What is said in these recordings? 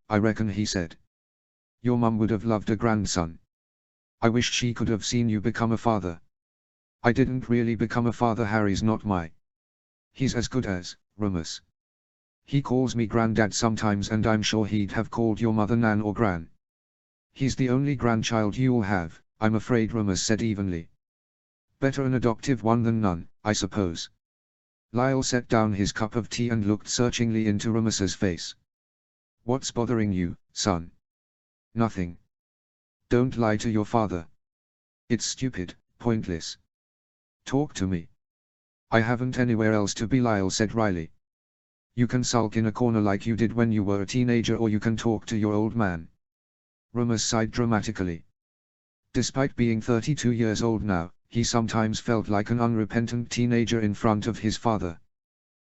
I reckon he said. Your mum would have loved a grandson. I wish she could have seen you become a father. I didn't really become a father. Harry's not my. He's as good as, Remus. He calls me granddad sometimes, and I'm sure he'd have called your mother Nan or Gran. He's the only grandchild you'll have, I'm afraid, Remus said evenly. Better an adoptive one than none, I suppose. Lyle set down his cup of tea and looked searchingly into Remus's face. What's bothering you, son? Nothing. Don't lie to your father. It's stupid, pointless. Talk to me. I haven't anywhere else to be, Lyle said wryly. You can sulk in a corner like you did when you were a teenager, or you can talk to your old man. Remus sighed dramatically. Despite being 32 years old now, he sometimes felt like an unrepentant teenager in front of his father.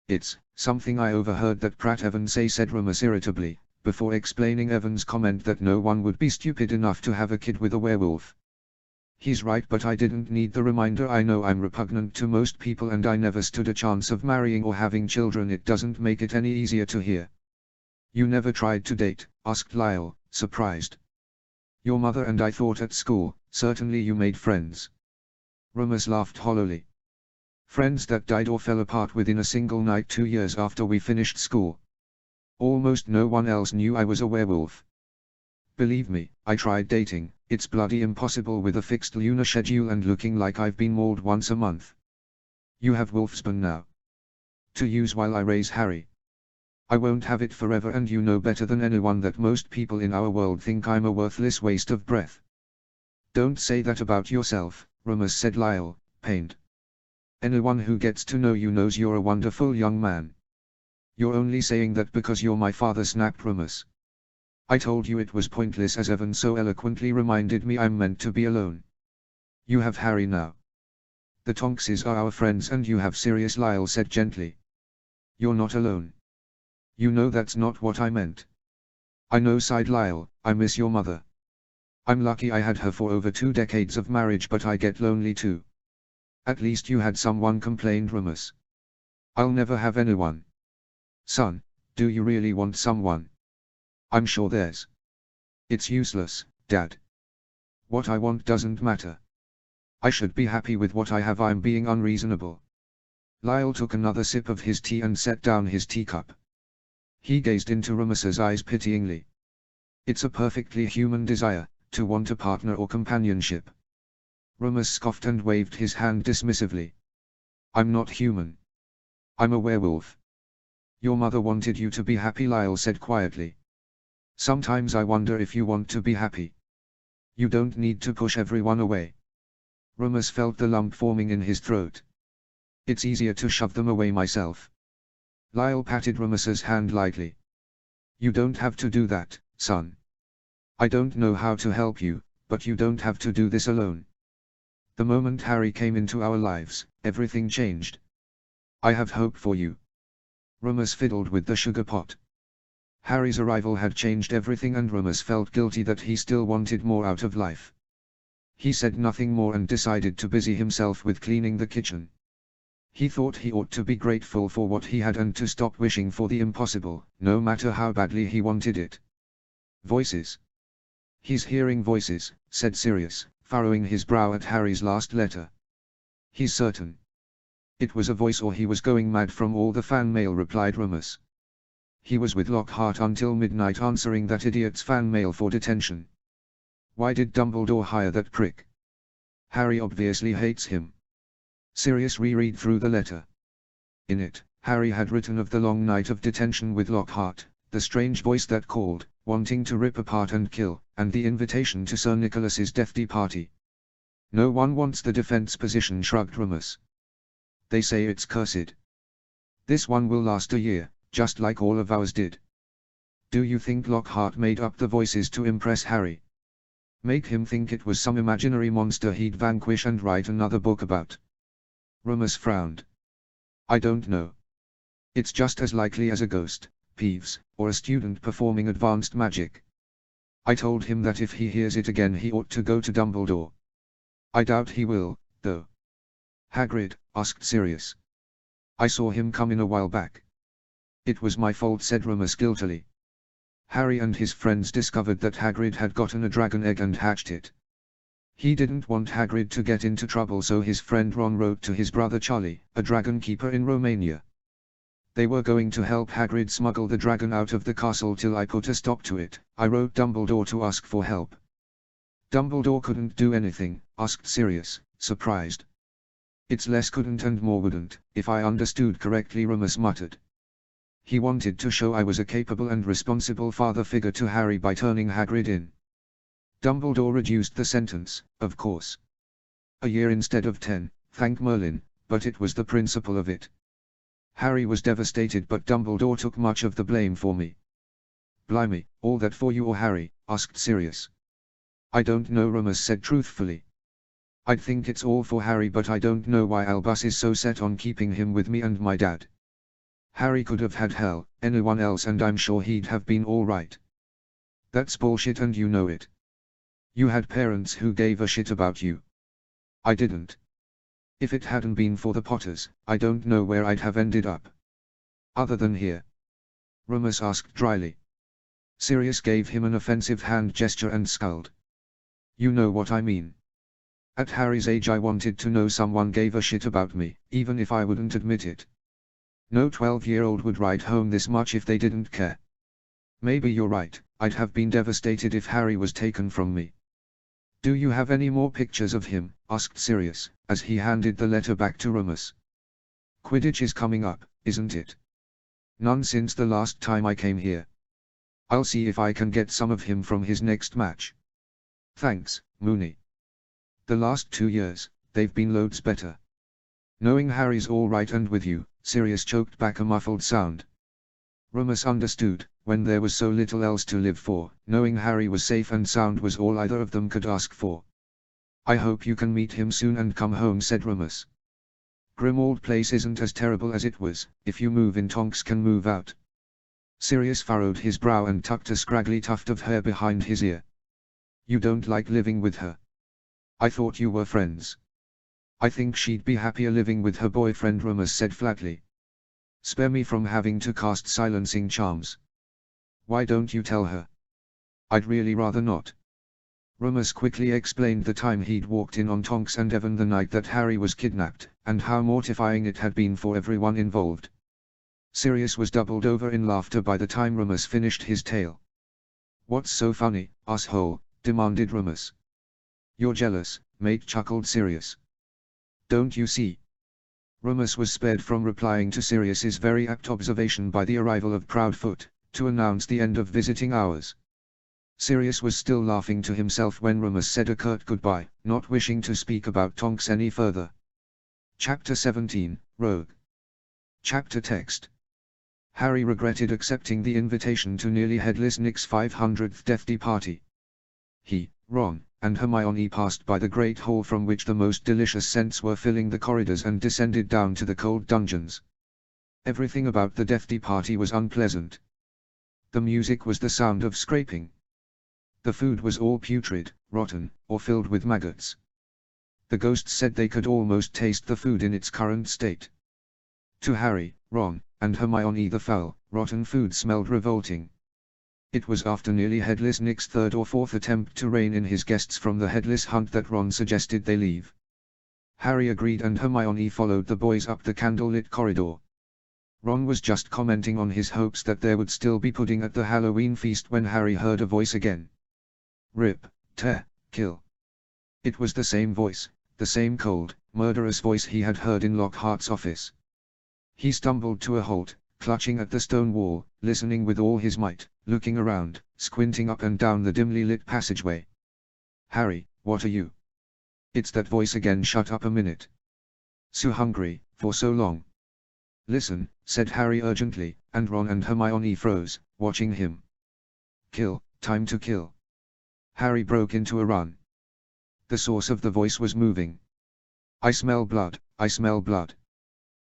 It's something I overheard that Pratt Evans say, said Remus irritably, before explaining Evans' comment that no one would be stupid enough to have a kid with a werewolf. He's right, but I didn't need the reminder. I know I'm repugnant to most people and I never stood a chance of marrying or having children. It doesn't make it any easier to hear. You never tried to date? Asked Lyle, surprised. Your mother and I thought at school, certainly you made friends. Remus laughed hollowly. Friends that died or fell apart within a single night 2 years after we finished school. Almost no one else knew I was a werewolf. Believe me, I tried dating. It's bloody impossible with a fixed lunar schedule and looking like I've been mauled once a month. You have wolfsbane now. To use while I raise Harry. I won't have it forever, and you know better than anyone that most people in our world think I'm a worthless waste of breath. Don't say that about yourself, Remus said, Lyle, pained. Anyone who gets to know you knows you're a wonderful young man. You're only saying that because you're my father, snapped Remus. I told you it was pointless, as Evan so eloquently reminded me. I'm meant to be alone. You have Harry now. The Tonkses are our friends and you have Sirius, Lyle said gently. You're not alone. You know that's not what I meant. I know, sighed Lyle, I miss your mother. I'm lucky I had her for over 2 decades of marriage, but I get lonely too. At least you had someone, complained Remus. I'll never have anyone. Son, do you really want someone? I'm sure there's. It's useless, Dad. What I want doesn't matter. I should be happy with what I have. I'm being unreasonable. Lyle took another sip of his tea and set down his teacup. He gazed into Remus's eyes pityingly. It's a perfectly human desire, to want a partner or companionship. Remus scoffed and waved his hand dismissively. I'm not human. I'm a werewolf. Your mother wanted you to be happy, Lyle said quietly. Sometimes I wonder if you want to be happy. You don't need to push everyone away. Remus felt the lump forming in his throat. It's easier to shove them away myself. Lyle patted Remus's hand lightly. You don't have to do that, son. I don't know how to help you, but you don't have to do this alone. The moment Harry came into our lives, everything changed. I have hope for you. Remus fiddled with the sugar pot. Harry's arrival had changed everything, and Remus felt guilty that he still wanted more out of life. He said nothing more and decided to busy himself with cleaning the kitchen. He thought he ought to be grateful for what he had and to stop wishing for the impossible, no matter how badly he wanted it. Voices. He's hearing voices, said Sirius, furrowing his brow at Harry's last letter. He's certain. It was a voice or he was going mad from all the fan mail, replied Remus. He was with Lockhart until midnight answering that idiot's fan mail for detention. Why did Dumbledore hire that prick? Harry obviously hates him. Sirius reread through the letter. In it, Harry had written of the long night of detention with Lockhart, the strange voice that called, wanting to rip apart and kill, and the invitation to Sir Nicholas's death party. No one wants the defense position, shrugged Remus. They say it's cursed. This one will last a year, just like all of ours did. Do you think Lockhart made up the voices to impress Harry? Make him think it was some imaginary monster he'd vanquish and write another book about? Remus frowned. I don't know. It's just as likely as a ghost, Peeves, or a student performing advanced magic. I told him that if he hears it again he ought to go to Dumbledore. I doubt he will, though. Hagrid, asked Sirius. I saw him come in a while back. It was my fault, said Remus guiltily. Harry and his friends discovered that Hagrid had gotten a dragon egg and hatched it. He didn't want Hagrid to get into trouble, so his friend Ron wrote to his brother Charlie, a dragon keeper in Romania. They were going to help Hagrid smuggle the dragon out of the castle till I put a stop to it. I wrote Dumbledore to ask for help. Dumbledore couldn't do anything, asked Sirius, surprised. It's less couldn't and more wouldn't, if I understood correctly, Remus muttered. He wanted to show I was a capable and responsible father figure to Harry by turning Hagrid in. Dumbledore reduced the sentence, of course. A year instead of 10, thank Merlin, but it was the principle of it. Harry was devastated, but Dumbledore took much of the blame for me. Blimey, all that for you or Harry? Asked Sirius. I don't know, Remus said truthfully. I'd think it's all for Harry, but I don't know why Albus is so set on keeping him with me and my dad. Harry could have had hell, anyone else, and I'm sure he'd have been all right. That's bullshit and you know it. You had parents who gave a shit about you. I didn't. If it hadn't been for the Potters, I don't know where I'd have ended up. Other than here? Remus asked dryly. Sirius gave him an offensive hand gesture and scowled. You know what I mean. At Harry's age I wanted to know someone gave a shit about me, even if I wouldn't admit it. No 12-year-old would write home this much if they didn't care. Maybe you're right, I'd have been devastated if Harry was taken from me. Do you have any more pictures of him? Asked Sirius, as he handed the letter back to Remus. Quidditch is coming up, isn't it? None since the last time I came here. I'll see if I can get some of him from his next match. Thanks, Moony. The last 2 years, they've been loads better. Knowing Harry's all right and with you, Sirius choked back a muffled sound. Remus understood, when there was so little else to live for, knowing Harry was safe and sound was all either of them could ask for. I hope you can meet him soon and come home, said Remus. Grimmauld Place isn't as terrible as it was. If you move in, Tonks can move out. Sirius furrowed his brow and tucked a scraggly tuft of hair behind his ear. You don't like living with her? I thought you were friends. I think she'd be happier living with her boyfriend, Remus said flatly. Spare me from having to cast silencing charms. Why don't you tell her? I'd really rather not. Remus quickly explained the time he'd walked in on Tonks and Evan the night that Harry was kidnapped, and how mortifying it had been for everyone involved. Sirius was doubled over in laughter by the time Remus finished his tale. What's so funny, asshole? Demanded Remus. You're jealous, mate, chuckled Sirius. Don't you see? Remus was spared from replying to Sirius's very apt observation by the arrival of Proudfoot, to announce the end of visiting hours. Sirius was still laughing to himself when Remus said a curt goodbye, not wishing to speak about Tonks any further. Chapter 17, Rogue. Chapter text. Harry regretted accepting the invitation to nearly headless Nick's 500th Death Party. He, Ron, and Hermione passed by the great hall from which the most delicious scents were filling the corridors and descended down to the cold dungeons. Everything about the Death Party was unpleasant. The music was the sound of scraping. The food was all putrid, rotten, or filled with maggots. The ghosts said they could almost taste the food in its current state. To Harry, Ron, and Hermione the foul, rotten food smelled revolting. It was after nearly headless Nick's third or fourth attempt to rein in his guests from the headless hunt that Ron suggested they leave. Harry agreed and Hermione followed the boys up the candlelit corridor. Ron was just commenting on his hopes that there would still be pudding at the Halloween feast when Harry heard a voice again. Rip, tear, kill. It was the same voice, the same cold, murderous voice he had heard in Lockhart's office. He stumbled to a halt, clutching at the stone wall, listening with all his might, looking around, squinting up and down the dimly lit passageway. Harry, what are you? It's that voice again. Shut up a minute. So hungry, for so long. Listen, said Harry urgently, and Ron and Hermione froze, watching him. Kill, time to kill. Harry broke into a run. The source of the voice was moving. I smell blood, I smell blood.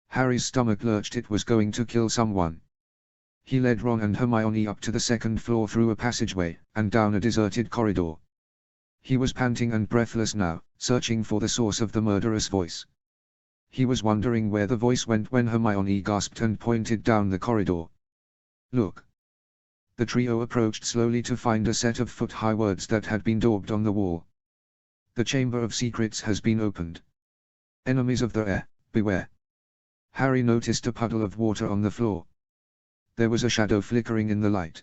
Harry's stomach lurched. It was going to kill someone. He led Ron and Hermione up to the second floor through a passageway, and down a deserted corridor. He was panting and breathless now, searching for the source of the murderous voice. He was wondering where the voice went when Hermione gasped and pointed down the corridor. Look! The trio approached slowly to find a set of foot-high words that had been daubed on the wall. The Chamber of Secrets has been opened. Enemies of the air, beware. Harry noticed a puddle of water on the floor. There was a shadow flickering in the light.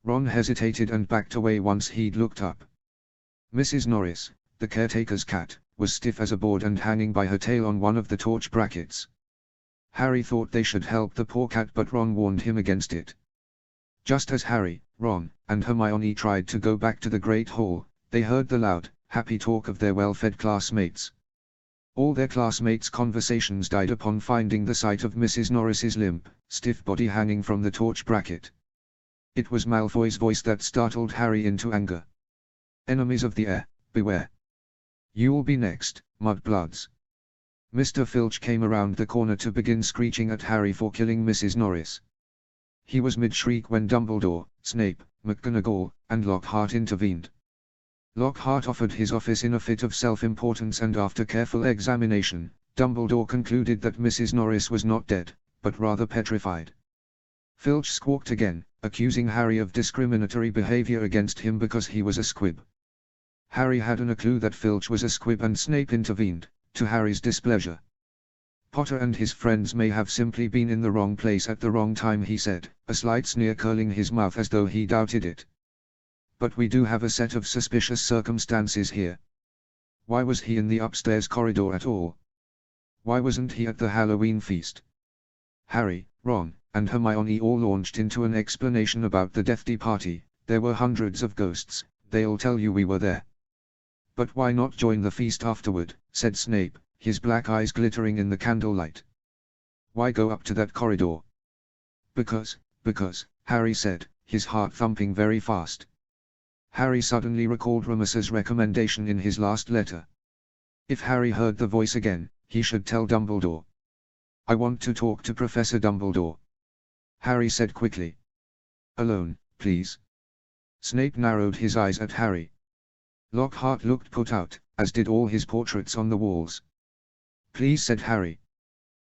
Ron hesitated and backed away once he'd looked up. Mrs. Norris, the caretaker's cat, was stiff as a board and hanging by her tail on one of the torch brackets. Harry thought they should help the poor cat, but Ron warned him against it. Just as Harry, Ron, and Hermione tried to go back to the Great Hall, they heard the loud, happy talk of their well-fed classmates. All their classmates' conversations died upon finding the sight of Mrs. Norris's limp, stiff body hanging from the torch bracket. It was Malfoy's voice that startled Harry into anger. Enemies of the air, beware. You'll be next, mudbloods. Mr. Filch came around the corner to begin screeching at Harry for killing Mrs. Norris. He was mid-shriek when Dumbledore, Snape, McGonagall, and Lockhart intervened. Lockhart offered his office in a fit of self-importance, and after careful examination, Dumbledore concluded that Mrs. Norris was not dead, but rather petrified. Filch squawked again, accusing Harry of discriminatory behavior against him because he was a squib. Harry hadn't a clue that Filch was a squib, and Snape intervened, to Harry's displeasure. Potter and his friends may have simply been in the wrong place at the wrong time, he said, a slight sneer curling his mouth as though he doubted it. But we do have a set of suspicious circumstances here. Why was he in the upstairs corridor at all? Why wasn't he at the Halloween feast? Harry, Ron, and Hermione all launched into an explanation about the Deathly Party. There were hundreds of ghosts, they'll tell you we were there. But why not join the feast afterward, said Snape, his black eyes glittering in the candlelight. Why go up to that corridor? Because, Harry said, his heart thumping very fast. Harry suddenly recalled Remus's recommendation in his last letter. If Harry heard the voice again, he should tell Dumbledore. I want to talk to Professor Dumbledore. Harry said quickly. Alone, please. Snape narrowed his eyes at Harry. Lockhart looked put out, as did all his portraits on the walls. Please, said Harry.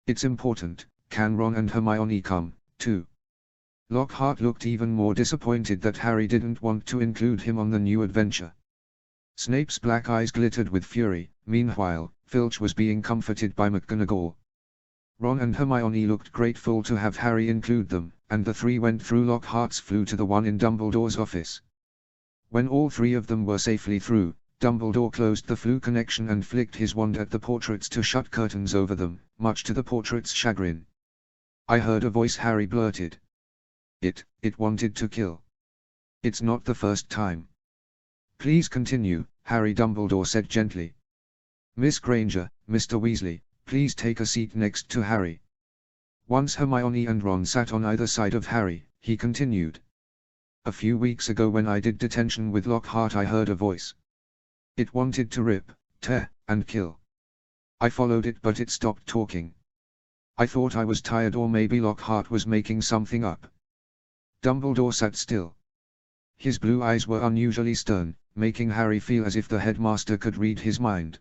It's important. Can Ron and Hermione come, too? Lockhart looked even more disappointed that Harry didn't want to include him on the new adventure. Snape's black eyes glittered with fury. Meanwhile, Filch was being comforted by McGonagall. Ron and Hermione looked grateful to have Harry include them, and the three went through Lockhart's flue to the one in Dumbledore's office. When all three of them were safely through, Dumbledore closed the flue connection and flicked his wand at the portraits to shut curtains over them, much to the portraits' chagrin. I heard a voice, Harry blurted. It wanted to kill. It's not the first time. Please continue, Harry, Dumbledore said gently. Miss Granger, Mr. Weasley, please take a seat next to Harry. Once Hermione and Ron sat on either side of Harry, he continued. A few weeks ago when I did detention with Lockhart, I heard a voice. It wanted to rip, tear, and kill. I followed it, but it stopped talking. I thought I was tired, or maybe Lockhart was making something up. Dumbledore sat still. His blue eyes were unusually stern, making Harry feel as if the headmaster could read his mind.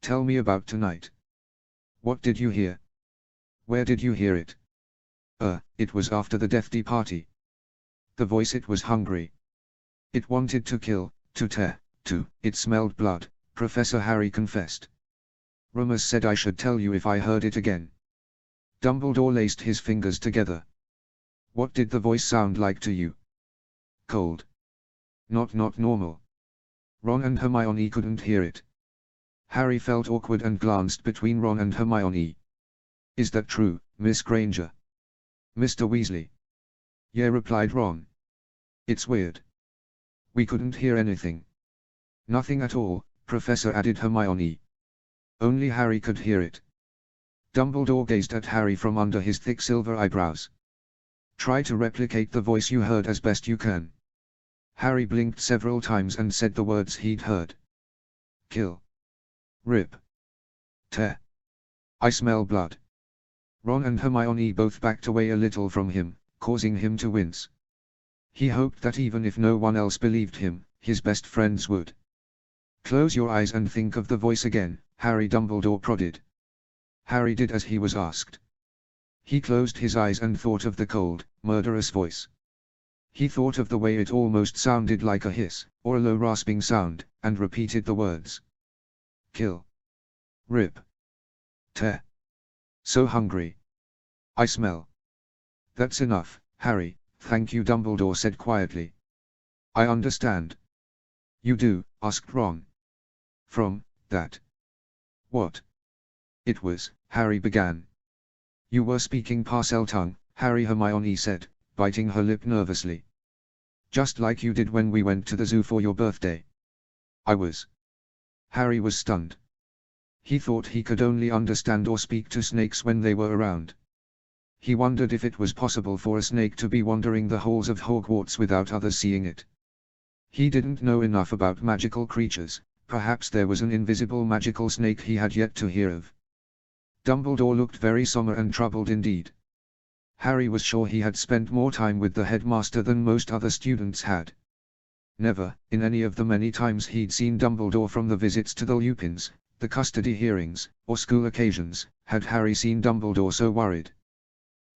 Tell me about tonight. What did you hear? Where did you hear it? It was after the Deathly Party. The voice, it was hungry. It wanted to kill, to tear, it smelled blood, Professor Harry confessed. Remus said I should tell you if I heard it again. Dumbledore laced his fingers together. What did the voice sound like to you? Cold. Not normal. Ron and Hermione couldn't hear it. Harry felt awkward and glanced between Ron and Hermione. Is that true, Miss Granger? Mr. Weasley? Yeah, replied Ron. It's weird. We couldn't hear anything. Nothing at all, Professor, added Hermione. Only Harry could hear it. Dumbledore gazed at Harry from under his thick silver eyebrows. Try to replicate the voice you heard as best you can. Harry blinked several times and said the words he'd heard. Kill. Rip. Tear. I smell blood. Ron and Hermione both backed away a little from him, causing him to wince. He hoped that even if no one else believed him, his best friends would. Close your eyes and think of the voice again, Harry, Dumbledore prodded. Harry did as he was asked. He closed his eyes and thought of the cold, murderous voice. He thought of the way it almost sounded like a hiss, or a low rasping sound, and repeated the words. Kill. Rip. Tear. So hungry. I smell. That's enough, Harry, thank you, Dumbledore said quietly. I understand. You do? Asked Ron. From that. What? It was, Harry began. You were speaking Parseltongue, Hermione said, biting her lip nervously. Just like you did when we went to the zoo for your birthday. I was. Harry was stunned. He thought he could only understand or speak to snakes when they were around. He wondered if it was possible for a snake to be wandering the halls of Hogwarts without others seeing it. He didn't know enough about magical creatures, perhaps there was an invisible magical snake he had yet to hear of. Dumbledore looked very somber and troubled indeed. Harry was sure he had spent more time with the headmaster than most other students had. Never, in any of the many times he'd seen Dumbledore from the visits to the Lupins, the custody hearings, or school occasions, had Harry seen Dumbledore so worried.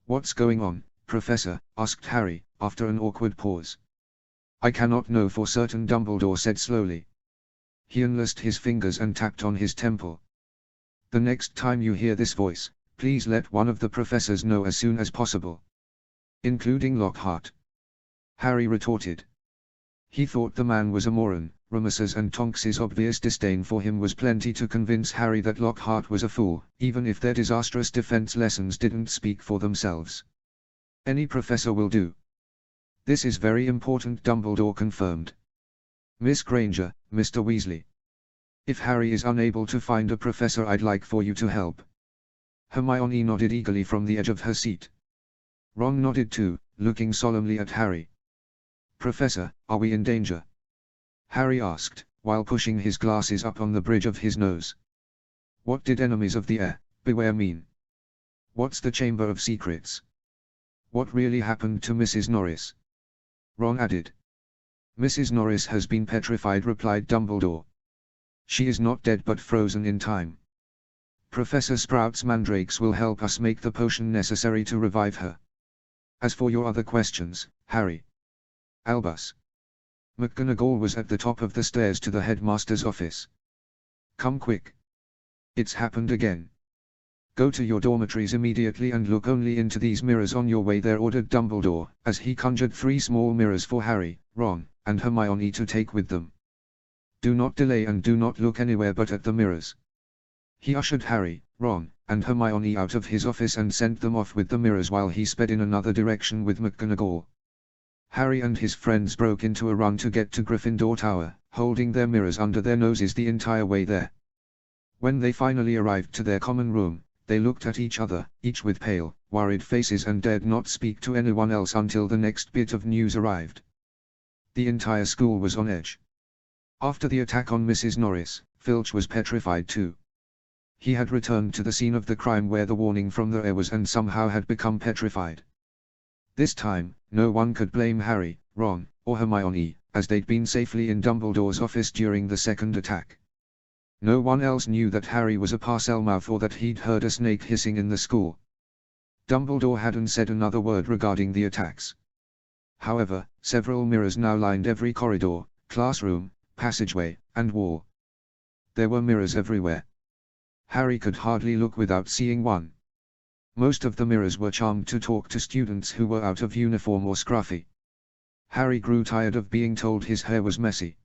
What's going on, Professor? Asked Harry, after an awkward pause. I cannot know for certain, Dumbledore said slowly. He unloosed his fingers and tapped on his temple. The next time you hear this voice, please let one of the professors know as soon as possible. Including Lockhart. Harry retorted. He thought the man was a moron. Remus's and Tonks's obvious disdain for him was plenty to convince Harry that Lockhart was a fool, even if their disastrous defense lessons didn't speak for themselves. Any professor will do. This is very important, Dumbledore confirmed. Miss Granger, Mr. Weasley. If Harry is unable to find a professor, I'd like for you to help. Hermione nodded eagerly from the edge of her seat. Ron nodded too, looking solemnly at Harry. Professor, are we in danger? Harry asked, while pushing his glasses up on the bridge of his nose. What did enemies of the air, beware mean? What's the Chamber of Secrets? What really happened to Mrs. Norris? Ron added. Mrs. Norris has been petrified, replied Dumbledore. She is not dead but frozen in time. Professor Sprout's mandrakes will help us make the potion necessary to revive her. As for your other questions, Harry. Albus. McGonagall was at the top of the stairs to the headmaster's office. Come quick. It's happened again. Go to your dormitories immediately and look only into these mirrors on your way there, ordered Dumbledore, as he conjured 3 small mirrors for Harry, Ron, and Hermione to take with them. Do not delay and do not look anywhere but at the mirrors. He ushered Harry, Ron, and Hermione out of his office and sent them off with the mirrors while he sped in another direction with McGonagall. Harry and his friends broke into a run to get to Gryffindor Tower, holding their mirrors under their noses the entire way there. When they finally arrived to their common room, they looked at each other, each with pale, worried faces, and dared not speak to anyone else until the next bit of news arrived. The entire school was on edge. After the attack on Mrs. Norris, Filch was petrified too. He had returned to the scene of the crime where the warning from the air was and somehow had become petrified. This time, no one could blame Harry, Ron, or Hermione, as they'd been safely in Dumbledore's office during the second attack. No one else knew that Harry was a Parselmouth or that he'd heard a snake hissing in the school. Dumbledore hadn't said another word regarding the attacks. However, several mirrors now lined every corridor, classroom, passageway, and wall. There were mirrors everywhere. Harry could hardly look without seeing one. Most of the mirrors were charmed to talk to students who were out of uniform or scruffy. Harry grew tired of being told his hair was messy.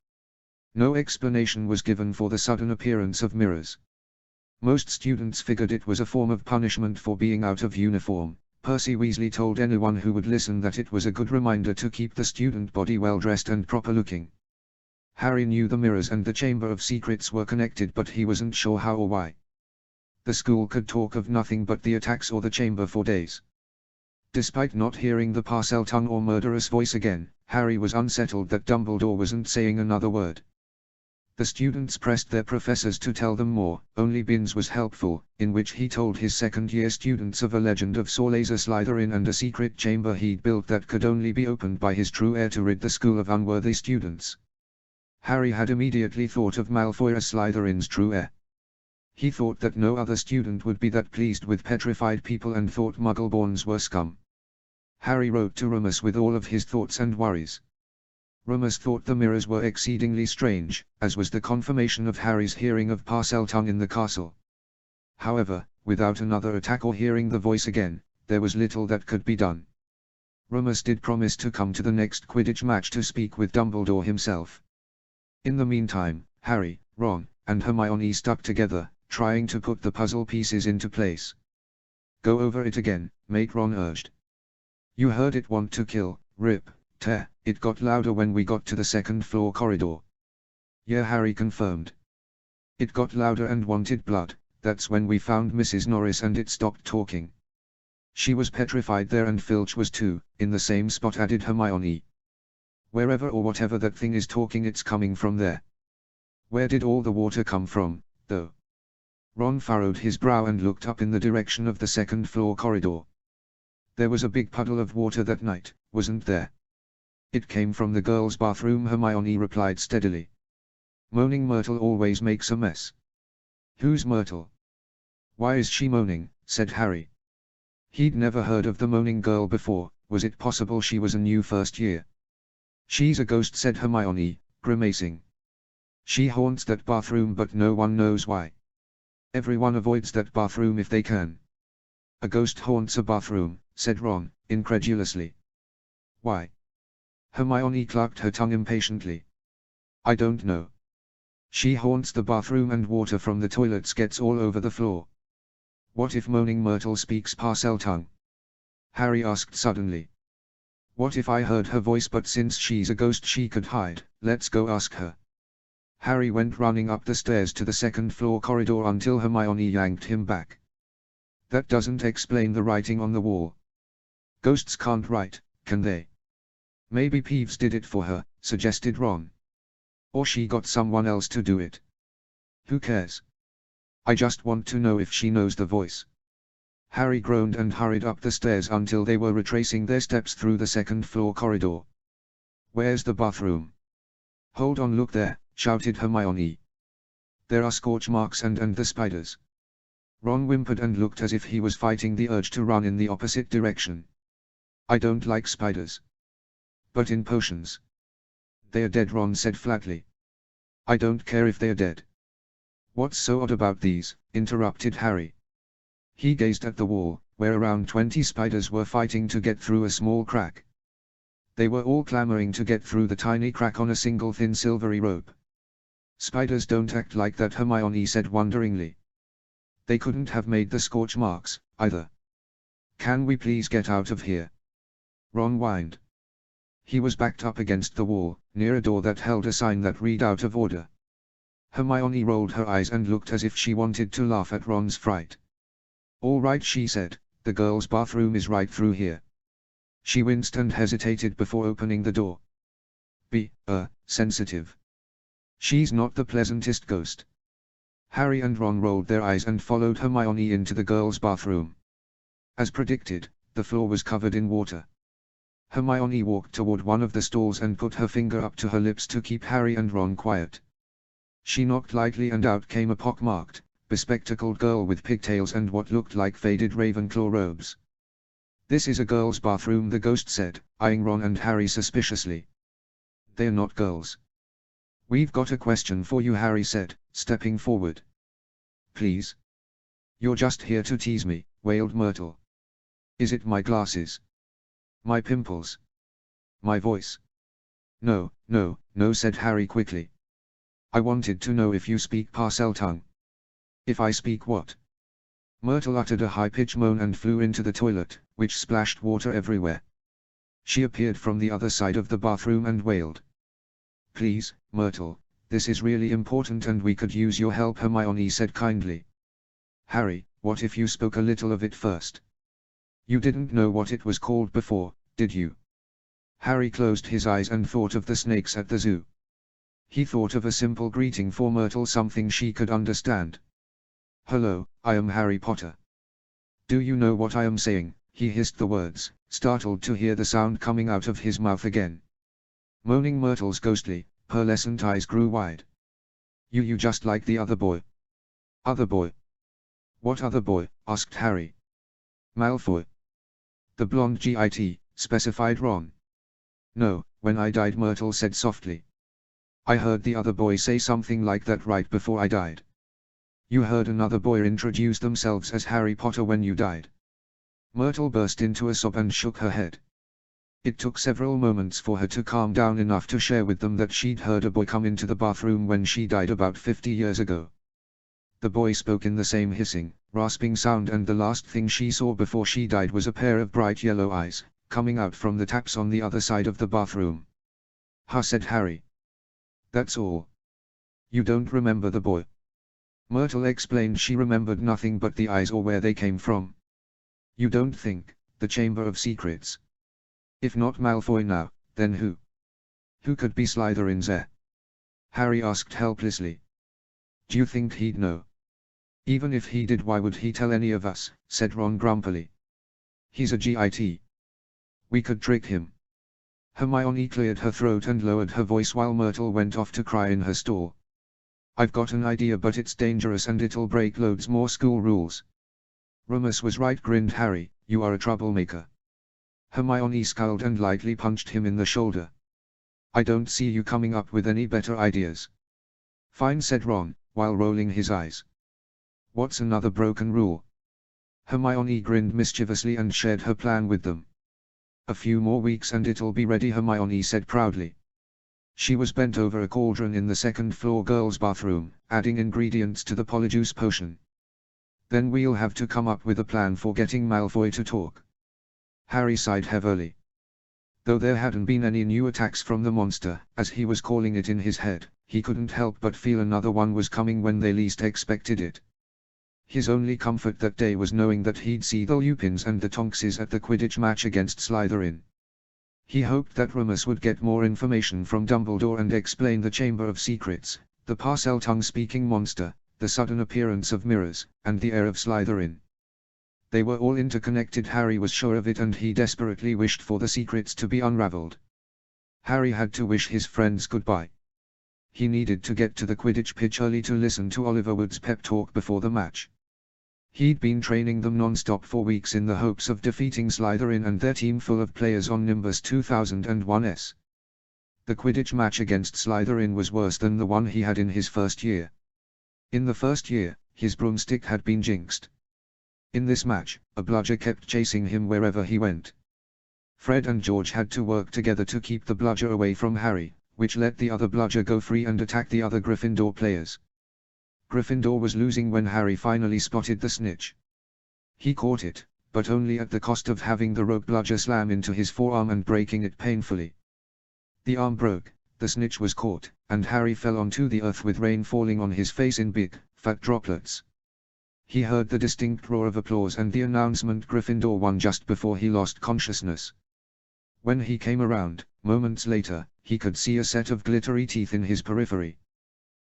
No explanation was given for the sudden appearance of mirrors. Most students figured it was a form of punishment for being out of uniform. Percy Weasley told anyone who would listen that it was a good reminder to keep the student body well dressed and proper looking. Harry knew the mirrors and the Chamber of Secrets were connected, but he wasn't sure how or why. The school could talk of nothing but the attacks or the chamber for days. Despite not hearing the Parseltongue or murderous voice again, Harry was unsettled that Dumbledore wasn't saying another word. The students pressed their professors to tell them more. Only Binns was helpful, in which he told his second-year students of a legend of Sorlaser Slytherin and a secret chamber he'd built that could only be opened by his true heir to rid the school of unworthy students. Harry had immediately thought of Malfoy as Slytherin's true heir. He thought that no other student would be that pleased with petrified people and thought Muggleborns were scum. Harry wrote to Remus with all of his thoughts and worries. Remus thought the mirrors were exceedingly strange, as was the confirmation of Harry's hearing of Parseltongue in the castle. However, without another attack or hearing the voice again, there was little that could be done. Remus did promise to come to the next Quidditch match to speak with Dumbledore himself. In the meantime, Harry, Ron, and Hermione stuck together, trying to put the puzzle pieces into place. "Go over it again," mate Ron urged. "You heard it want to kill, rip, tear." It got louder when we got to the second-floor corridor. "Yeah," Harry confirmed. "It got louder and wanted blood. That's when we found Mrs. Norris and it stopped talking. She was petrified there and Filch was too, in the same spot," added Hermione. "Wherever or whatever that thing is talking, it's coming from there. Where did all the water come from, though?" Ron furrowed his brow and looked up in the direction of the second-floor corridor. "There was a big puddle of water that night, wasn't there?" "It came from the girls' bathroom," Hermione replied steadily. "Moaning Myrtle always makes a mess." "Who's Myrtle? Why is she moaning?" said Harry. He'd never heard of the moaning girl before. Was it possible she was a new first year? "She's a ghost," said Hermione, grimacing. "She haunts that bathroom but no one knows why. Everyone avoids that bathroom if they can." "A ghost haunts a bathroom," said Ron, incredulously. "Why?" Hermione clucked her tongue impatiently. "I don't know. She haunts the bathroom and water from the toilets gets all over the floor." "What if Moaning Myrtle speaks Parseltongue?" Harry asked suddenly. "What if I heard her voice, but since she's a ghost she could hide? Let's go ask her." Harry went running up the stairs to the second-floor corridor until Hermione yanked him back. "That doesn't explain the writing on the wall. Ghosts can't write, can they?" "Maybe Peeves did it for her," suggested Ron. "Or she got someone else to do it. Who cares? I just want to know if she knows the voice." Harry groaned and hurried up the stairs until they were retracing their steps through the second-floor corridor. "Where's the bathroom?" "Hold on, look there," shouted Hermione. "There are scorch marks and the spiders." Ron whimpered and looked as if he was fighting the urge to run in the opposite direction. "I don't like spiders. But in potions." "They're dead," Ron said flatly. "I don't care if they're dead." "What's so odd about these?" interrupted Harry. He gazed at the wall, where around 20 spiders were fighting to get through a small crack. They were all clamoring to get through the tiny crack on a single thin silvery rope. "Spiders don't act like that," Hermione said wonderingly. "They couldn't have made the scorch marks, either." "Can we please get out of here?" Ron whined. He was backed up against the wall, near a door that held a sign that read "Out of order." Hermione rolled her eyes and looked as if she wanted to laugh at Ron's fright. "All right," she said, "the girls' bathroom is right through here." She winced and hesitated before opening the door. Be sensitive. She's not the pleasantest ghost." Harry and Ron rolled their eyes and followed Hermione into the girls' bathroom. As predicted, the floor was covered in water. Hermione walked toward one of the stalls and put her finger up to her lips to keep Harry and Ron quiet. She knocked lightly and out came a pock-marked, bespectacled girl with pigtails and what looked like faded Ravenclaw robes. "This is a girl's bathroom," the ghost said, eyeing Ron and Harry suspiciously. "They're not girls." "We've got a question for you," Harry said, stepping forward. "Please?" "You're just here to tease me," wailed Myrtle. "Is it my glasses? My pimples? My voice?" No, said Harry quickly. "I wanted to know if you speak Parseltongue." "If I speak what?" Myrtle uttered a high-pitched moan and flew into the toilet, which splashed water everywhere. She appeared from the other side of the bathroom and wailed. "Please, Myrtle, this is really important and we could use your help," Hermione said kindly. "Harry, what if you spoke a little of it first? You didn't know what it was called before, did you?" Harry closed his eyes and thought of the snakes at the zoo. He thought of a simple greeting for Myrtle, something she could understand. "Hello, I am Harry Potter." "Do you know what I am saying?" He hissed the words, startled to hear the sound coming out of his mouth again. Moaning Myrtle's ghostly, pearlescent eyes grew wide. You just like the other boy." "Other boy? What other boy?" asked Harry. "Malfoy. The blonde git," specified Ron. No, when I died, Myrtle said softly. I heard the other boy say something like that right before I died. You heard another boy introduce themselves as Harry Potter when you died. Myrtle burst into a sob and shook her head. It took several moments for her to calm down enough to share with them that she'd heard a boy come into the bathroom when she died about 50 years ago. The boy spoke in the same hissing, rasping sound, and the last thing she saw before she died was a pair of bright yellow eyes, coming out from the taps on the other side of the bathroom. "Ha," said Harry. "That's all. You don't remember the boy?" Myrtle explained she remembered nothing but the eyes or where they came from. "You don't think, the Chamber of Secrets? If not Malfoy now, then who? Who could be Slytherin's heir?" Harry asked helplessly. "Do you think he'd know?" "Even if he did, why would he tell any of us?" said Ron grumpily. "He's a GIT. We could trick him." Hermione cleared her throat and lowered her voice while Myrtle went off to cry in her stall. "I've got an idea, but it's dangerous and it'll break loads more school rules." "Remus was right," grinned Harry, "you are a troublemaker." Hermione scowled and lightly punched him in the shoulder. "I don't see you coming up with any better ideas." "Fine," said Ron, while rolling his eyes. "What's another broken rule?" Hermione grinned mischievously and shared her plan with them. "A few more weeks and it'll be ready," Hermione said proudly. She was bent over a cauldron in the second-floor girls' bathroom, adding ingredients to the Polyjuice potion. "Then we'll have to come up with a plan for getting Malfoy to talk." Harry sighed heavily. Though there hadn't been any new attacks from the monster, as he was calling it in his head, he couldn't help but feel another one was coming when they least expected it. His only comfort that day was knowing that he'd see the Lupins and the Tonkses at the Quidditch match against Slytherin. He hoped that Remus would get more information from Dumbledore and explain the Chamber of Secrets, the Parseltongue-speaking monster, the sudden appearance of mirrors, and the heir of Slytherin. They were all interconnected, Harry was sure of it, and he desperately wished for the secrets to be unraveled. Harry had to wish his friends goodbye. He needed to get to the Quidditch pitch early to listen to Oliver Wood's pep talk before the match. He'd been training them non-stop for weeks in the hopes of defeating Slytherin and their team full of players on Nimbus 2001s. The Quidditch match against Slytherin was worse than the one he had in his first year. In the first year, his broomstick had been jinxed. In this match, a bludger kept chasing him wherever he went. Fred and George had to work together to keep the bludger away from Harry, which let the other bludger go free and attack the other Gryffindor players. Gryffindor was losing when Harry finally spotted the snitch. He caught it, but only at the cost of having the rogue bludger slam into his forearm and breaking it painfully. The arm broke, the snitch was caught, and Harry fell onto the earth with rain falling on his face in big, fat droplets. He heard the distinct roar of applause and the announcement Gryffindor won just before he lost consciousness. When he came around, moments later, he could see a set of glittery teeth in his periphery.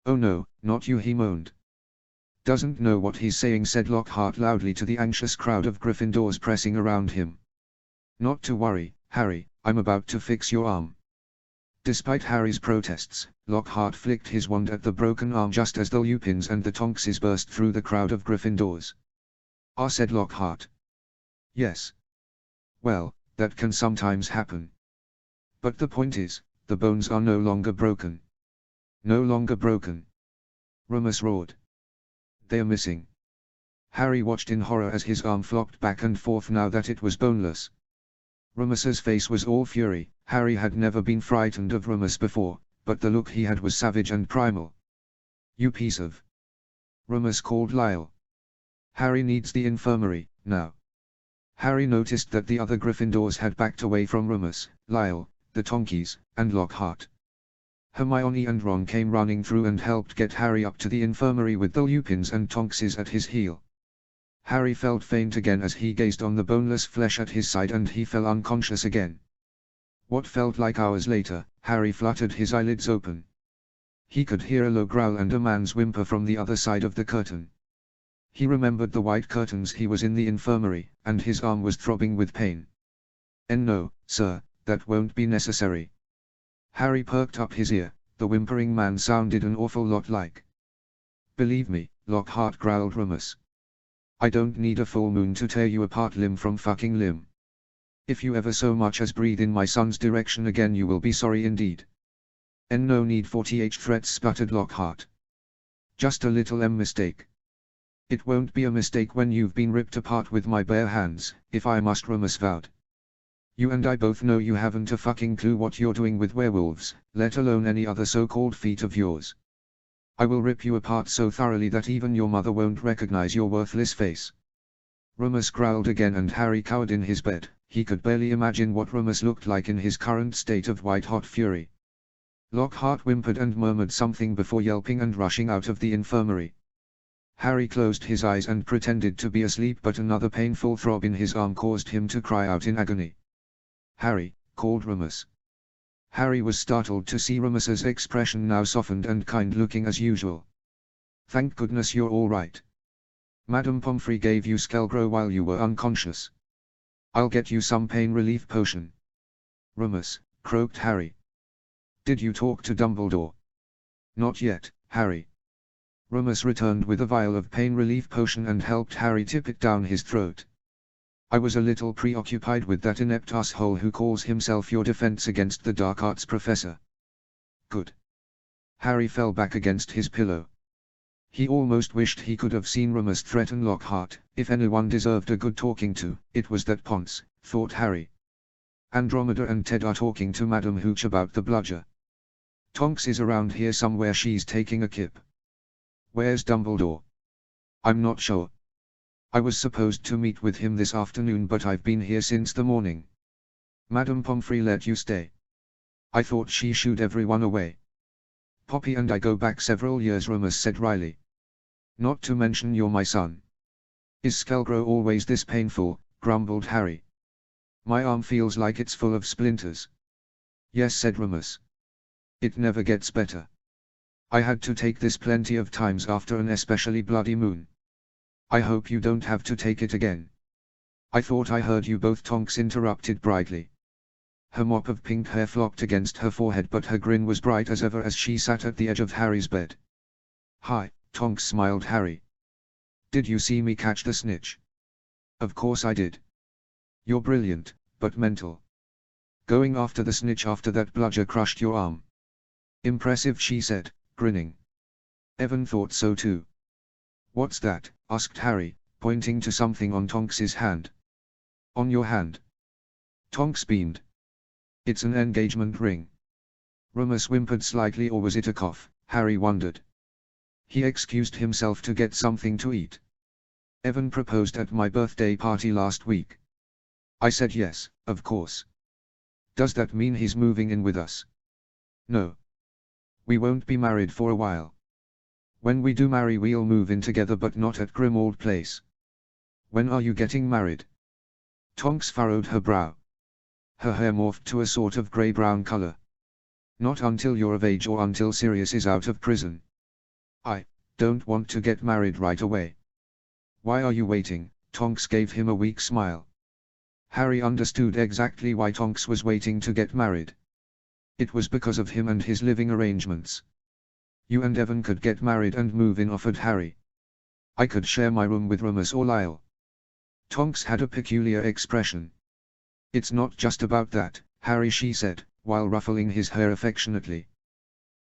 "Oh no, not you," he moaned. "Doesn't know what he's saying," said Lockhart loudly to the anxious crowd of Gryffindors pressing around him. "Not to worry, Harry, I'm about to fix your arm." Despite Harry's protests, Lockhart flicked his wand at the broken arm just as the Lupins and the Tonkses burst through the crowd of Gryffindors. "Ah," said Lockhart. "Yes. Well, that can sometimes happen. But the point is, the bones are no longer broken." "No longer broken?" Remus roared. "They're missing." Harry watched in horror as his arm flopped back and forth now that it was boneless. Remus's face was all fury. Harry had never been frightened of Remus before, but the look he had was savage and primal. "You piece of..." Remus called Lyle. "Harry needs the infirmary, now." Harry noticed that the other Gryffindors had backed away from Remus, Lyle, the Tonkies, and Lockhart. Hermione and Ron came running through and helped get Harry up to the infirmary with the Lupins and Tonkses at his heel. Harry felt faint again as he gazed on the boneless flesh at his side and he fell unconscious again. What felt like hours later, Harry fluttered his eyelids open. He could hear a low growl and a man's whimper from the other side of the curtain. He remembered the white curtains. He was in the infirmary, and his arm was throbbing with pain. "No, sir, that won't be necessary." Harry perked up his ear. The whimpering man sounded an awful lot like. "Believe me," Lockhart growled Remus. "I don't need a full moon to tear you apart limb from fucking limb. If you ever so much as breathe in my son's direction again you will be sorry indeed. And no need for th threats, sputtered Lockhart. Just a little mistake. It won't be a mistake when you've been ripped apart with my bare hands, if I must, Rummus vowed. You and I both know you haven't a fucking clue what you're doing with werewolves, let alone any other so-called feat of yours. I will rip you apart so thoroughly that even your mother won't recognize your worthless face. Rummus growled again and Harry cowered in his bed. He could barely imagine what Rummus looked like in his current state of white-hot fury. Lockhart whimpered and murmured something before yelping and rushing out of the infirmary. Harry closed his eyes and pretended to be asleep, but another painful throb in his arm caused him to cry out in agony. "Harry," called Rummus. Harry was startled to see Rummus's expression now softened and kind-looking as usual. "Thank goodness you're all right. Madame Pomfrey gave you Skelgro while you were unconscious. I'll get you some pain relief potion." "Rummus," croaked Harry. "Did you talk to Dumbledore?" "Not yet, Harry." Rummus returned with a vial of pain relief potion and helped Harry tip it down his throat. "I was a little preoccupied with that inept asshole who calls himself your defense against the dark arts professor." "Good." Harry fell back against his pillow. He almost wished he could have seen Rummus threaten Lockhart. If anyone deserved a good talking to, it was that Ponce, thought Harry. Andromeda and Ted are talking to Madam Hooch about the bludger. Tonks is around here somewhere, she's taking a kip. Where's Dumbledore? I'm not sure. I was supposed to meet with him this afternoon, but I've been here since the morning. Madame Pomfrey let you stay. I thought she shooed everyone away. Poppy and I go back several years, Rummus said wryly. Not to mention you're my son. Is Skelgro always this painful? Grumbled Harry. My arm feels like it's full of splinters. Yes, said Rummus. It never gets better. I had to take this plenty of times after an especially bloody moon. I hope you don't have to take it again. I thought I heard you both, Tonks interrupted brightly. Her mop of pink hair flopped against her forehead, but her grin was bright as ever as she sat at the edge of Harry's bed. Hi, Tonks, smiled Harry. Did you see me catch the snitch? Of course I did. You're brilliant, but mental. Going after the snitch after that bludger crushed your arm. Impressive, she said, grinning. Evan thought so too. What's that? Asked Harry, pointing to something on Tonks's hand. On your hand. Tonks beamed. It's an engagement ring. Rummus whimpered slightly, or was it a cough? Harry wondered. He excused himself to get something to eat. Evan proposed at my birthday party last week. I said yes, of course. Does that mean he's moving in with us? No. We won't be married for a while. When we do marry we'll move in together, but not at Grimmauld Place. When are you getting married? Tonks furrowed her brow. Her hair morphed to a sort of grey-brown color. Not until you're of age or until Sirius is out of prison. I don't want to get married right away. Why are you waiting? Tonks gave him a weak smile. Harry understood exactly why Tonks was waiting to get married. It was because of him and his living arrangements. You and Evan could get married and move in, offered Harry. I could share my room with Rummus or Lyle. Tonks had a peculiar expression. It's not just about that, Harry, she said, while ruffling his hair affectionately.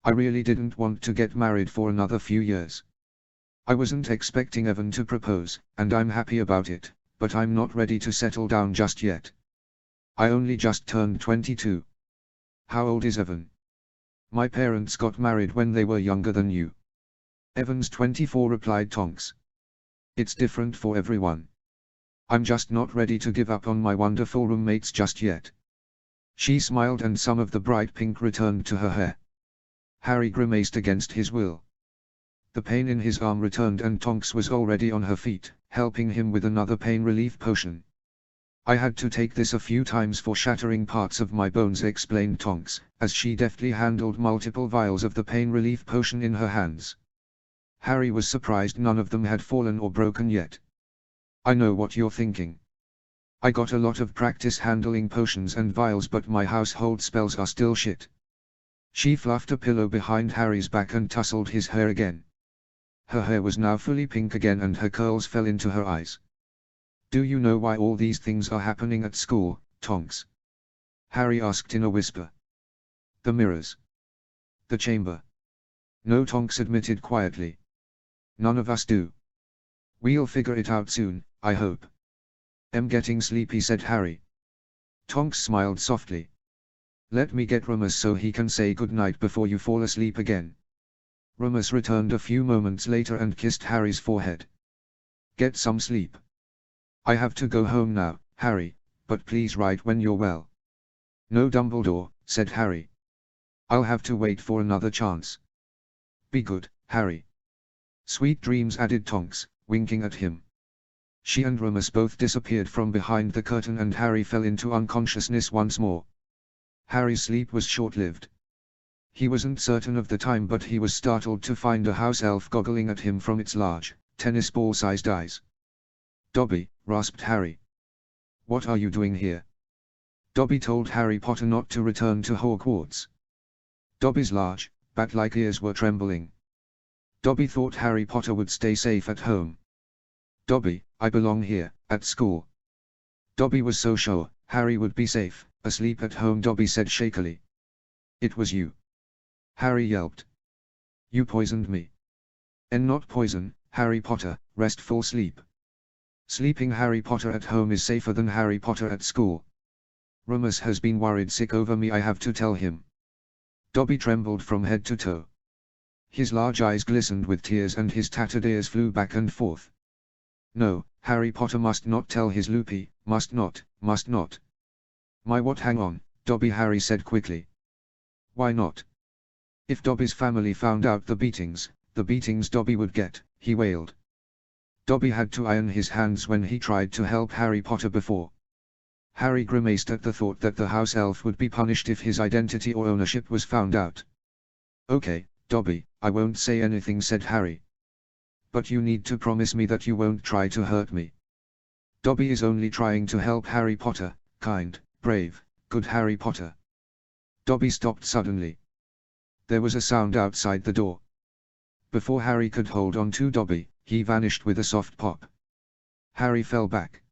I really didn't want to get married for another few years. I wasn't expecting Evan to propose, and I'm happy about it, but I'm not ready to settle down just yet. I only just turned 22. How old is Evan? My parents got married when they were younger than you. Evan's 24, replied Tonks. It's different for everyone. I'm just not ready to give up on my wonderful roommates just yet. She smiled and some of the bright pink returned to her hair. Harry grimaced against his will. The pain in his arm returned and Tonks was already on her feet, helping him with another pain relief potion. I had to take this a few times for shattering parts of my bones, explained Tonks, as she deftly handled multiple vials of the pain relief potion in her hands. Harry was surprised none of them had fallen or broken yet. I know what you're thinking. I got a lot of practice handling potions and vials, but my household spells are still shit. She fluffed a pillow behind Harry's back and tousled his hair again. Her hair was now fully pink again and her curls fell into her eyes. Do you know why all these things are happening at school? Tonks? Harry asked in a whisper. The mirrors. The chamber. No, Tonks admitted quietly. None of us do. We'll figure it out soon, I hope. I'm getting sleepy, said Harry. Tonks smiled softly. Let me get Remus so he can say good night before you fall asleep again. Remus returned a few moments later and kissed Harry's forehead. Get some sleep. I have to go home now, Harry, but please write when you're well. No, Dumbledore, said Harry. I'll have to wait for another chance. Be good, Harry. Sweet dreams, added Tonks, winking at him. She and Remus both disappeared from behind the curtain and Harry fell into unconsciousness once more. Harry's sleep was short-lived. He wasn't certain of the time, but he was startled to find a house elf goggling at him from its large, tennis ball-sized eyes. Dobby, rasped Harry. What are you doing here? Dobby told Harry Potter not to return to Hogwarts. Dobby's large, bat-like ears were trembling. Dobby thought Harry Potter would stay safe at home. Dobby, I belong here, at school. Dobby was so sure Harry would be safe, asleep at home. Dobby said shakily. It was you. Harry yelped. You poisoned me. And not poison, Harry Potter, restful sleep. Sleeping Harry Potter at home is safer than Harry Potter at school. Remus has been worried sick over me, I have to tell him. Dobby trembled from head to toe. His large eyes glistened with tears and his tattered ears flew back and forth. No, Harry Potter must not tell his loopy, must not, must not. My what? Hang on, Dobby, Harry said quickly. Why not? If Dobby's family found out the beatings Dobby would get, he wailed. Dobby had to iron his hands when he tried to help Harry Potter before. Harry grimaced at the thought that the house elf would be punished if his identity or ownership was found out. Okay, Dobby, I won't say anything, said Harry. But you need to promise me that you won't try to hurt me. Dobby is only trying to help Harry Potter, kind, brave, good Harry Potter. Dobby stopped suddenly. There was a sound outside the door. Before Harry could hold on to Dobby, he vanished with a soft pop. Harry fell back.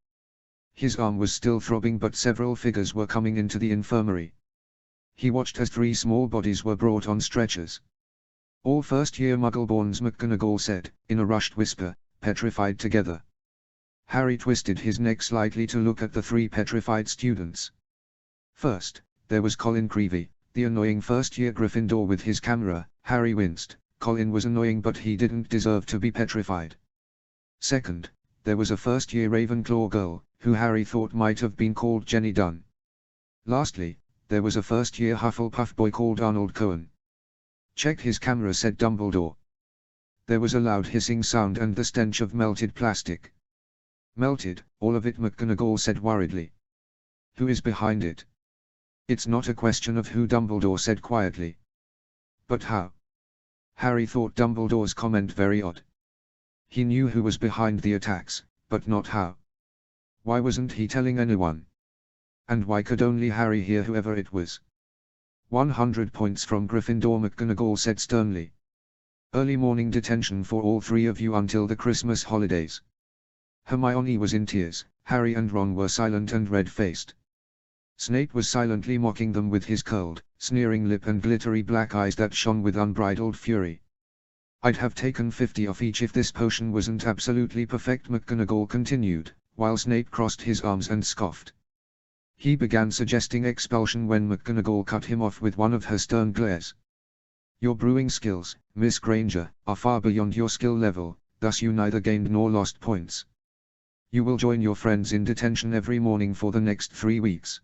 His arm was still throbbing, but several figures were coming into the infirmary. He watched as 3 small bodies were brought on stretchers. All first-year Muggleborns, McGonagall said, in a rushed whisper, petrified together. Harry twisted his neck slightly to look at the 3 petrified students. First, there was Colin Creevey, the annoying first-year Gryffindor with his camera. Harry winced. Colin was annoying, but he didn't deserve to be petrified. Second, there was a first-year Ravenclaw girl, who Harry thought might have been called Jenny Dunn. Lastly, there was a first-year Hufflepuff boy called Arnold Cohen. Check his camera, said Dumbledore. There was a loud hissing sound and the stench of melted plastic. Melted, all of it, McGonagall said worriedly. Who is behind it? It's not a question of who, Dumbledore said quietly. But how? Harry thought Dumbledore's comment very odd. He knew who was behind the attacks, but not how. Why wasn't he telling anyone? And why could only Harry hear whoever it was? 100 points from Gryffindor, McGonagall said sternly. Early morning detention for all 3 of you until the Christmas holidays. Hermione was in tears, Harry and Ron were silent and red-faced. Snape was silently mocking them with his curled, sneering lip and glittery black eyes that shone with unbridled fury. I'd have taken 50 off each if this potion wasn't absolutely perfect, McGonagall continued, while Snape crossed his arms and scoffed. He began suggesting expulsion when McGonagall cut him off with one of her stern glares. Your brewing skills, Miss Granger, are far beyond your skill level, thus you neither gained nor lost points. You will join your friends in detention every morning for the next 3 weeks.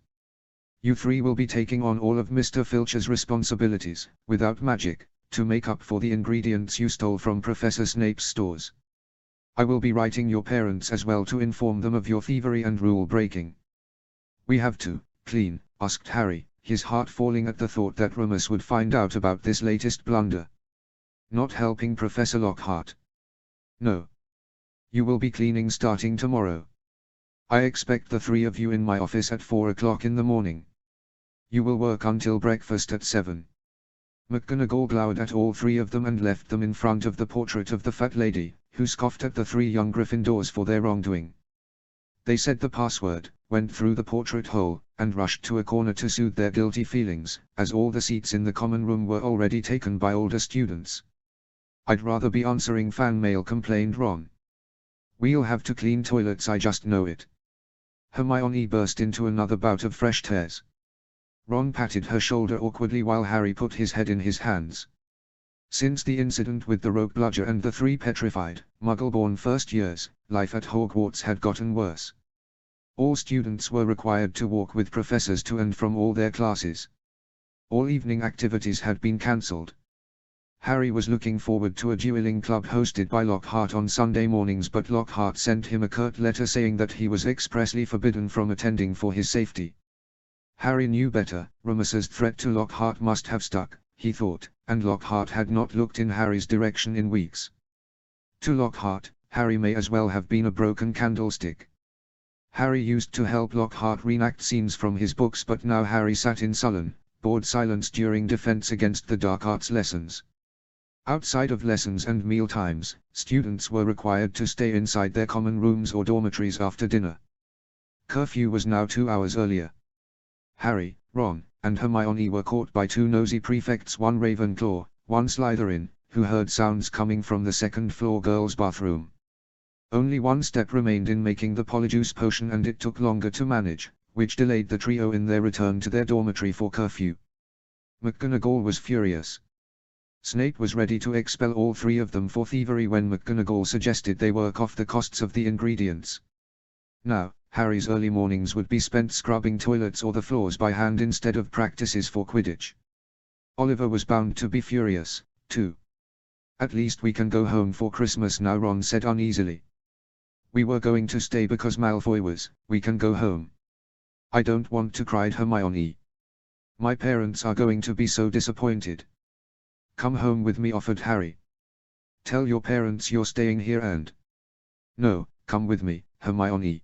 You 3 will be taking on all of Mr. Filch's responsibilities, without magic, to make up for the ingredients you stole from Professor Snape's stores. I will be writing your parents as well to inform them of your thievery and rule breaking. We have to clean, asked Harry, his heart falling at the thought that Remus would find out about this latest blunder. Not helping Professor Lockhart. No. You will be cleaning starting tomorrow. I expect the 3 of you in my office at 4 o'clock in the morning. You will work until breakfast at 7. McGonagall glowered at all 3 of them and left them in front of the portrait of the fat lady, who scoffed at the 3 young Gryffindors for their wrongdoing. They said the password, went through the portrait hole, and rushed to a corner to soothe their guilty feelings, as all the seats in the common room were already taken by older students. "I'd rather be answering fan mail," complained Ron. "We'll have to clean toilets, I just know it." Hermione burst into another bout of fresh tears. Ron patted her shoulder awkwardly while Harry put his head in his hands. Since the incident with the rope bludger and the 3 petrified, Muggle-born first years, life at Hogwarts had gotten worse. All students were required to walk with professors to and from all their classes. All evening activities had been cancelled. Harry was looking forward to a dueling club hosted by Lockhart on Sunday mornings, but Lockhart sent him a curt letter saying that he was expressly forbidden from attending for his safety. Harry knew better. Remus's threat to Lockhart must have stuck, he thought, and Lockhart had not looked in Harry's direction in weeks. To Lockhart, Harry may as well have been a broken candlestick. Harry used to help Lockhart reenact scenes from his books, but now Harry sat in sullen, bored silence during Defense Against the Dark Arts lessons. Outside of lessons and meal times, students were required to stay inside their common rooms or dormitories after dinner. Curfew was now 2 hours earlier. Harry, Ron, and Hermione were caught by 2 nosy prefects, one Ravenclaw, one Slytherin, who heard sounds coming from the second-floor girls' bathroom. Only one step remained in making the Polyjuice Potion, and it took longer to manage, which delayed the trio in their return to their dormitory for curfew. McGonagall was furious. Snape was ready to expel all 3 of them for thievery when McGonagall suggested they work off the costs of the ingredients. Now, Harry's early mornings would be spent scrubbing toilets or the floors by hand instead of practices for Quidditch. Oliver was bound to be furious, too. "At least we can go home for Christmas now," Ron said uneasily. "We were going to stay because Malfoy was. We can go home." "I don't want to," cried Hermione. "My parents are going to be so disappointed." "Come home with me," offered Harry. "Tell your parents you're staying here and—" "No, come with me, Hermione."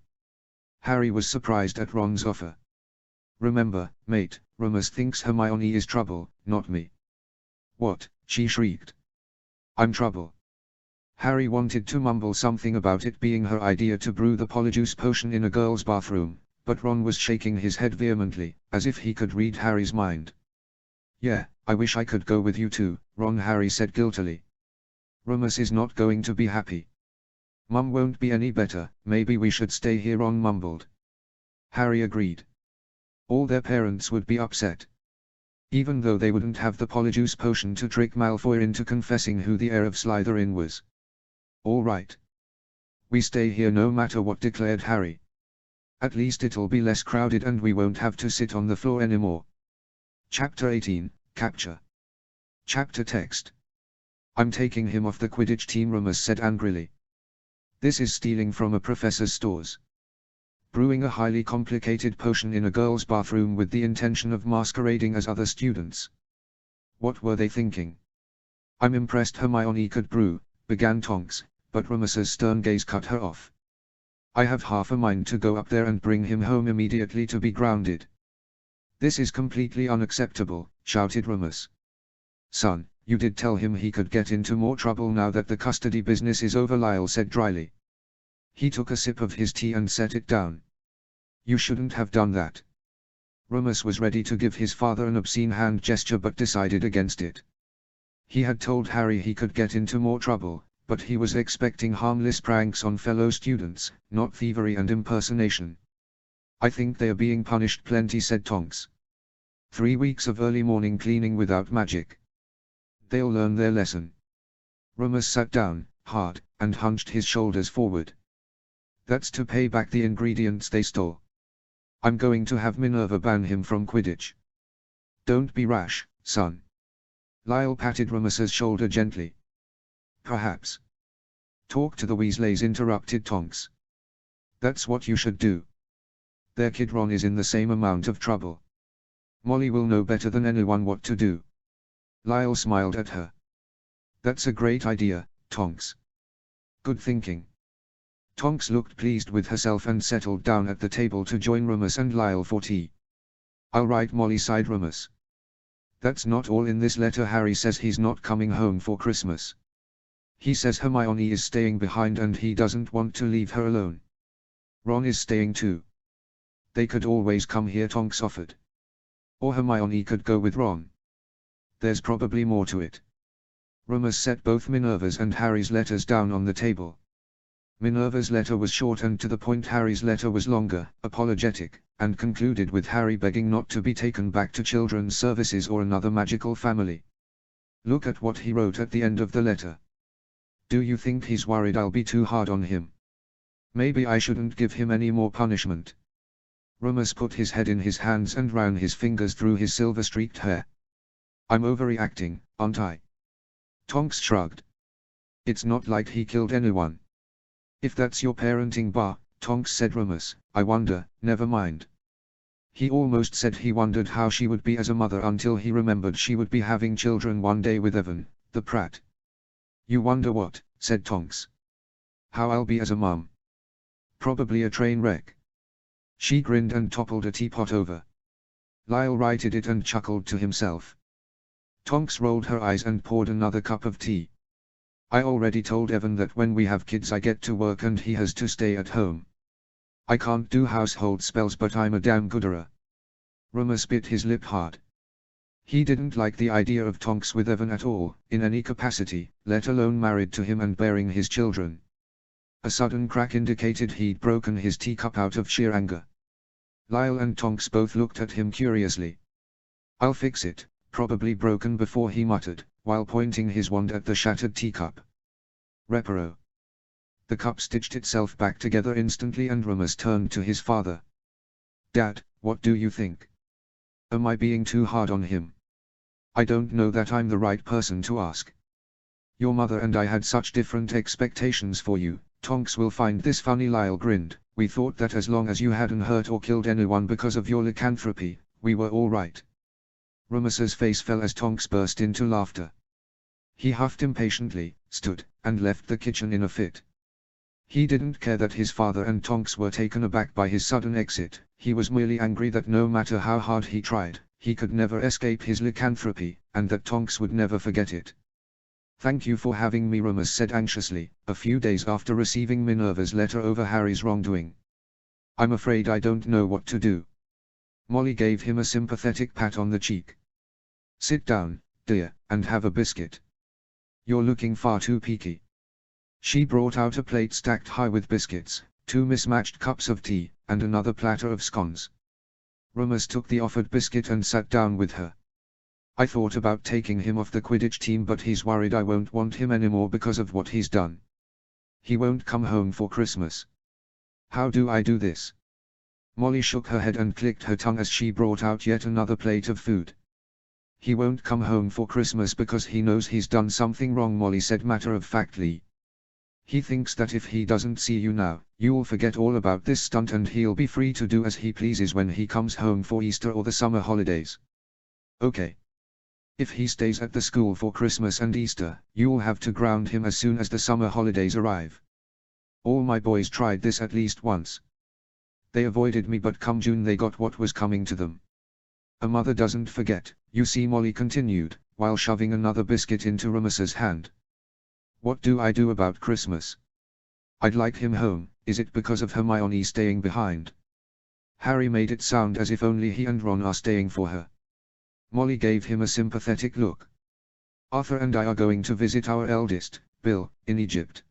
Harry was surprised at Ron's offer. "Remember, mate, Remus thinks Hermione is trouble, not me." "What?" she shrieked. "I'm trouble." Harry wanted to mumble something about it being her idea to brew the Polyjuice Potion in a girl's bathroom, but Ron was shaking his head vehemently, as if he could read Harry's mind. "Yeah, I wish I could go with you too, Ron," Harry said guiltily. "Remus is not going to be happy. Mum won't be any better. Maybe we should stay here," Ron mumbled. Harry agreed. All their parents would be upset. Even though they wouldn't have the Polyjuice Potion to trick Malfoy into confessing who the heir of Slytherin was. "All right. We stay here no matter what," declared Harry. "At least it'll be less crowded and we won't have to sit on the floor anymore." Chapter 18, Capture. Chapter text. "I'm taking him off the Quidditch team," Remus said angrily. "This is stealing from a professor's stores. Brewing a highly complicated potion in a girl's bathroom with the intention of masquerading as other students. What were they thinking?" "I'm impressed Hermione could brew," began Tonks, but Remus's stern gaze cut her off. "I have half a mind to go up there and bring him home immediately to be grounded." "This is completely unacceptable," shouted Remus. "Son, you did tell him he could get into more trouble now that the custody business is over," Lyle said dryly. He took a sip of his tea and set it down. "You shouldn't have done that." Remus was ready to give his father an obscene hand gesture but decided against it. He had told Harry he could get into more trouble, but he was expecting harmless pranks on fellow students, not thievery and impersonation. "I think they are being punished plenty," said Tonks. 3 weeks of early morning cleaning without magic. They'll learn their lesson." Remus sat down, hard, and hunched his shoulders forward. "That's to pay back the ingredients they stole. I'm going to have Minerva ban him from Quidditch." "Don't be rash, son." Lyle patted Remus's shoulder gently. "Perhaps." "Talk to the Weasleys," interrupted Tonks. "That's what you should do. Their kid Ron is in the same amount of trouble. Molly will know better than anyone what to do." Lyle smiled at her. "That's a great idea, Tonks. Good thinking." Tonks looked pleased with herself and settled down at the table to join Remus and Lyle for tea. "I'll write Molly," sighed Remus. "That's not all in this letter. Harry says he's not coming home for Christmas. He says Hermione is staying behind and he doesn't want to leave her alone. Ron is staying too." They could always come here, Tonks offered. Or Hermione could go with Ron. There's probably more to it. Remus set both Minerva's and Harry's letters down on the table. Minerva's letter was short and to the point. Harry's letter was longer, apologetic, and concluded with Harry begging not to be taken back to children's services or another magical family. Look at what he wrote at the end of the letter. Do you think he's worried I'll be too hard on him? Maybe I shouldn't give him any more punishment. Remus put his head in his hands and ran his fingers through his silver-streaked hair. I'm overreacting, aren't I? Tonks shrugged. It's not like he killed anyone. If that's your parenting bar, Tonks, said Remus, I wonder. Never mind. He almost said he wondered how she would be as a mother until he remembered she would be having children one day with Evan, the Pratt. You wonder what, said Tonks. How I'll be as a mum. Probably a train wreck. She grinned and toppled a teapot over. Lyle righted it and chuckled to himself. Tonks rolled her eyes and poured another cup of tea. I already told Evan that when we have kids I get to work and he has to stay at home. I can't do household spells, but I'm a damn gooder. Remus bit his lip hard. He didn't like the idea of Tonks with Evan at all, in any capacity, let alone married to him and bearing his children. A sudden crack indicated he'd broken his teacup out of sheer anger. Lyle and Tonks both looked at him curiously. I'll fix it, probably broken, before he muttered, while pointing his wand at the shattered teacup. Reparo. The cup stitched itself back together instantly and Remus turned to his father. Dad, what do you think? Am I being too hard on him? I don't know that I'm the right person to ask. Your mother and I had such different expectations for you. Tonks will find this funny. Lyle grinned. We thought that as long as you hadn't hurt or killed anyone because of your lycanthropy, we were all right. Remus's face fell as Tonks burst into laughter. He huffed impatiently, stood, and left the kitchen in a fit. He didn't care that his father and Tonks were taken aback by his sudden exit. He was merely angry that no matter how hard he tried, he could never escape his lycanthropy, and that Tonks would never forget it. Thank you for having me, Remus said anxiously, a few days after receiving Minerva's letter over Harry's wrongdoing. I'm afraid I don't know what to do. Molly gave him a sympathetic pat on the cheek. Sit down, dear, and have a biscuit. You're looking far too peaky. She brought out a plate stacked high with biscuits, 2 mismatched cups of tea, and another platter of scones. Remus took the offered biscuit and sat down with her. I thought about taking him off the Quidditch team, but he's worried I won't want him anymore because of what he's done. He won't come home for Christmas. How do I do this? Molly shook her head and clicked her tongue as she brought out yet another plate of food. He won't come home for Christmas because he knows he's done something wrong, Molly said matter-of-factly. He thinks that if he doesn't see you now, you'll forget all about this stunt and he'll be free to do as he pleases when he comes home for Easter or the summer holidays. Okay. If he stays at the school for Christmas and Easter, you'll have to ground him as soon as the summer holidays arrive. All my boys tried this at least once. They avoided me, but come June they got what was coming to them. A mother doesn't forget, you see, Molly continued, while shoving another biscuit into Remus's hand. What do I do about Christmas? I'd like him home. Is it because of Hermione staying behind? Harry made it sound as if only he and Ron are staying for her. Molly gave him a sympathetic look. Arthur and I are going to visit our eldest, Bill, in Egypt.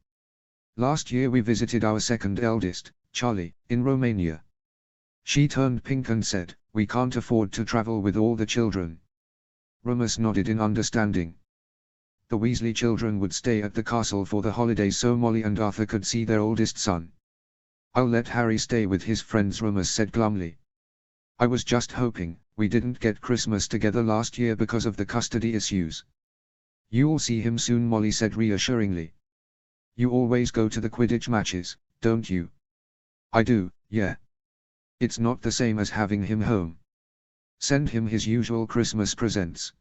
Last year we visited our second eldest, Charlie, in Romania. She turned pink and said, we can't afford to travel with all the children. Remus nodded in understanding. The Weasley children would stay at the castle for the holidays so Molly and Arthur could see their oldest son. I'll let Harry stay with his friends, Remus said glumly. I was just hoping we didn't get Christmas together last year because of the custody issues. You'll see him soon, Molly said reassuringly. You always go to the Quidditch matches, don't you? I do, yeah. It's not the same as having him home. Send him his usual Christmas presents.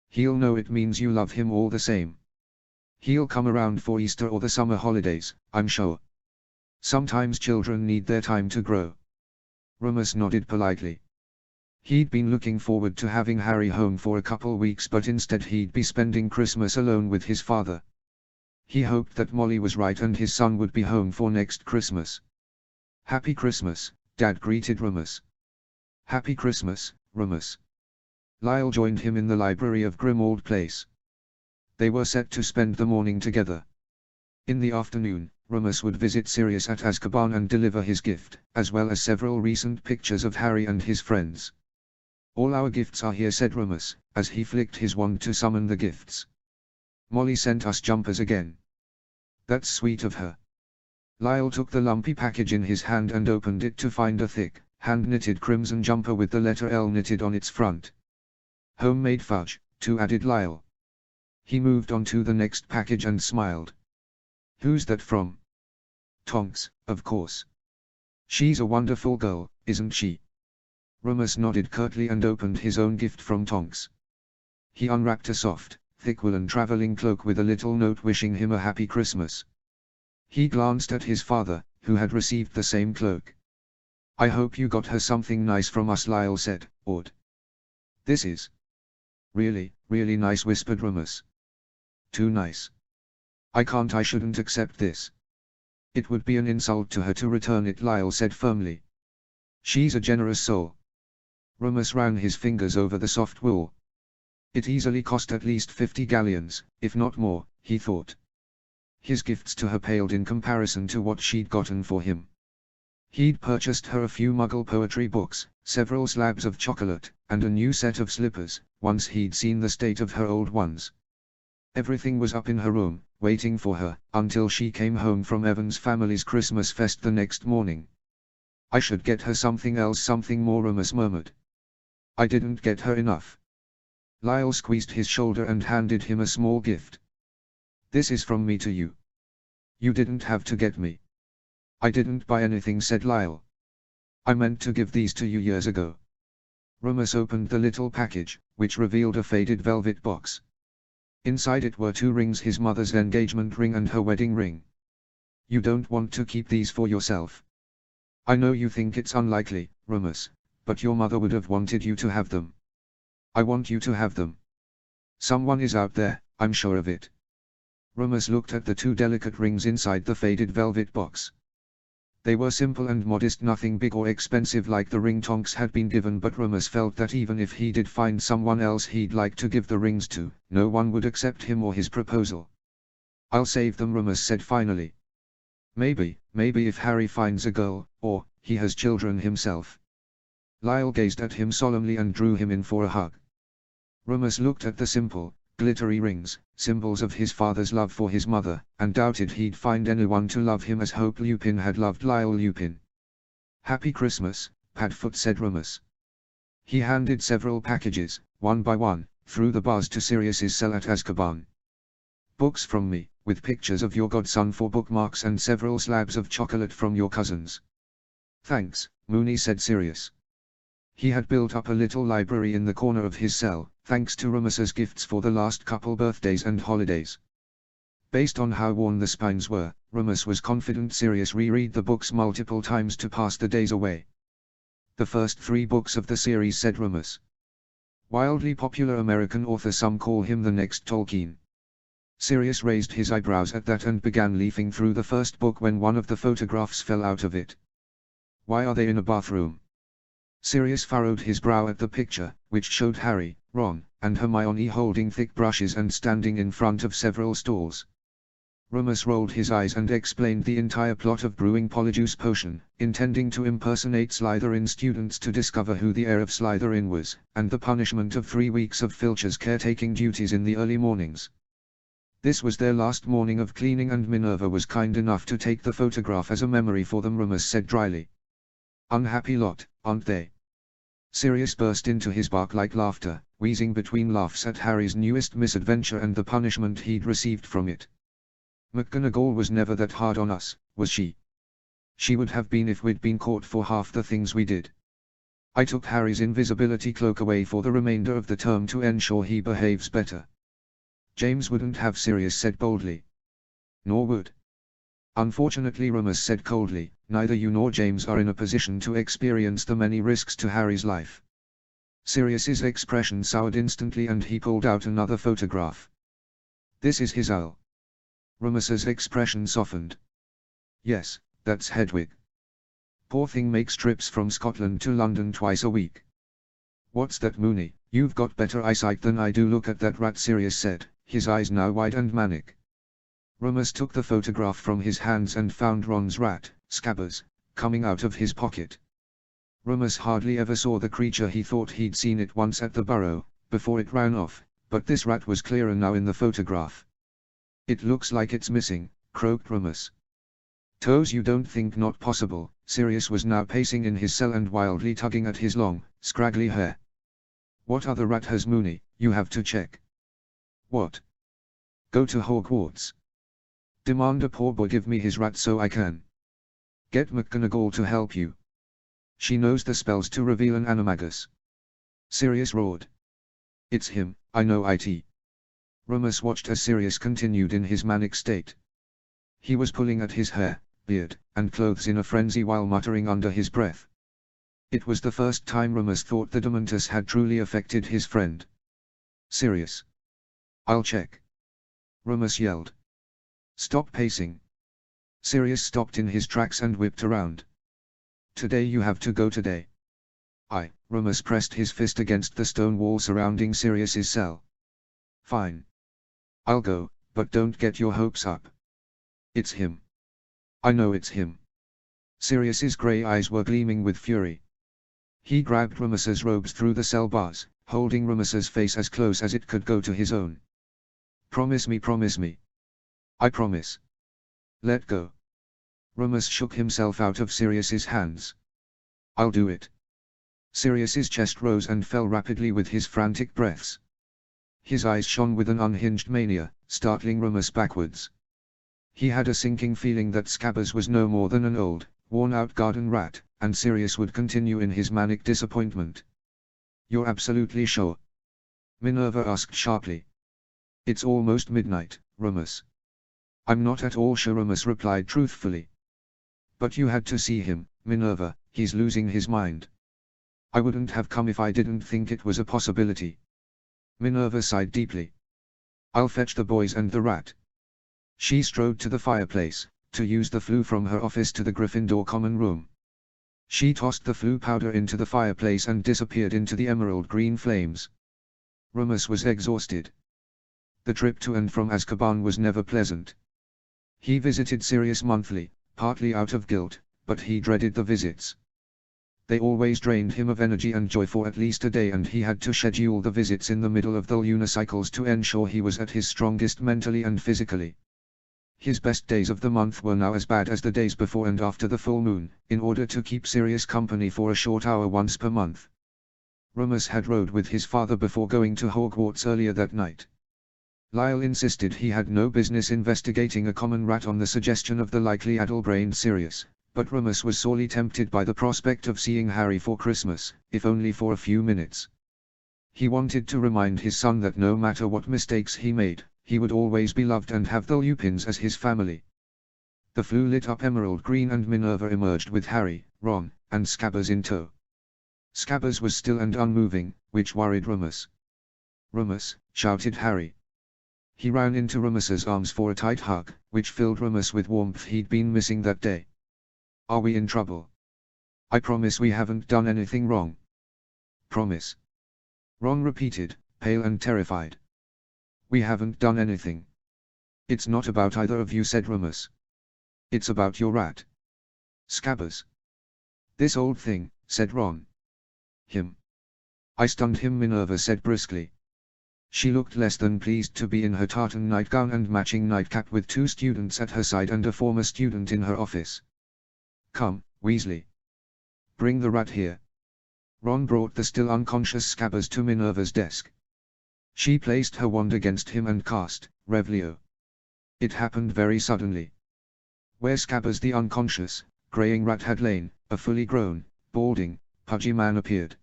He'll know it means you love him all the same. He'll come around for Easter or the summer holidays, I'm sure. Sometimes children need their time to grow. Remus nodded politely. He'd been looking forward to having Harry home for a couple weeks, but instead he'd be spending Christmas alone with his father. He hoped that Molly was right and his son would be home for next Christmas. Happy Christmas, Dad greeted Rumus. Happy Christmas, Rumus. Lyle joined him in the library of Grimmauld Place. They were set to spend the morning together. In the afternoon, Rumus would visit Sirius at Azkaban and deliver his gift, as well as several recent pictures of Harry and his friends. All our gifts are here, said Rumus, as he flicked his wand to summon the gifts. Molly sent us jumpers again. That's sweet of her. Lyle took the lumpy package in his hand and opened it to find a thick, hand-knitted crimson jumper with the letter L knitted on its front. Homemade fudge, too, added Lyle. He moved on to the next package and smiled. Who's that from? Tonks, of course. She's a wonderful girl, isn't she? Rumus nodded curtly and opened his own gift from Tonks. He unwrapped a soft, thick woolen traveling cloak with a little note wishing him a happy Christmas. He glanced at his father, who had received the same cloak. I hope you got her something nice from us, Lyle said, awed. This is really, really nice, whispered Rumus. Too nice. I shouldn't accept this. It would be an insult to her to return it, Lyle said firmly. She's a generous soul. Rumus ran his fingers over the soft wool. It easily cost at least 50 galleons, if not more, he thought. His gifts to her paled in comparison to what she'd gotten for him. He'd purchased her a few Muggle poetry books, several slabs of chocolate, and a new set of slippers, once he'd seen the state of her old ones. Everything was up in her room, waiting for her, until she came home from Evan's family's Christmas fest the next morning. I should get her something else, something more, Rumus murmured. I didn't get her enough. Lyle squeezed his shoulder and handed him a small gift. This is from me to you. You didn't have to get me. I didn't buy anything, said Lyle. I meant to give these to you years ago. Rumus opened the little package, which revealed a faded velvet box. Inside it were 2 rings, his mother's engagement ring and her wedding ring. You don't want to keep these for yourself? I know you think it's unlikely, Rumus, but your mother would have wanted you to have them. I want you to have them. Someone is out there, I'm sure of it. Rumus looked at the 2 delicate rings inside the faded velvet box. They were simple and modest, nothing big or expensive like the ring Tonks had been given, but Rumus felt that even if he did find someone else he'd like to give the rings to, no one would accept him or his proposal. I'll save them, Rumus said finally. Maybe if Harry finds a girl, or he has children himself. Lyle gazed at him solemnly and drew him in for a hug. Rumus looked at the simple, glittery rings, symbols of his father's love for his mother, and doubted he'd find anyone to love him as Hope Lupin had loved Lyle Lupin. Happy Christmas, Padfoot, said Rumus. He handed several packages, one by one, through the bars to Sirius's cell at Azkaban. Books from me, with pictures of your godson for bookmarks and several slabs of chocolate from your cousins. Thanks, Moony, said Sirius. He had built up a little library in the corner of his cell, thanks to Rumus's gifts for the last couple birthdays and holidays. Based on how worn the spines were, Rumus was confident Sirius reread the books multiple times to pass the days away. The first 3 books of the series, said Rumus. Wildly popular American author, some call him the next Tolkien. Sirius raised his eyebrows at that and began leafing through the first book when one of the photographs fell out of it. Why are they in a bathroom? Sirius furrowed his brow at the picture, which showed Harry, Ron, and Hermione holding thick brushes and standing in front of several stalls. Rumus rolled his eyes and explained the entire plot of brewing Polyjuice Potion, intending to impersonate Slytherin students to discover who the heir of Slytherin was, and the punishment of 3 weeks of Filch's caretaking duties in the early mornings. This was their last morning of cleaning and Minerva was kind enough to take the photograph as a memory for them, Rumus said dryly. Unhappy lot, aren't they? Sirius burst into his bark-like laughter, wheezing between laughs at Harry's newest misadventure and the punishment he'd received from it. McGonagall was never that hard on us, was she? She would have been if we'd been caught for half the things we did. I took Harry's invisibility cloak away for the remainder of the term to ensure he behaves better. James wouldn't have, Sirius said boldly. Nor would. Unfortunately, Rumus said coldly, neither you nor James are in a position to experience the many risks to Harry's life. Sirius's expression soured instantly and he pulled out another photograph. This is his owl. Rumus's expression softened. Yes, that's Hedwig. Poor thing makes trips from Scotland to London twice a week. What's that, Mooney? You've got better eyesight than I do. Look at that rat, Sirius said, his eyes now wide and manic. Rummus took the photograph from his hands and found Ron's rat, Scabbers, coming out of his pocket. Rummus hardly ever saw the creature. He thought he'd seen it once at the burrow, before it ran off, but this rat was clearer now in the photograph. It looks like it's missing, croaked Rummus. Toes, you don't think? Not possible. Sirius was now pacing in his cell and wildly tugging at his long, scraggly hair. What other rat has Mooney? You have to check. What? Go to Hogwarts. Demand a poor boy give me his rat so I can get McGonagall to help you. She knows the spells to reveal an animagus. Sirius roared. It's him, I know it. Rummus watched as Sirius continued in his manic state. He was pulling at his hair, beard, and clothes in a frenzy while muttering under his breath. It was the first time Rummus thought the Dementus had truly affected his friend. Sirius. I'll check. Rummus yelled. Stop pacing. Sirius stopped in his tracks and whipped around. Today you have to go today. Rummus pressed his fist against the stone wall surrounding Sirius's cell. Fine. I'll go, but don't get your hopes up. It's him. I know it's him. Sirius's grey eyes were gleaming with fury. He grabbed Rummus's robes through the cell bars, holding Rummus's face as close as it could go to his own. Promise me, promise me. I promise. Let go. Rummus shook himself out of Sirius's hands. I'll do it. Sirius's chest rose and fell rapidly with his frantic breaths. His eyes shone with an unhinged mania, startling Rummus backwards. He had a sinking feeling that Scabbers was no more than an old, worn-out garden rat, and Sirius would continue in his manic disappointment. You're absolutely sure? Minerva asked sharply. It's almost midnight, Rummus. I'm not at all sure, Rummus replied truthfully. But you had to see him, Minerva, he's losing his mind. I wouldn't have come if I didn't think it was a possibility. Minerva sighed deeply. I'll fetch the boys and the rat. She strode to the fireplace, to use the flue from her office to the Gryffindor common room. She tossed the flue powder into the fireplace and disappeared into the emerald green flames. Rummus was exhausted. The trip to and from Azkaban was never pleasant. He visited Sirius monthly, partly out of guilt, but he dreaded the visits. They always drained him of energy and joy for at least a day, and he had to schedule the visits in the middle of the lunar cycles to ensure he was at his strongest mentally and physically. His best days of the month were now as bad as the days before and after the full moon, in order to keep Sirius company for a short hour once per month. Rummus had rode with his father before going to Hogwarts earlier that night. Lyle insisted he had no business investigating a common rat on the suggestion of the likely addle-brained Sirius, but Rummus was sorely tempted by the prospect of seeing Harry for Christmas, if only for a few minutes. He wanted to remind his son that no matter what mistakes he made, he would always be loved and have the Lupins as his family. The flue lit up emerald green and Minerva emerged with Harry, Ron, and Scabbers in tow. Scabbers was still and unmoving, which worried Rummus. Rummus, shouted Harry. He ran into Rummus's arms for a tight hug, which filled Rummus with warmth he'd been missing that day. Are we in trouble? I promise we haven't done anything wrong. Promise. Ron repeated, pale and terrified. We haven't done anything. It's not about either of you, said Rummus. It's about your rat. Scabbers. This old thing, said Ron. Him. I stunned him, Minerva said briskly. She looked less than pleased to be in her tartan nightgown and matching nightcap with 2 students at her side and a former student in her office. Come, Weasley. Bring the rat here. Ron brought the still unconscious Scabbers to Minerva's desk. She placed her wand against him and cast, Revelio. It happened very suddenly. Where Scabbers the unconscious, greying rat had lain, a fully grown, balding, pudgy man appeared.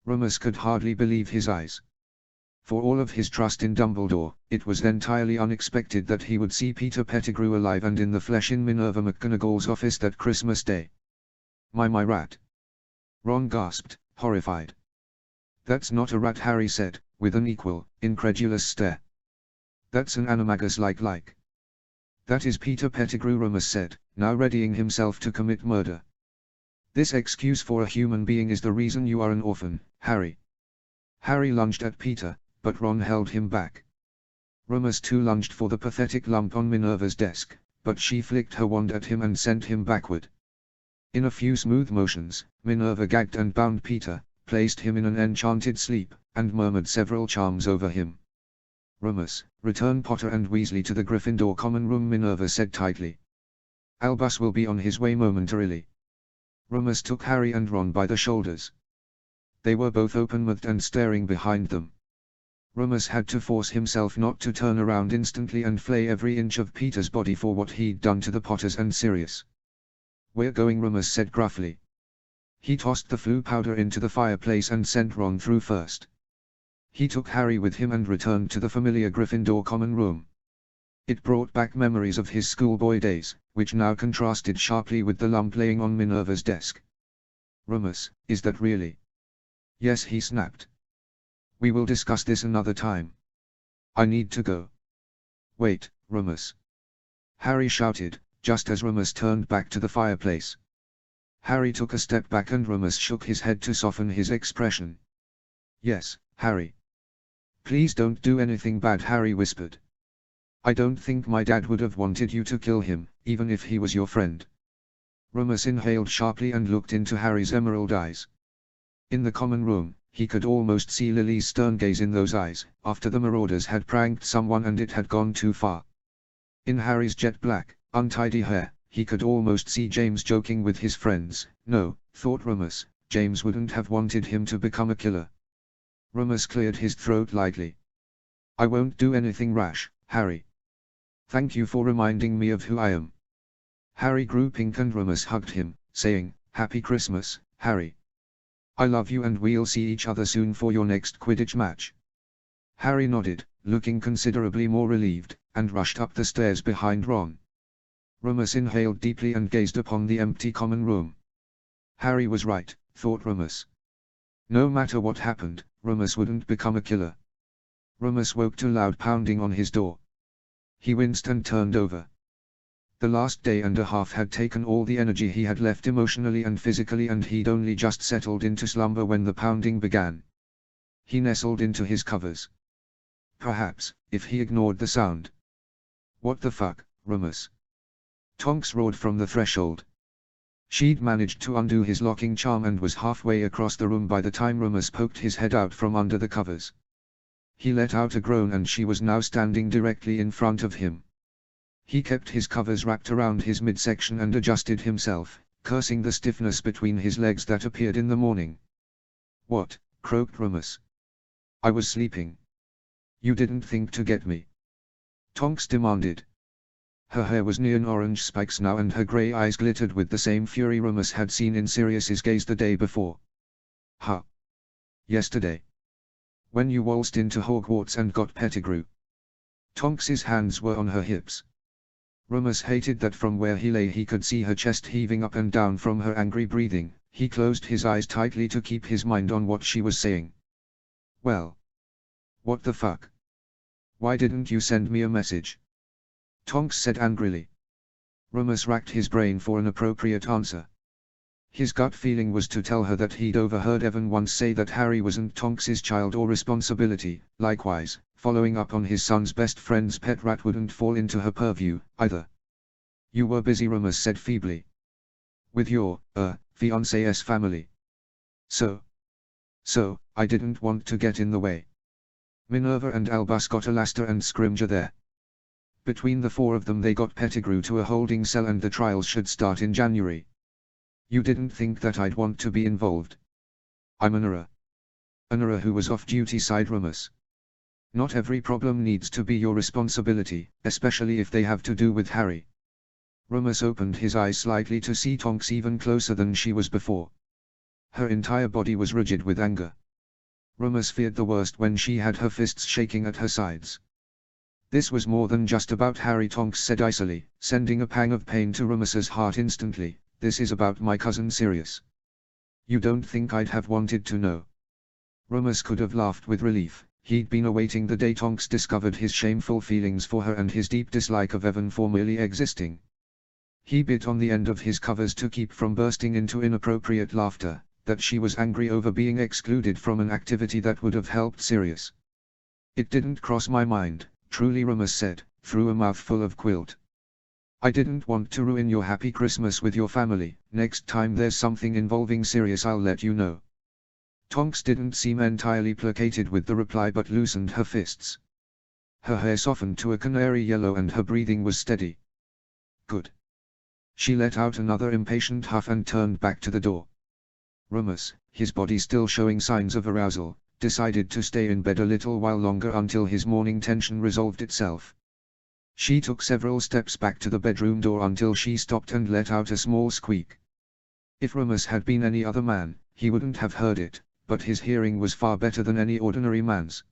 Rummus could hardly believe his eyes. For all of his trust in Dumbledore, it was entirely unexpected that he would see Peter Pettigrew alive and in the flesh in Minerva McGonagall's office that Christmas Day. My rat. Ron gasped, horrified. That's not a rat, Harry said, with an equal, incredulous stare. That's an animagus like. That is Peter Pettigrew, Rummus said, now readying himself to commit murder. This excuse for a human being is the reason you are an orphan, Harry. Harry lunged at Peter, but Ron held him back. Remus too lunged for the pathetic lump on Minerva's desk, but she flicked her wand at him and sent him backward. In a few smooth motions, Minerva gagged and bound Peter, placed him in an enchanted sleep, and murmured several charms over him. Remus, return Potter and Weasley to the Gryffindor common room, Minerva said tightly. Albus will be on his way momentarily. Remus took Harry and Ron by the shoulders. They were both open-mouthed and staring behind them. Remus had to force himself not to turn around instantly and flay every inch of Peter's body for what he'd done to the Potters and Sirius. We're going, Remus said gruffly. He tossed the Floo powder into the fireplace and sent Ron through first. He took Harry with him and returned to the familiar Gryffindor common room. It brought back memories of his schoolboy days, which now contrasted sharply with the lump laying on Minerva's desk. Remus, is that really? Yes, he snapped. We will discuss this another time. I need to go. Wait, Remus. Harry shouted, just as Remus turned back to the fireplace. Harry took a step back and Remus shook his head to soften his expression. Yes, Harry. Please don't do anything bad, Harry whispered. I don't think my dad would have wanted you to kill him, even if he was your friend. Remus inhaled sharply and looked into Harry's emerald eyes. In the common room, he could almost see Lily's stern gaze in those eyes, after the Marauders had pranked someone and it had gone too far. In Harry's jet-black, untidy hair, he could almost see James joking with his friends. No, thought Remus, James wouldn't have wanted him to become a killer. Remus cleared his throat lightly. I won't do anything rash, Harry. Thank you for reminding me of who I am. Harry grew pink and Remus hugged him, saying, Happy Christmas, Harry. I love you and we'll see each other soon for your next Quidditch match. Harry nodded, looking considerably more relieved, and rushed up the stairs behind Ron. Remus inhaled deeply and gazed upon the empty common room. Harry was right, thought Remus. No matter what happened, Remus wouldn't become a killer. Remus woke to loud pounding on his door. He winced and turned over. The last day and a half had taken all the energy he had left emotionally and physically, and he'd only just settled into slumber when the pounding began. He nestled into his covers. Perhaps, if he ignored the sound. What the fuck, Remus? Tonks roared from the threshold. She'd managed to undo his locking charm and was halfway across the room by the time Remus poked his head out from under the covers. He let out a groan and she was now standing directly in front of him. He kept his covers wrapped around his midsection and adjusted himself, cursing the stiffness between his legs that appeared in the morning. What? Croaked Remus. I was sleeping. You didn't think to get me? Tonks demanded. Her hair was neon orange spikes now and her grey eyes glittered with the same fury Remus had seen in Sirius's gaze the day before. Huh? Yesterday. When you waltzed into Hogwarts and got Pettigrew. Tonks's hands were on her hips. Remus hated that from where he lay he could see her chest heaving up and down from her angry breathing. He closed his eyes tightly to keep his mind on what she was saying. Well. What the fuck? Why didn't you send me a message? Tonks said angrily. Remus racked his brain for an appropriate answer. His gut feeling was to tell her that he'd overheard Evan once say that Harry wasn't Tonks's child or responsibility. Likewise, following up on his son's best friend's pet rat wouldn't fall into her purview, either. You were busy, Remus said feebly. With your, fiancé's family. So, I didn't want to get in the way. Minerva and Albus got Alastair and Scrimger there. Between the four of them they got Pettigrew to a holding cell and the trials should start in January. You didn't think that I'd want to be involved. I'm Anura. Anura who was off-duty, sighed Remus. Not every problem needs to be your responsibility, especially if they have to do with Harry. Remus opened his eyes slightly to see Tonks even closer than she was before. Her entire body was rigid with anger. Remus feared the worst when she had her fists shaking at her sides. This was more than just about Harry, Tonks said icily, sending a pang of pain to Remus's heart instantly. This is about my cousin Sirius. You don't think I'd have wanted to know? Remus could have laughed with relief. He'd been awaiting the day Tonks discovered his shameful feelings for her and his deep dislike of Evan for merely existing. He bit on the end of his covers to keep from bursting into inappropriate laughter, that she was angry over being excluded from an activity that would have helped Sirius. "It didn't cross my mind," truly Remus said, through a mouthful of quilt. "I didn't want to ruin your happy Christmas with your family. Next time there's something involving Sirius I'll let you know." Tonks didn't seem entirely placated with the reply but loosened her fists. Her hair softened to a canary yellow and her breathing was steady. "Good." She let out another impatient huff and turned back to the door. Remus, his body still showing signs of arousal, decided to stay in bed a little while longer until his morning tension resolved itself. She took several steps back to the bedroom door until she stopped and let out a small squeak. If Remus had been any other man, he wouldn't have heard it, but his hearing was far better than any ordinary man's.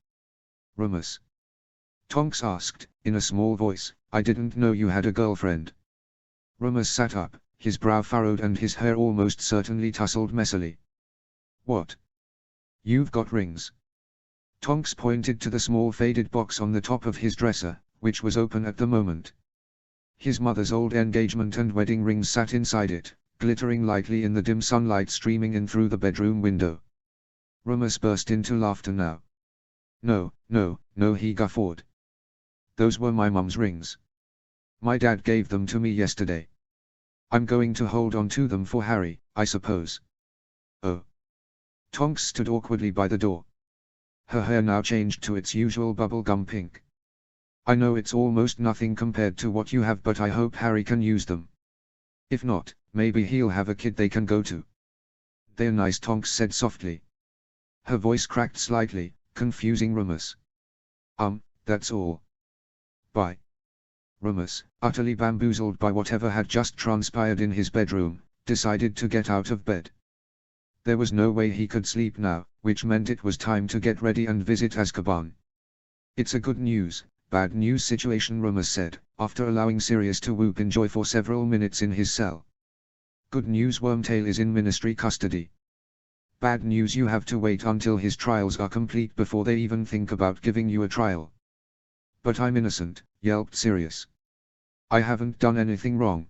"Remus?" Tonks asked, in a small voice. "I didn't know you had a girlfriend." Remus sat up, his brow furrowed and his hair almost certainly tousled messily. "What? You've got rings?" Tonks pointed to the small faded box on the top of his dresser, which was open at the moment. His mother's old engagement and wedding rings sat inside it, glittering lightly in the dim sunlight streaming in through the bedroom window. Remus burst into laughter now. No, he guffawed. "Those were my mum's rings. My dad gave them to me yesterday. I'm going to hold on to them for Harry, I suppose." "Oh." Tonks stood awkwardly by the door. Her hair now changed to its usual bubblegum pink. "I know it's almost nothing compared to what you have, but I hope Harry can use them. If not, maybe he'll have a kid they can go to." "They're nice," Tonks said softly. Her voice cracked slightly, confusing Remus. That's all. Bye." Remus, utterly bamboozled by whatever had just transpired in his bedroom, decided to get out of bed. There was no way he could sleep now, which meant it was time to get ready and visit Azkaban. "It's a good news, bad news situation," Remus said, after allowing Sirius to whoop in joy for several minutes in his cell. "Good news, Wormtail is in Ministry custody. Bad news, you have to wait until his trials are complete before they even think about giving you a trial." "But I'm innocent," yelped Sirius. "I haven't done anything wrong."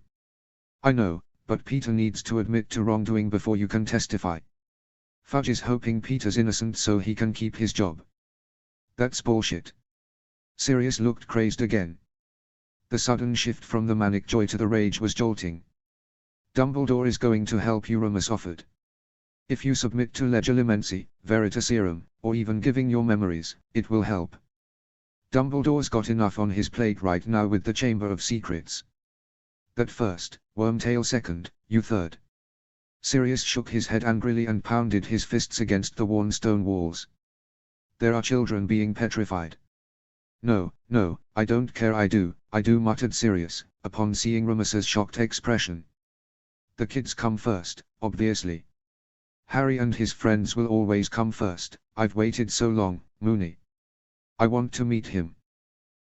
"I know, but Peter needs to admit to wrongdoing before you can testify. Fudge is hoping Peter's innocent so he can keep his job." "That's bullshit." Sirius looked crazed again. The sudden shift from the manic joy to the rage was jolting. "Dumbledore is going to help you," Remus offered. "If you submit to Legilimency, Veritaserum, or even giving your memories, it will help. Dumbledore's got enough on his plate right now with the Chamber of Secrets." "That first, Wormtail second, you third." Sirius shook his head angrily and pounded his fists against the worn stone walls. "There are children being petrified." No, I don't care, I do," muttered Sirius, upon seeing Remus's shocked expression. "The kids come first, obviously. Harry and his friends will always come first. I've waited so long, Moony. I want to meet him.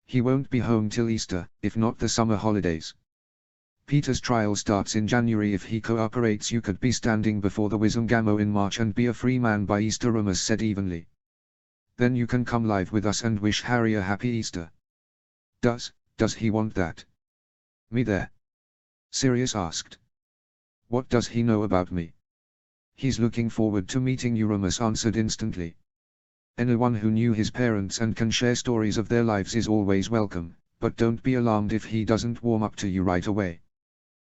He won't be home till Easter, if not the summer holidays. Peter's trial starts in January. If he cooperates, you could be standing before the Wizengamot in March and be a free man by Easter," Remus said evenly. "Then you can come live with us and wish Harry a happy Easter." Does he want that?" "Me there?" Sirius asked. "What does he know about me?" "He's looking forward to meeting you," Remus answered instantly. "Anyone who knew his parents and can share stories of their lives is always welcome, but don't be alarmed if he doesn't warm up to you right away.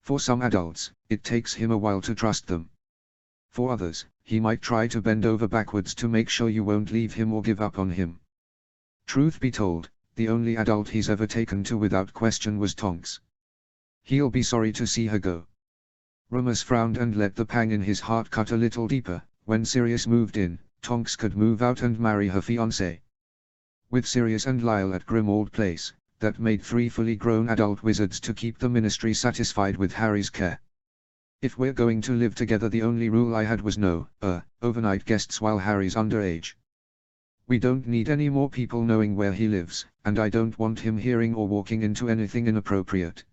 For some adults, it takes him a while to trust them. For others, he might try to bend over backwards to make sure you won't leave him or give up on him." Truth be told, the only adult he's ever taken to without question was Tonks. He'll be sorry to see her go. Remus frowned and let the pang in his heart cut a little deeper. When Sirius moved in, Tonks could move out and marry her fiancé. With Sirius and Lyle at Grimmauld Place, that made 3 fully grown adult wizards to keep the Ministry satisfied with Harry's care. "If we're going to live together, the only rule I had was no overnight guests while Harry's underage. We don't need any more people knowing where he lives, and I don't want him hearing or walking into anything inappropriate."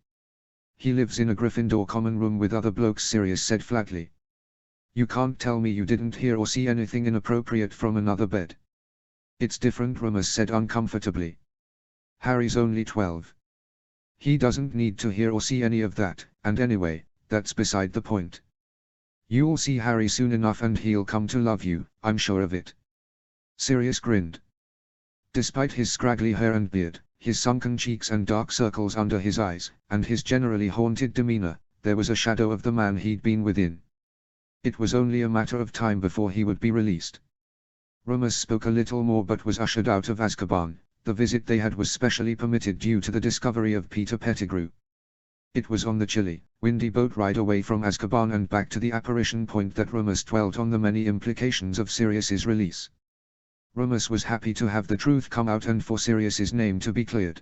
"He lives in a Gryffindor common room with other blokes," Sirius said flatly. "You can't tell me you didn't hear or see anything inappropriate from another bed." "It's different," Remus said uncomfortably. "Harry's only 12. He doesn't need to hear or see any of that, and anyway, that's beside the point. You'll see Harry soon enough and he'll come to love you, I'm sure of it. Sirius grinned. Despite his scraggly hair and beard, his sunken cheeks and dark circles under his eyes, and his generally haunted demeanor, there was a shadow of the man he'd been within. It was only a matter of time before he would be released. Remus spoke a little more but was ushered out of Azkaban. The visit they had was specially permitted due to the discovery of Peter Pettigrew. It was on the chilly, windy boat ride away from Azkaban and back to the apparition point that Remus dwelt on the many implications of Sirius's release. Remus was happy to have the truth come out and for Sirius's name to be cleared.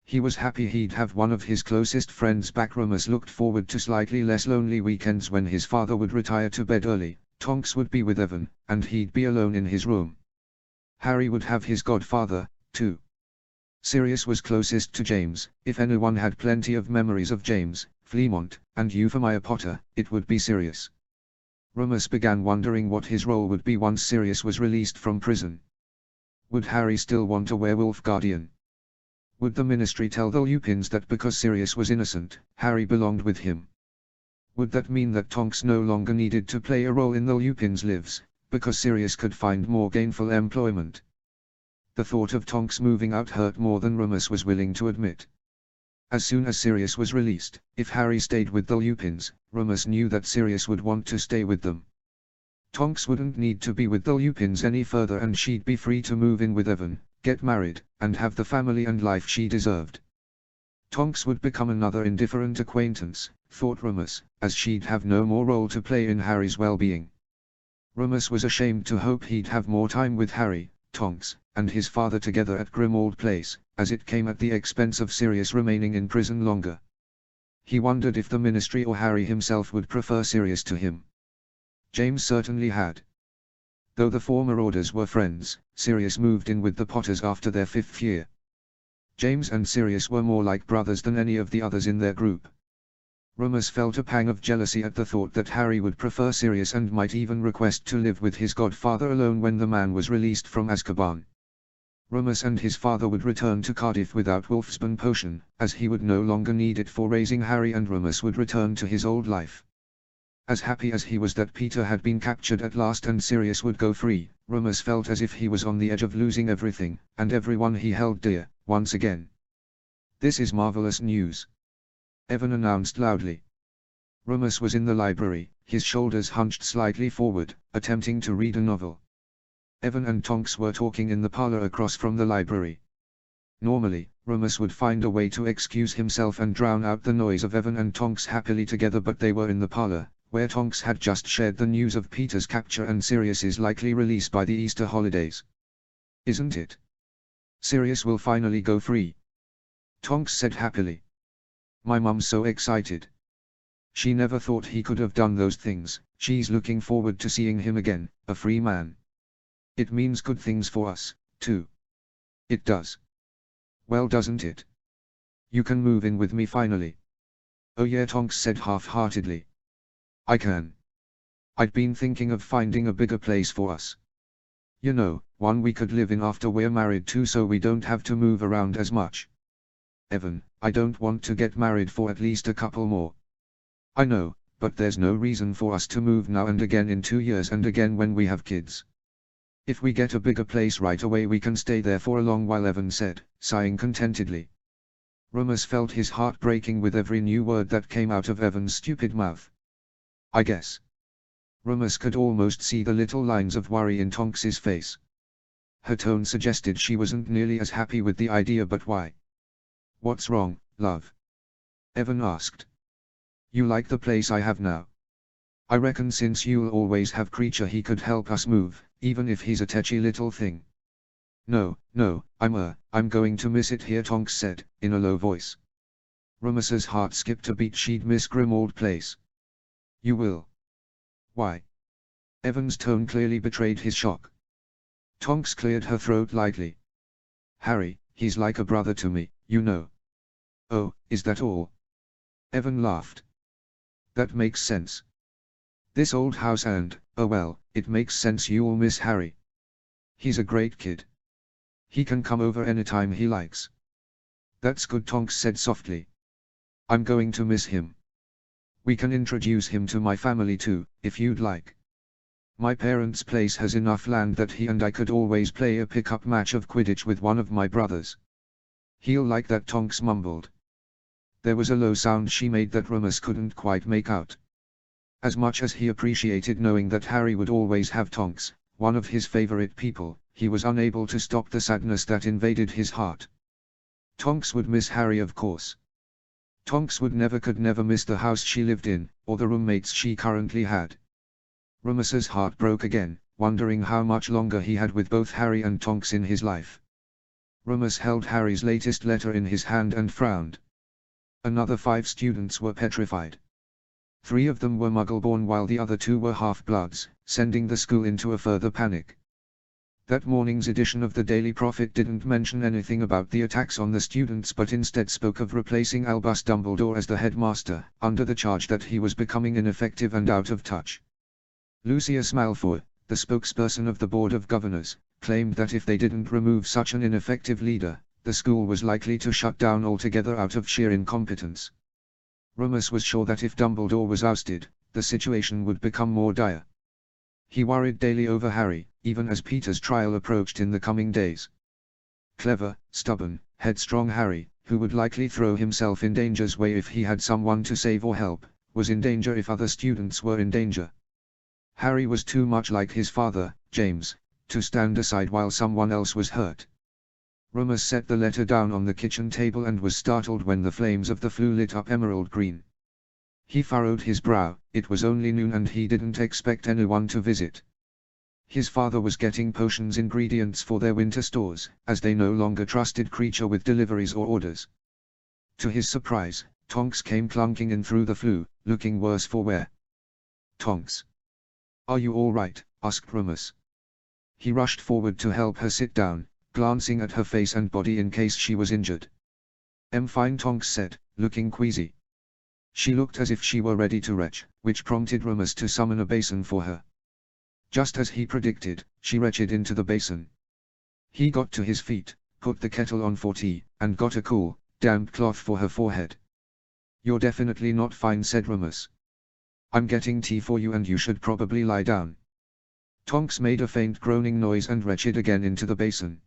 He was happy he'd have one of his closest friends back. Remus looked forward to slightly less lonely weekends when his father would retire to bed early, Tonks would be with Evan, and he'd be alone in his room. Harry would have his godfather, too. Sirius was closest to James. If anyone had plenty of memories of James, Fleamont, and Euphemia Potter, it would be Sirius. Remus began wondering what his role would be once Sirius was released from prison. Would Harry still want a werewolf guardian? Would the Ministry tell the Lupins that because Sirius was innocent, Harry belonged with him? Would that mean that Tonks no longer needed to play a role in the Lupins' lives, because Sirius could find more gainful employment? The thought of Tonks moving out hurt more than Remus was willing to admit. As soon as Sirius was released, if Harry stayed with the Lupins, Remus knew that Sirius would want to stay with them. Tonks wouldn't need to be with the Lupins any further and she'd be free to move in with Evan, get married, and have the family and life she deserved. Tonks would become another indifferent acquaintance, thought Remus, as she'd have no more role to play in Harry's well-being. Remus was ashamed to hope he'd have more time with Harry, Tonks, and his father together at Grimmauld Place, as it came at the expense of Sirius remaining in prison longer. He wondered if the Ministry or Harry himself would prefer Sirius to him. James certainly had. Though the former orders were friends, Sirius moved in with the Potters after their 5th year. James and Sirius were more like brothers than any of the others in their group. Remus felt a pang of jealousy at the thought that Harry would prefer Sirius and might even request to live with his godfather alone when the man was released from Azkaban. Remus and his father would return to Cardiff without Wolfsbane potion, as he would no longer need it for raising Harry, and Remus would return to his old life. As happy as he was that Peter had been captured at last and Sirius would go free, Remus felt as if he was on the edge of losing everything, and everyone he held dear, once again. "This is marvelous news," Evan announced loudly. Remus was in the library, his shoulders hunched slightly forward, attempting to read a novel. Evan and Tonks were talking in the parlor across from the library. Normally, Remus would find a way to excuse himself and drown out the noise of Evan and Tonks happily together, but they were in the parlor, where Tonks had just shared the news of Peter's capture and Sirius's likely release by the Easter holidays. "Isn't it? Sirius will finally go free," Tonks said happily. "My mum's so excited. She never thought he could have done those things. She's looking forward to seeing him again, a free man. It means good things for us, too." "It does. Well, doesn't it? You can move in with me finally." "Oh yeah," Tonks said half-heartedly. "I can. I'd been thinking of finding a bigger place for us. You know, one we could live in after we're married too, so we don't have to move around as much." "Evan, I don't want to get married for at least a couple more." "I know, but there's no reason for us to move now and again in 2 years and again when we have kids. If we get a bigger place right away we can stay there for a long while," Evan said, sighing contentedly. Remus felt his heart breaking with every new word that came out of Evan's stupid mouth. "I guess." Remus could almost see the little lines of worry in Tonks's face. Her tone suggested she wasn't nearly as happy with the idea, but why? "What's wrong, love?" Evan asked. "You like the place I have now? I reckon since you'll always have Creature he could help us move, even if he's a tetchy little thing." No, I'm going to miss it here," Tonks said, in a low voice. Remus's heart skipped a beat. She'd miss Grimmauld Place. "You will? Why?" Evan's tone clearly betrayed his shock. Tonks cleared her throat lightly. "Harry, he's like a brother to me, you know." "Oh, is that all?" Evan laughed. "That makes sense. This old house and, oh well, it makes sense you'll miss Harry. He's a great kid. He can come over anytime he likes." "That's good," Tonks said softly. "I'm going to miss him. We can introduce him to my family too, if you'd like. My parents' place has enough land that he and I could always play a pick-up match of Quidditch with one of my brothers. He'll like that, Tonks mumbled. There was a low sound she made that Remus couldn't quite make out. As much as he appreciated knowing that Harry would always have Tonks, one of his favorite people, he was unable to stop the sadness that invaded his heart. Tonks would miss Harry, of course. Tonks could never miss the house she lived in, or the roommates she currently had. Remus's heart broke again, wondering how much longer he had with both Harry and Tonks in his life. Remus held Harry's latest letter in his hand and frowned. Another 5 students were petrified. 3 of them were Muggle-born while the other 2 were half-bloods, sending the school into a further panic. That morning's edition of the Daily Prophet didn't mention anything about the attacks on the students but instead spoke of replacing Albus Dumbledore as the headmaster, under the charge that he was becoming ineffective and out of touch. Lucius Malfoy, the spokesperson of the Board of Governors, claimed that if they didn't remove such an ineffective leader, the school was likely to shut down altogether out of sheer incompetence. Remus was sure that if Dumbledore was ousted, the situation would become more dire. He worried daily over Harry, even as Peter's trial approached in the coming days. Clever, stubborn, headstrong Harry, who would likely throw himself in danger's way if he had someone to save or help, was in danger if other students were in danger. Harry was too much like his father, James, to stand aside while someone else was hurt. Remus set the letter down on the kitchen table and was startled when the flames of the flue lit up emerald green. He furrowed his brow. It was only noon and he didn't expect anyone to visit. His father was getting potions ingredients for their winter stores, as they no longer trusted Kreacher with deliveries or orders. To his surprise, Tonks came clunking in through the flue, looking worse for wear. "Tonks. Are you all right?" asked Remus. He rushed forward to help her sit down, glancing at her face and body in case she was injured. "I'm fine," Tonks said, looking queasy. She looked as if she were ready to retch, which prompted Remus to summon a basin for her. Just as he predicted, she retched into the basin. He got to his feet, put the kettle on for tea, and got a cool, damp cloth for her forehead. "You're definitely not fine," said Remus. "I'm getting tea for you and you should probably lie down." Tonks made a faint groaning noise and retched again into the basin.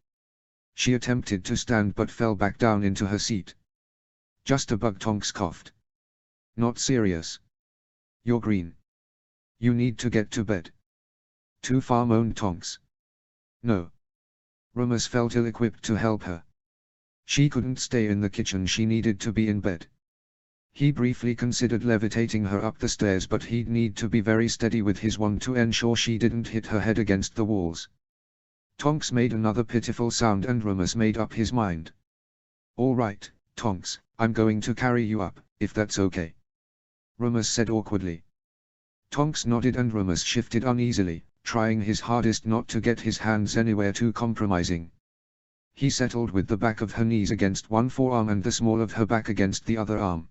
She attempted to stand but fell back down into her seat. "Just a bug," Tonks coughed. "Not serious. You're green. You need to get to bed." "Too far," moaned Tonks. "No." Remus felt ill-equipped to help her. She couldn't stay in the kitchen, she needed to be in bed. He briefly considered levitating her up the stairs but he'd need to be very steady with his wand to ensure she didn't hit her head against the walls. Tonks made another pitiful sound and Remus made up his mind. "All right, Tonks, I'm going to carry you up, if that's okay," Remus said awkwardly. Tonks nodded and Remus shifted uneasily, trying his hardest not to get his hands anywhere too compromising. He settled with the back of her knees against one forearm and the small of her back against the other arm.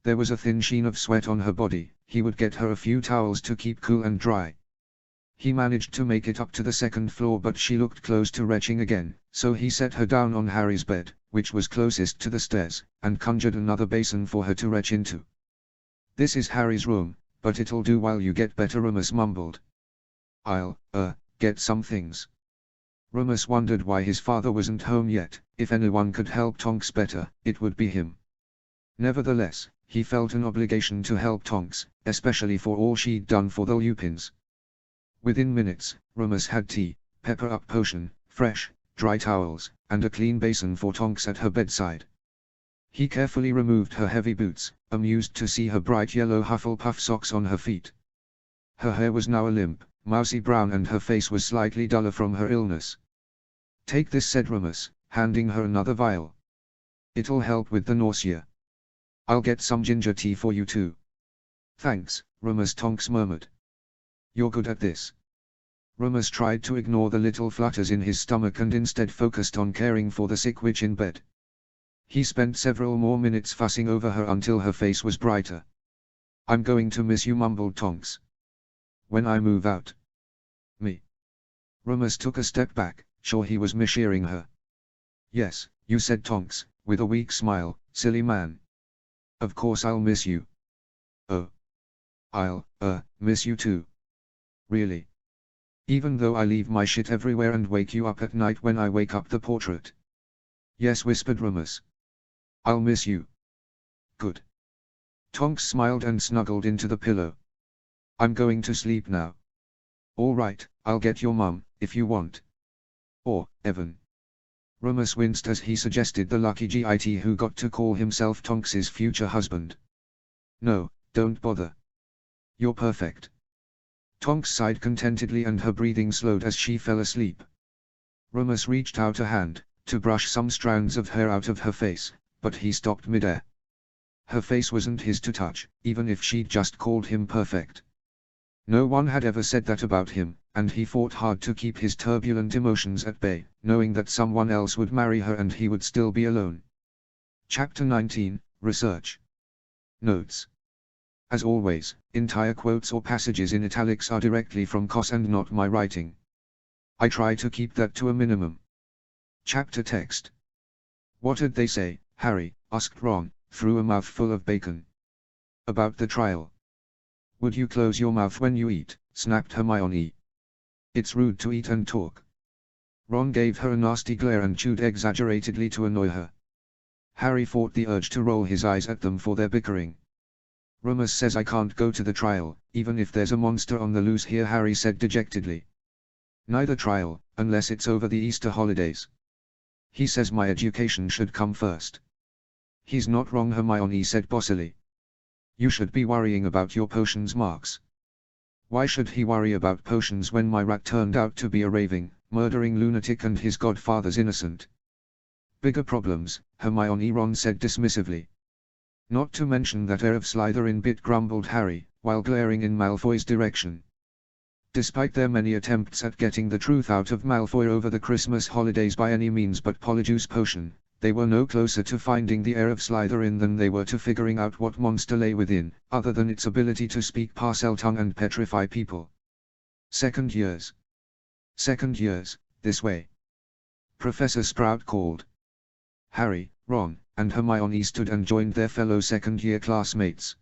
There was a thin sheen of sweat on her body. He would get her a few towels to keep cool and dry. He managed to make it up to the second floor but she looked close to retching again, so he set her down on Harry's bed, which was closest to the stairs, and conjured another basin for her to retch into. "This is Harry's room, but it'll do while you get better," Remus mumbled. "I'll, get some things." Remus wondered why his father wasn't home yet. If anyone could help Tonks better, it would be him. Nevertheless, he felt an obligation to help Tonks, especially for all she'd done for the Lupins. Within minutes, Remus had tea, pepper-up potion, fresh, dry towels, and a clean basin for Tonks at her bedside. He carefully removed her heavy boots, amused to see her bright yellow Hufflepuff socks on her feet. Her hair was now a limp, mousy brown and her face was slightly duller from her illness. "Take this," said Remus, handing her another vial. "It'll help with the nausea. I'll get some ginger tea for you too." "Thanks, Remus," Tonks murmured. "You're good at this." Remus tried to ignore the little flutters in his stomach and instead focused on caring for the sick witch in bed. He spent several more minutes fussing over her until her face was brighter. "I'm going to miss you," mumbled Tonks. "When I move out." "Me?" Remus took a step back, sure he was mishearing her. "Yes, you," said Tonks, with a weak smile, "silly man. Of course I'll miss you." Oh. I'll, miss you too. Really. Even though I leave my shit everywhere and wake you up at night when I wake up the portrait. Yes, whispered Remus. I'll miss you. Good. Tonks smiled and snuggled into the pillow. I'm going to sleep now. All right, I'll get your mum, if you want. Or, Evan. Remus winced as he suggested the lucky git who got to call himself Tonks's future husband. No, don't bother. You're perfect. Tonks sighed contentedly and her breathing slowed as she fell asleep. Remus reached out a hand, to brush some strands of hair out of her face, but he stopped midair. Her face wasn't his to touch, even if she'd just called him perfect. No one had ever said that about him, and he fought hard to keep his turbulent emotions at bay, knowing that someone else would marry her and he would still be alone. Chapter 19, Research. Notes. As always, entire quotes or passages in italics are directly from Cos and not my writing. I try to keep that to a minimum. Chapter text. What did they say, Harry? Asked Ron, through a mouthful of bacon. About the trial. Would you close your mouth when you eat? Snapped Hermione. It's rude to eat and talk. Ron gave her a nasty glare and chewed exaggeratedly to annoy her. Harry fought the urge to roll his eyes at them for their bickering. Remus says I can't go to the trial, even if there's a monster on the loose here, Harry said dejectedly. Neither trial, unless it's over the Easter holidays. He says my education should come first. He's not wrong, Hermione said bossily. You should be worrying about your potions marks. Why should he worry about potions when my rat turned out to be a raving, murdering lunatic and his godfather's innocent? Bigger problems, Ron said dismissively. Not to mention that heir of Slytherin bit, grumbled Harry, while glaring in Malfoy's direction. Despite their many attempts at getting the truth out of Malfoy over the Christmas holidays by any means but Polyjuice Potion, they were no closer to finding the heir of Slytherin than they were to figuring out what monster lay within, other than its ability to speak Parseltongue and petrify people. Second years. Second years, this way. Professor Sprout called. Harry, Ron, and Hermione stood and joined their fellow second-year classmates.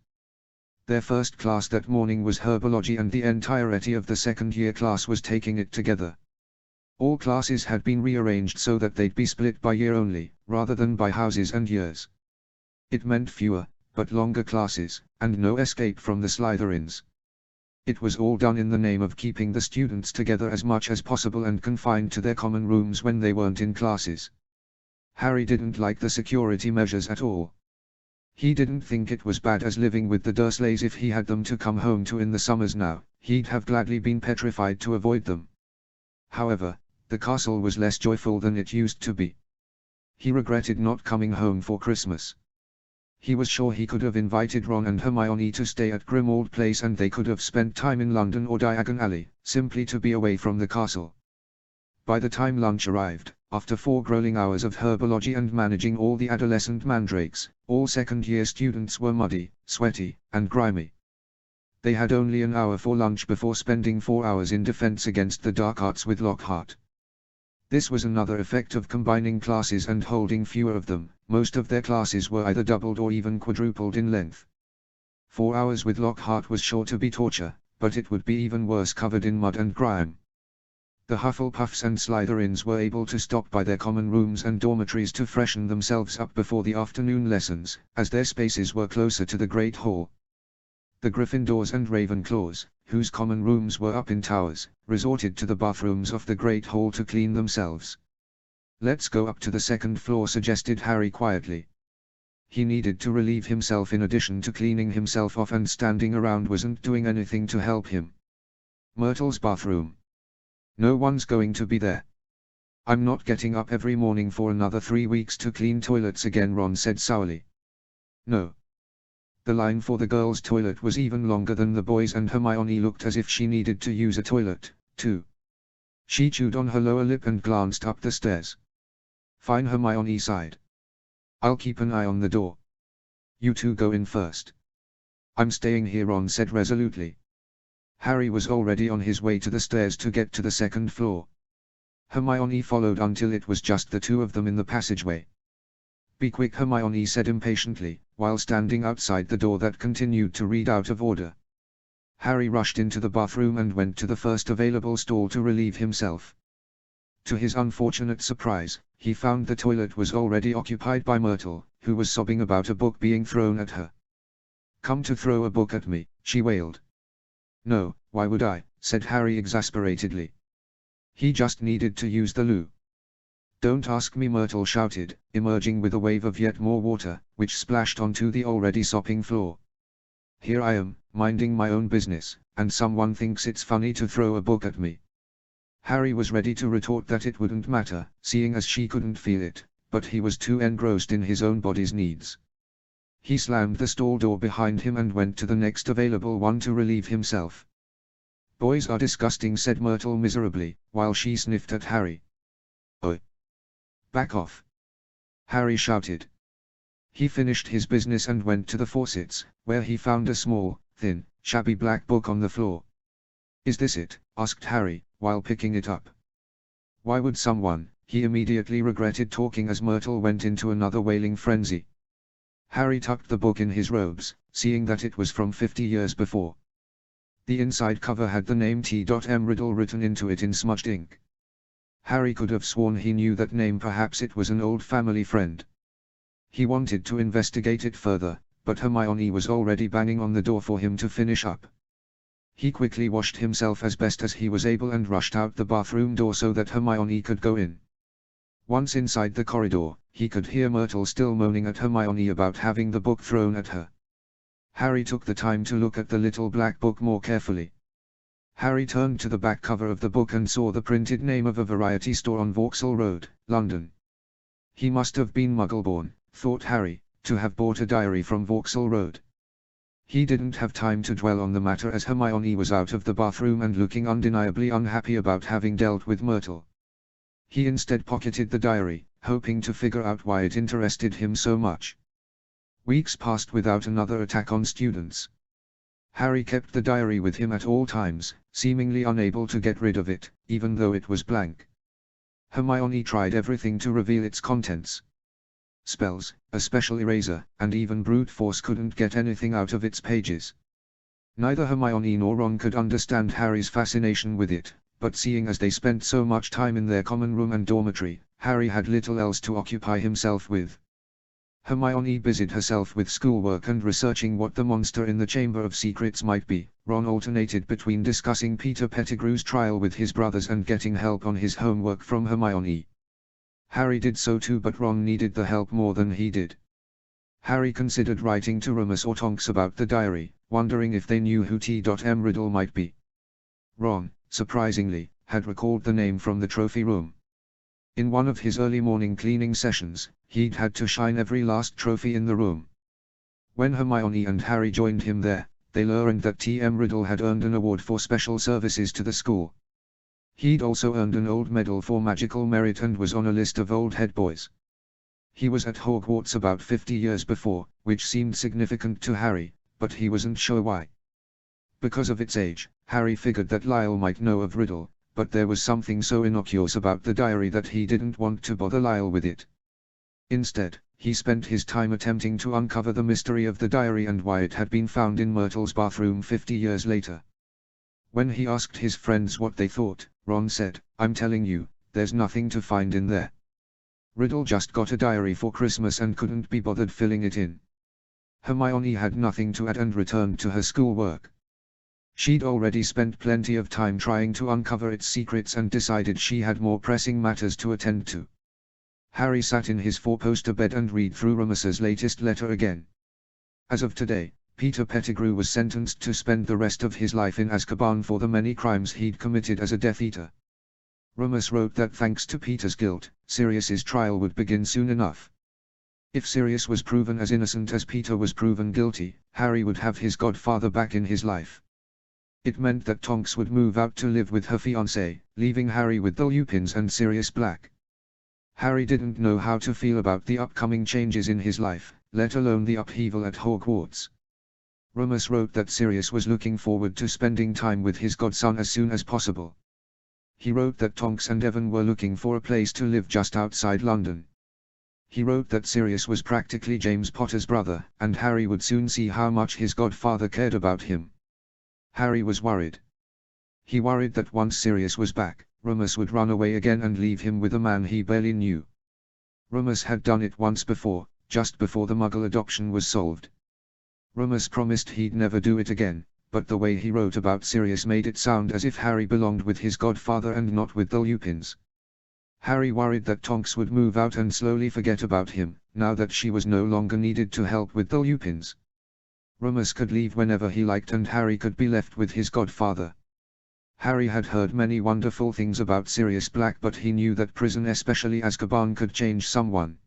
Their first class that morning was herbology and the entirety of the second-year class was taking it together. All classes had been rearranged so that they'd be split by year only, rather than by houses and years. It meant fewer, but longer classes, and no escape from the Slytherins. It was all done in the name of keeping the students together as much as possible and confined to their common rooms when they weren't in classes. Harry didn't like the security measures at all. He didn't think it was bad as living with the Dursleys if he had them to come home to in the summers now, he'd have gladly been petrified to avoid them. However, the castle was less joyful than it used to be. He regretted not coming home for Christmas. He was sure he could have invited Ron and Hermione to stay at Grimmauld Place and they could have spent time in London or Diagon Alley, simply to be away from the castle. By the time lunch arrived, after 4 grueling hours of herbology and managing all the adolescent mandrakes, all second-year students were muddy, sweaty, and grimy. They had only an hour for lunch before spending 4 hours in defense against the dark arts with Lockhart. This was another effect of combining classes and holding fewer of them. Most of their classes were either doubled or even quadrupled in length. 4 hours with Lockhart was sure to be torture, but it would be even worse covered in mud and grime. The Hufflepuffs and Slytherins were able to stop by their common rooms and dormitories to freshen themselves up before the afternoon lessons, as their spaces were closer to the Great Hall. The Gryffindors and Ravenclaws, whose common rooms were up in towers, resorted to the bathrooms of the Great Hall to clean themselves. "Let's go up to the second floor," suggested Harry quietly. He needed to relieve himself in addition to cleaning himself off, and standing around wasn't doing anything to help him. Myrtle's bathroom. No one's going to be there. I'm not getting up every morning for another 3 weeks to clean toilets again, Ron said sourly. No. The line for the girls' toilet was even longer than the boys', and Hermione looked as if she needed to use a toilet, too. She chewed on her lower lip and glanced up the stairs. Fine, Hermione sighed. I'll keep an eye on the door. You two go in first. I'm staying here, Ron said resolutely. Harry was already on his way to the stairs to get to the second floor. Hermione followed until it was just the two of them in the passageway. Be quick, Hermione said impatiently, while standing outside the door that continued to read out of order. Harry rushed into the bathroom and went to the first available stall to relieve himself. To his unfortunate surprise, he found the toilet was already occupied by Myrtle, who was sobbing about a book being thrown at her. "Come to throw a book at me," she wailed. "No, why would I?" said Harry exasperatedly. "He just needed to use the loo." "Don't ask me," Myrtle shouted, emerging with a wave of yet more water, which splashed onto the already sopping floor. "Here I am, minding my own business, and someone thinks it's funny to throw a book at me." Harry was ready to retort that it wouldn't matter, seeing as she couldn't feel it, but he was too engrossed in his own body's needs. He slammed the stall door behind him and went to the next available one to relieve himself. "Boys are disgusting," said Myrtle miserably, while she sniffed at Harry. "Oh! Back off!" Harry shouted. He finished his business and went to the faucets, where he found a small, thin, shabby black book on the floor. "Is this it?" asked Harry, while picking it up. Why would someone? He immediately regretted talking as Myrtle went into another wailing frenzy. Harry tucked the book in his robes, seeing that it was from 50 years before. The inside cover had the name T.M. Riddle written into it in smudged ink. Harry could have sworn he knew that name. Perhaps it was an old family friend. He wanted to investigate it further, but Hermione was already banging on the door for him to finish up. He quickly washed himself as best as he was able and rushed out the bathroom door so that Hermione could go in. Once inside the corridor, he could hear Myrtle still moaning at Hermione about having the book thrown at her. Harry took the time to look at the little black book more carefully. Harry turned to the back cover of the book and saw the printed name of a variety store on Vauxhall Road, London. He must have been Muggle-born, thought Harry, to have bought a diary from Vauxhall Road. He didn't have time to dwell on the matter as Hermione was out of the bathroom and looking undeniably unhappy about having dealt with Myrtle. He instead pocketed the diary, hoping to figure out why it interested him so much. Weeks passed without another attack on students. Harry kept the diary with him at all times, seemingly unable to get rid of it, even though it was blank. Hermione tried everything to reveal its contents. Spells, a special eraser, and even brute force couldn't get anything out of its pages. Neither Hermione nor Ron could understand Harry's fascination with it, but seeing as they spent so much time in their common room and dormitory, Harry had little else to occupy himself with. Hermione busied herself with schoolwork and researching what the monster in the Chamber of Secrets might be. Ron alternated between discussing Peter Pettigrew's trial with his brothers and getting help on his homework from Hermione. Harry did so too, but Ron needed the help more than he did. Harry considered writing to Remus or Tonks about the diary, wondering if they knew who T.M. Riddle might be. Ron, surprisingly, had recalled the name from the trophy room. In one of his early morning cleaning sessions, he'd had to shine every last trophy in the room. When Hermione and Harry joined him there, they learned that T.M. Riddle had earned an award for special services to the school. He'd also earned an old medal for magical merit and was on a list of old head boys. He was at Hogwarts about 50 years before, which seemed significant to Harry, but he wasn't sure why. Because of its age, Harry figured that Lyle might know of Riddle, but there was something so innocuous about the diary that he didn't want to bother Lyle with it. Instead, he spent his time attempting to uncover the mystery of the diary and why it had been found in Myrtle's bathroom 50 years later. When he asked his friends what they thought, Ron said, "I'm telling you, there's nothing to find in there. Riddle just got a diary for Christmas and couldn't be bothered filling it in." Hermione had nothing to add and returned to her schoolwork. She'd already spent plenty of time trying to uncover its secrets and decided she had more pressing matters to attend to. Harry sat in his four-poster bed and read through Remus's latest letter again. As of today, Peter Pettigrew was sentenced to spend the rest of his life in Azkaban for the many crimes he'd committed as a Death Eater. Remus wrote that thanks to Peter's guilt, Sirius's trial would begin soon enough. If Sirius was proven as innocent as Peter was proven guilty, Harry would have his godfather back in his life. It meant that Tonks would move out to live with her fiancé, leaving Harry with the Lupins and Sirius Black. Harry didn't know how to feel about the upcoming changes in his life, let alone the upheaval at Hogwarts. Remus wrote that Sirius was looking forward to spending time with his godson as soon as possible. He wrote that Tonks and Evan were looking for a place to live just outside London. He wrote that Sirius was practically James Potter's brother, and Harry would soon see how much his godfather cared about him. Harry was worried. He worried that once Sirius was back, Remus would run away again and leave him with a man he barely knew. Remus had done it once before, just before the Muggle adoption was solved. Remus promised he'd never do it again, but the way he wrote about Sirius made it sound as if Harry belonged with his godfather and not with the Lupins. Harry worried that Tonks would move out and slowly forget about him, now that she was no longer needed to help with the Lupins. Remus could leave whenever he liked and Harry could be left with his godfather. Harry had heard many wonderful things about Sirius Black, but he knew that prison, especially Azkaban, could change someone.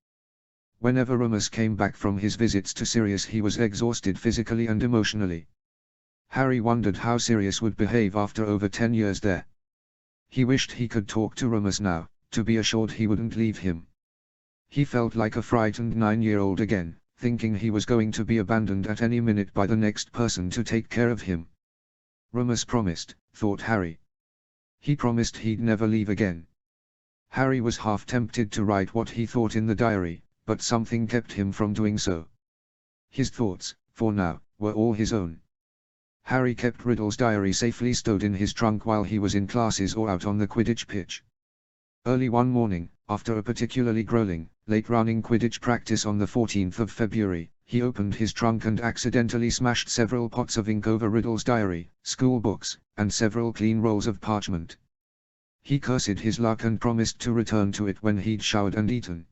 Whenever Remus came back from his visits to Sirius, he was exhausted physically and emotionally. Harry wondered how Sirius would behave after over 10 years there. He wished he could talk to Remus now, to be assured he wouldn't leave him. He felt like a frightened 9-year-old again, thinking he was going to be abandoned at any minute by the next person to take care of him. Remus promised, thought Harry. He promised he'd never leave again. Harry was half tempted to write what he thought in the diary, but something kept him from doing so. His thoughts, for now, were all his own. Harry kept Riddle's diary safely stowed in his trunk while he was in classes or out on the Quidditch pitch. Early one morning, after a particularly grueling, late-running Quidditch practice on the 14th of February, he opened his trunk and accidentally smashed several pots of ink over Riddle's diary, school books, and several clean rolls of parchment. He cursed his luck and promised to return to it when he'd showered and eaten.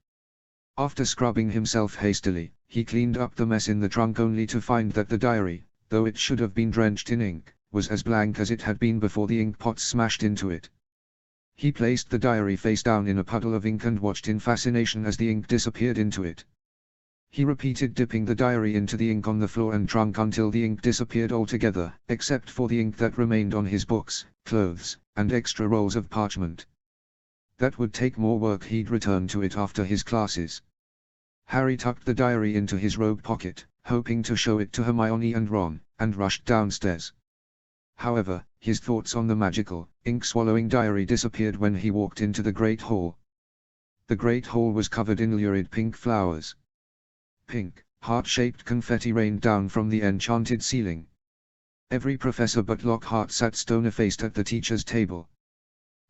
After scrubbing himself hastily, he cleaned up the mess in the trunk only to find that the diary, though it should have been drenched in ink, was as blank as it had been before the ink pots smashed into it. He placed the diary face down in a puddle of ink and watched in fascination as the ink disappeared into it. He repeated dipping the diary into the ink on the floor and trunk until the ink disappeared altogether, except for the ink that remained on his books, clothes, and extra rolls of parchment. That would take more work. He'd return to it after his classes. Harry tucked the diary into his robe pocket, hoping to show it to Hermione and Ron, and rushed downstairs. However, his thoughts on the magical, ink-swallowing diary disappeared when he walked into the Great Hall. The Great Hall was covered in lurid pink flowers. Pink, heart-shaped confetti rained down from the enchanted ceiling. Every professor but Lockhart sat stone-faced at the teacher's table.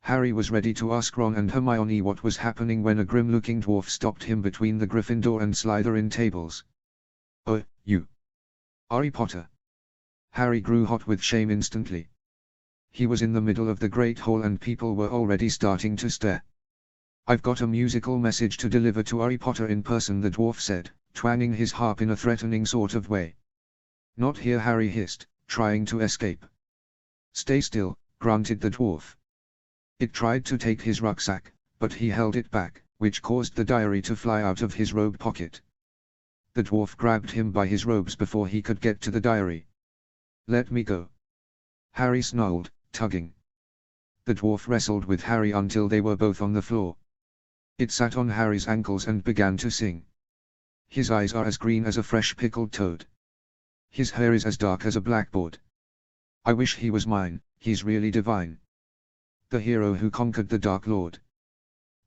Harry was ready to ask Ron and Hermione what was happening when a grim-looking dwarf stopped him between the Gryffindor and Slytherin tables. "Oh, you! Harry Potter!" Harry grew hot with shame instantly. He was in the middle of the Great Hall and people were already starting to stare. "I've got a musical message to deliver to Harry Potter in person," the dwarf said, twanging his harp in a threatening sort of way. "Not here," Harry hissed, trying to escape. "Stay still," grunted the dwarf. It tried to take his rucksack, but he held it back, which caused the diary to fly out of his robe pocket. The dwarf grabbed him by his robes before he could get to the diary. "Let me go," Harry snarled, tugging. The dwarf wrestled with Harry until they were both on the floor. It sat on Harry's ankles and began to sing. "His eyes are as green as a fresh pickled toad. His hair is as dark as a blackboard. I wish he was mine, he's really divine. The hero who conquered the Dark Lord."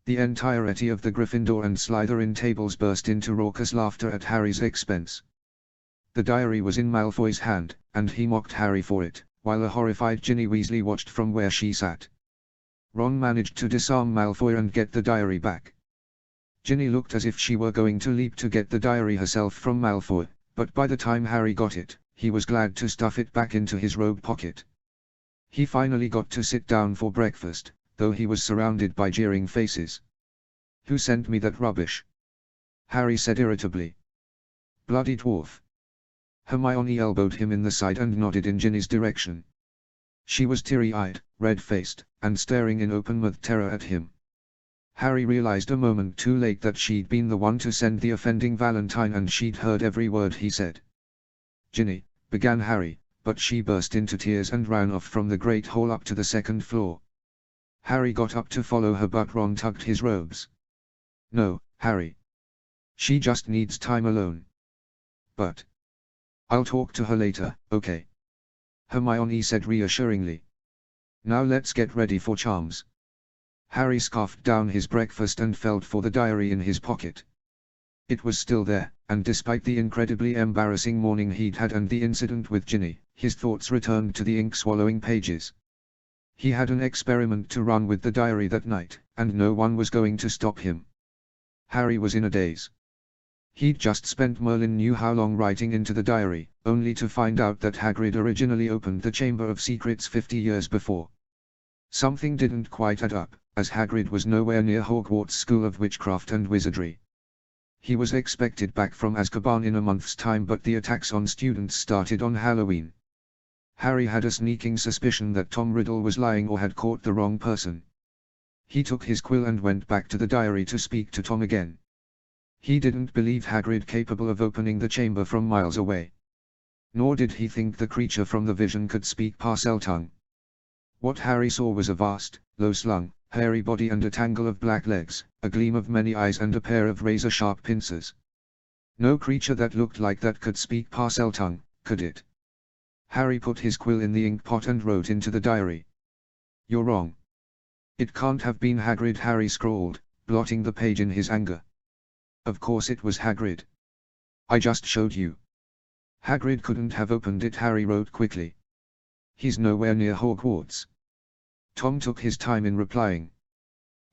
The entirety of the Gryffindor and Slytherin tables burst into raucous laughter at Harry's expense. The diary was in Malfoy's hand, and he mocked Harry for it, while a horrified Ginny Weasley watched from where she sat. Ron managed to disarm Malfoy and get the diary back. Ginny looked as if she were going to leap to get the diary herself from Malfoy, but by the time Harry got it, he was glad to stuff it back into his robe pocket. He finally got to sit down for breakfast, though he was surrounded by jeering faces. "Who sent me that rubbish?" Harry said irritably. "Bloody dwarf." Hermione elbowed him in the side and nodded in Ginny's direction. She was teary-eyed, red-faced, and staring in open-mouthed terror at him. Harry realized a moment too late that she'd been the one to send the offending Valentine and she'd heard every word he said. "Ginny," began Harry, but she burst into tears and ran off from the Great Hall up to the second floor. Harry got up to follow her but Ron tugged his robes. "No, Harry. She just needs time alone." "But I'll talk to her later, okay?" Hermione said reassuringly. "Now let's get ready for charms." Harry scarfed down his breakfast and felt for the diary in his pocket. It was still there, and despite the incredibly embarrassing morning he'd had and the incident with Ginny, his thoughts returned to the ink-swallowing pages. He had an experiment to run with the diary that night, and no one was going to stop him. Harry was in a daze. He'd just spent Merlin knew how long writing into the diary, only to find out that Hagrid originally opened the Chamber of Secrets 50 years before. Something didn't quite add up, as Hagrid was nowhere near Hogwarts School of Witchcraft and Wizardry. He was expected back from Azkaban in a month's time, but the attacks on students started on Halloween. Harry had a sneaking suspicion that Tom Riddle was lying or had caught the wrong person. He took his quill and went back to the diary to speak to Tom again. He didn't believe Hagrid capable of opening the chamber from miles away. Nor did he think the creature from the vision could speak Parseltongue. What Harry saw was a vast, low-slung, hairy body and a tangle of black legs, a gleam of many eyes and a pair of razor-sharp pincers. No creature that looked like that could speak Parseltongue, could it? Harry put his quill in the ink pot and wrote into the diary. "You're wrong. It can't have been Hagrid," Harry scrawled, blotting the page in his anger. "Of course it was Hagrid. I just showed you." "Hagrid couldn't have opened it," Harry wrote quickly. "He's nowhere near Hogwarts." Tom took his time in replying.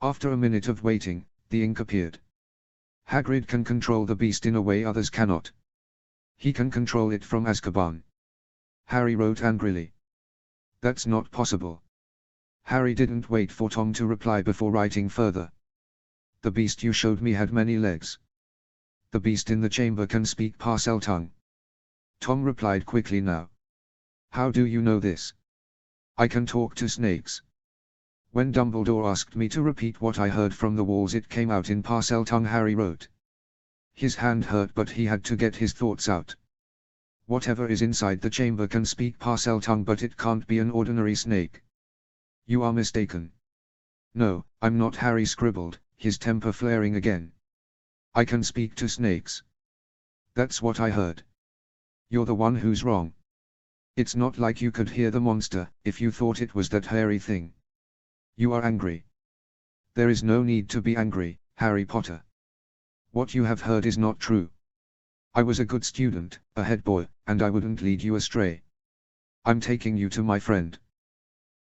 After a minute of waiting, the ink appeared. "Hagrid can control the beast in a way others cannot. He can control it from Azkaban." Harry wrote angrily. "That's not possible." Harry didn't wait for Tom to reply before writing further. "The beast you showed me had many legs. The beast in the chamber can speak Parseltongue." Tom replied quickly now. "How do you know this?" "I can talk to snakes. When Dumbledore asked me to repeat what I heard from the walls, it came out in Parseltongue," Harry wrote. His hand hurt, but he had to get his thoughts out. "Whatever is inside the chamber can speak Parseltongue, but it can't be an ordinary snake." "You are mistaken." "No, I'm not," Harry scribbled, his temper flaring again. "I can speak to snakes. That's what I heard." "You're the one who's wrong. It's not like you could hear the monster, if you thought it was that hairy thing. You are angry." "There is no need to be angry, Harry Potter. What you have heard is not true. I was a good student, a head boy, and I wouldn't lead you astray. I'm taking you to my friend.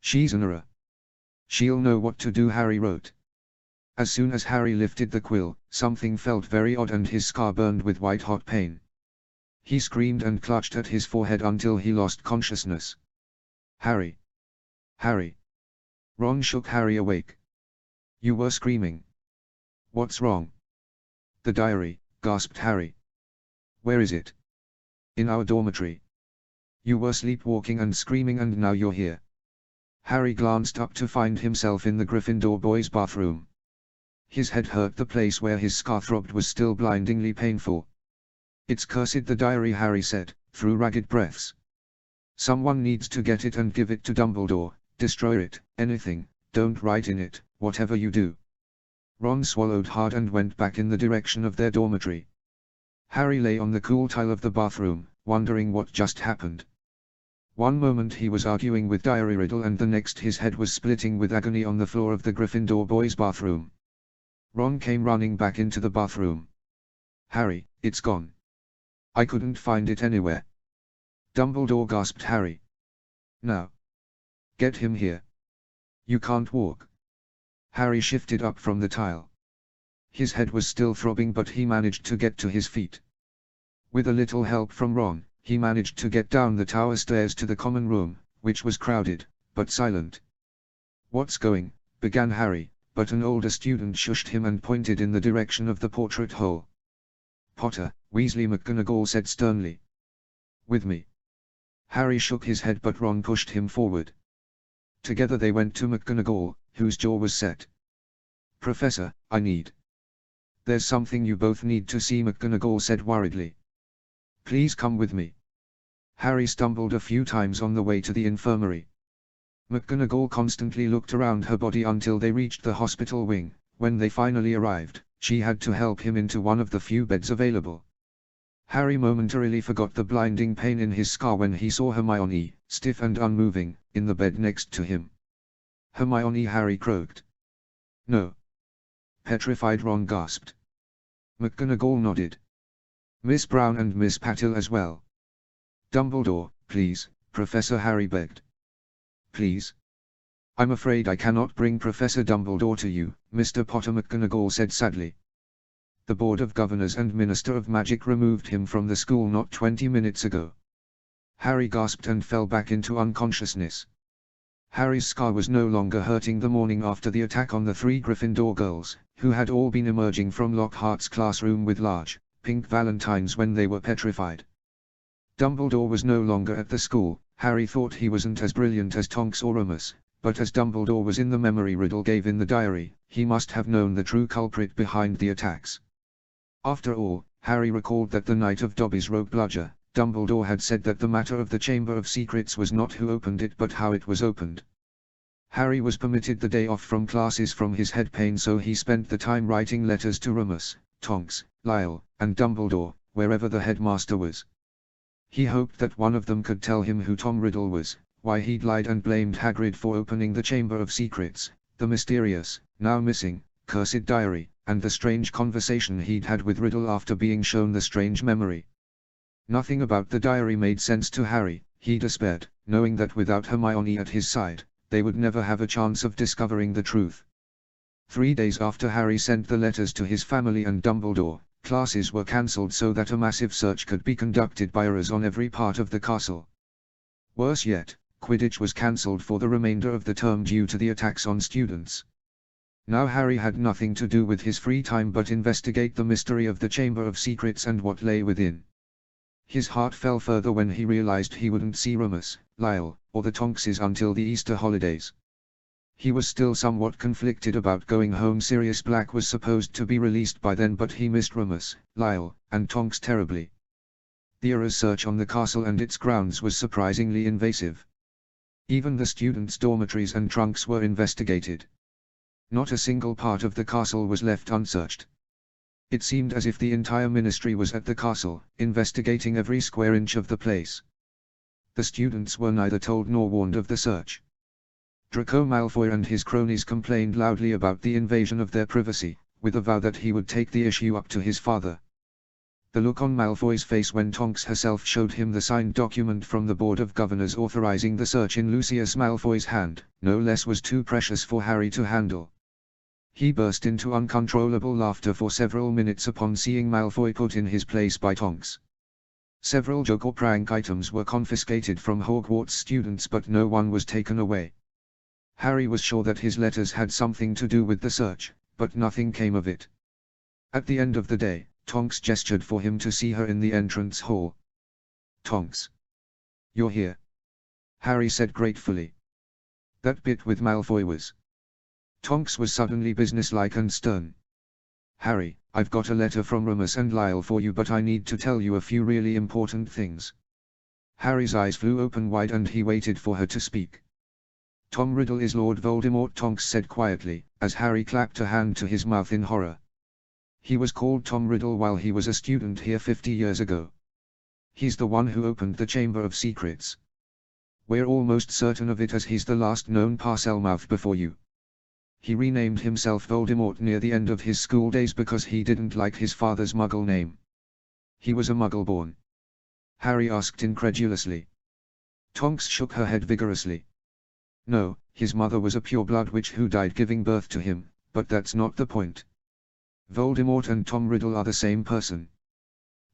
She's an Auror. She'll know what to do," Harry wrote. As soon as Harry lifted the quill, something felt very odd and his scar burned with white-hot pain. He screamed and clutched at his forehead until he lost consciousness. "Harry! Harry!" Ron shook Harry awake. "You were screaming. What's wrong?" "The diary," gasped Harry. "Where is it?" "In our dormitory. You were sleepwalking and screaming, and now you're here." Harry glanced up to find himself in the Gryffindor boys' bathroom. His head hurt, the place where his scar throbbed was still blindingly painful. "It's cursed," the diary, Harry said, through ragged breaths. "Someone needs to get it and give it to Dumbledore. Destroy it, anything, don't write in it, whatever you do." Ron swallowed hard and went back in the direction of their dormitory. Harry lay on the cool tile of the bathroom, wondering what just happened. One moment he was arguing with Diary Riddle, and the next his head was splitting with agony on the floor of the Gryffindor boys' bathroom. Ron came running back into the bathroom. "Harry, it's gone. I couldn't find it anywhere." "Dumbledore," gasped Harry. "Now. Get him here. You can't walk." Harry shifted up from the tile. His head was still throbbing, but he managed to get to his feet. With a little help from Ron, he managed to get down the tower stairs to the common room, which was crowded, but silent. "What's going?" began Harry, but an older student shushed him and pointed in the direction of the portrait hole. "Potter," Weasley McGonagall said sternly. "With me." Harry shook his head, but Ron pushed him forward. Together they went to McGonagall, whose jaw was set. "Professor, I need." "There's something you both need to see," McGonagall said worriedly. "Please come with me." Harry stumbled a few times on the way to the infirmary. McGonagall constantly looked around her body until they reached the hospital wing. When they finally arrived, she had to help him into one of the few beds available. Harry momentarily forgot the blinding pain in his scar when he saw Hermione, stiff and unmoving, in the bed next to him. "Hermione," Harry croaked. "No." Petrified Ron gasped. McGonagall nodded. Miss Brown and Miss Patil as well. Dumbledore, please, Professor Harry begged. Please? I'm afraid I cannot bring Professor Dumbledore to you, Mr. Potter, McGonagall said sadly. The Board of Governors and Minister of Magic removed him from the school not 20 minutes ago. Harry gasped and fell back into unconsciousness. Harry's scar was no longer hurting the morning after the attack on the 3 Gryffindor girls, who had all been emerging from Lockhart's classroom with large, pink valentines when they were petrified. Dumbledore was no longer at the school. Harry thought he wasn't as brilliant as Tonks or Remus, but as Dumbledore was in the memory Riddle gave in the diary, he must have known the true culprit behind the attacks. After all, Harry recalled that the night of Dobby's rogue bludger, Dumbledore had said that the matter of the Chamber of Secrets was not who opened it but how it was opened. Harry was permitted the day off from classes from his head pain, so he spent the time writing letters to Remus, Tonks, Lyle, and Dumbledore, wherever the headmaster was. He hoped that one of them could tell him who Tom Riddle was, why he'd lied and blamed Hagrid for opening the Chamber of Secrets, the mysterious, now missing, cursed diary, and the strange conversation he'd had with Riddle after being shown the strange memory. Nothing about the diary made sense to Harry. He despaired, knowing that without Hermione at his side, they would never have a chance of discovering the truth. 3 days after Harry sent the letters to his family and Dumbledore, classes were cancelled so that a massive search could be conducted by Aurors on every part of the castle. Worse yet, Quidditch was cancelled for the remainder of the term due to the attacks on students. Now Harry had nothing to do with his free time but investigate the mystery of the Chamber of Secrets and what lay within. His heart fell further when he realized he wouldn't see Remus, Lyle, or the Tonkses until the Easter holidays. He was still somewhat conflicted about going home. Sirius Black was supposed to be released by then, but he missed Remus, Lyle, and Tonks terribly. The Aurors search on the castle and its grounds was surprisingly invasive. Even the students' dormitories and trunks were investigated. Not a single part of the castle was left unsearched. It seemed as if the entire ministry was at the castle, investigating every square inch of the place. The students were neither told nor warned of the search. Draco Malfoy and his cronies complained loudly about the invasion of their privacy, with a vow that he would take the issue up to his father. The look on Malfoy's face when Tonks herself showed him the signed document from the Board of Governors authorizing the search in Lucius Malfoy's hand, no less, was too precious for Harry to handle. He burst into uncontrollable laughter for several minutes upon seeing Malfoy put in his place by Tonks. Several joke or prank items were confiscated from Hogwarts students, but no one was taken away. Harry was sure that his letters had something to do with the search, but nothing came of it. At the end of the day, Tonks gestured for him to see her in the entrance hall. "Tonks. You're here," Harry said gratefully. That bit with Malfoy was. Tonks was suddenly businesslike and stern. "Harry, I've got a letter from Remus and Lyle for you, but I need to tell you a few really important things." Harry's eyes flew open wide and he waited for her to speak. "Tom Riddle is Lord Voldemort," Tonks said quietly, as Harry clapped a hand to his mouth in horror. "He was called Tom Riddle while he was a student here 50 years ago. He's the one who opened the Chamber of Secrets. We're almost certain of it, as he's the last known Parselmouth before you. He renamed himself Voldemort near the end of his school days because he didn't like his father's Muggle name." "He was a Muggle-born?" Harry asked incredulously. Tonks shook her head vigorously. "No, his mother was a pureblood witch who died giving birth to him, but that's not the point. Voldemort and Tom Riddle are the same person.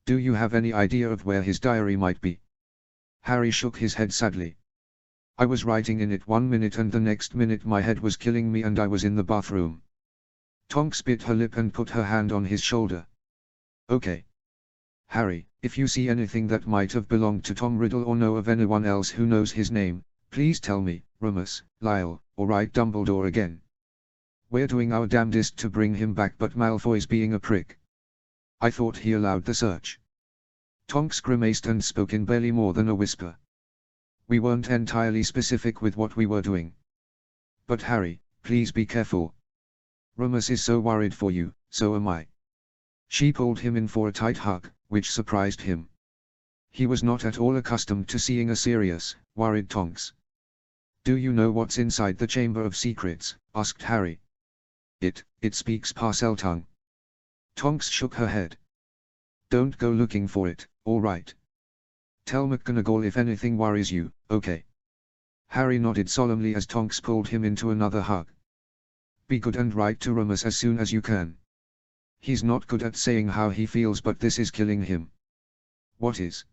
Do you have any idea of where his diary might be?" Harry shook his head sadly. "I was writing in it 1 minute and the next minute my head was killing me and I was in the bathroom." Tonks bit her lip and put her hand on his shoulder. "Okay. Harry, if you see anything that might have belonged to Tom Riddle or know of anyone else who knows his name, please tell me, Remus, Lyle, or write Dumbledore again. We're doing our damnedest to bring him back, but Malfoy's being a prick. I thought he allowed the search." Tonks grimaced and spoke in barely more than a whisper. "We weren't entirely specific with what we were doing. But Harry, please be careful. Remus is so worried for you, so am I." She pulled him in for a tight hug, which surprised him. He was not at all accustomed to seeing a serious, worried Tonks. "Do you know what's inside the Chamber of Secrets?" asked Harry. It speaks Parseltongue." Tonks shook her head. Don't go looking for it, alright. Tell McGonagall if anything worries you, okay? Harry nodded solemnly as Tonks pulled him into another hug. Be good and write to Remus as soon as you can. He's not good at saying how he feels, but this is killing him. What is?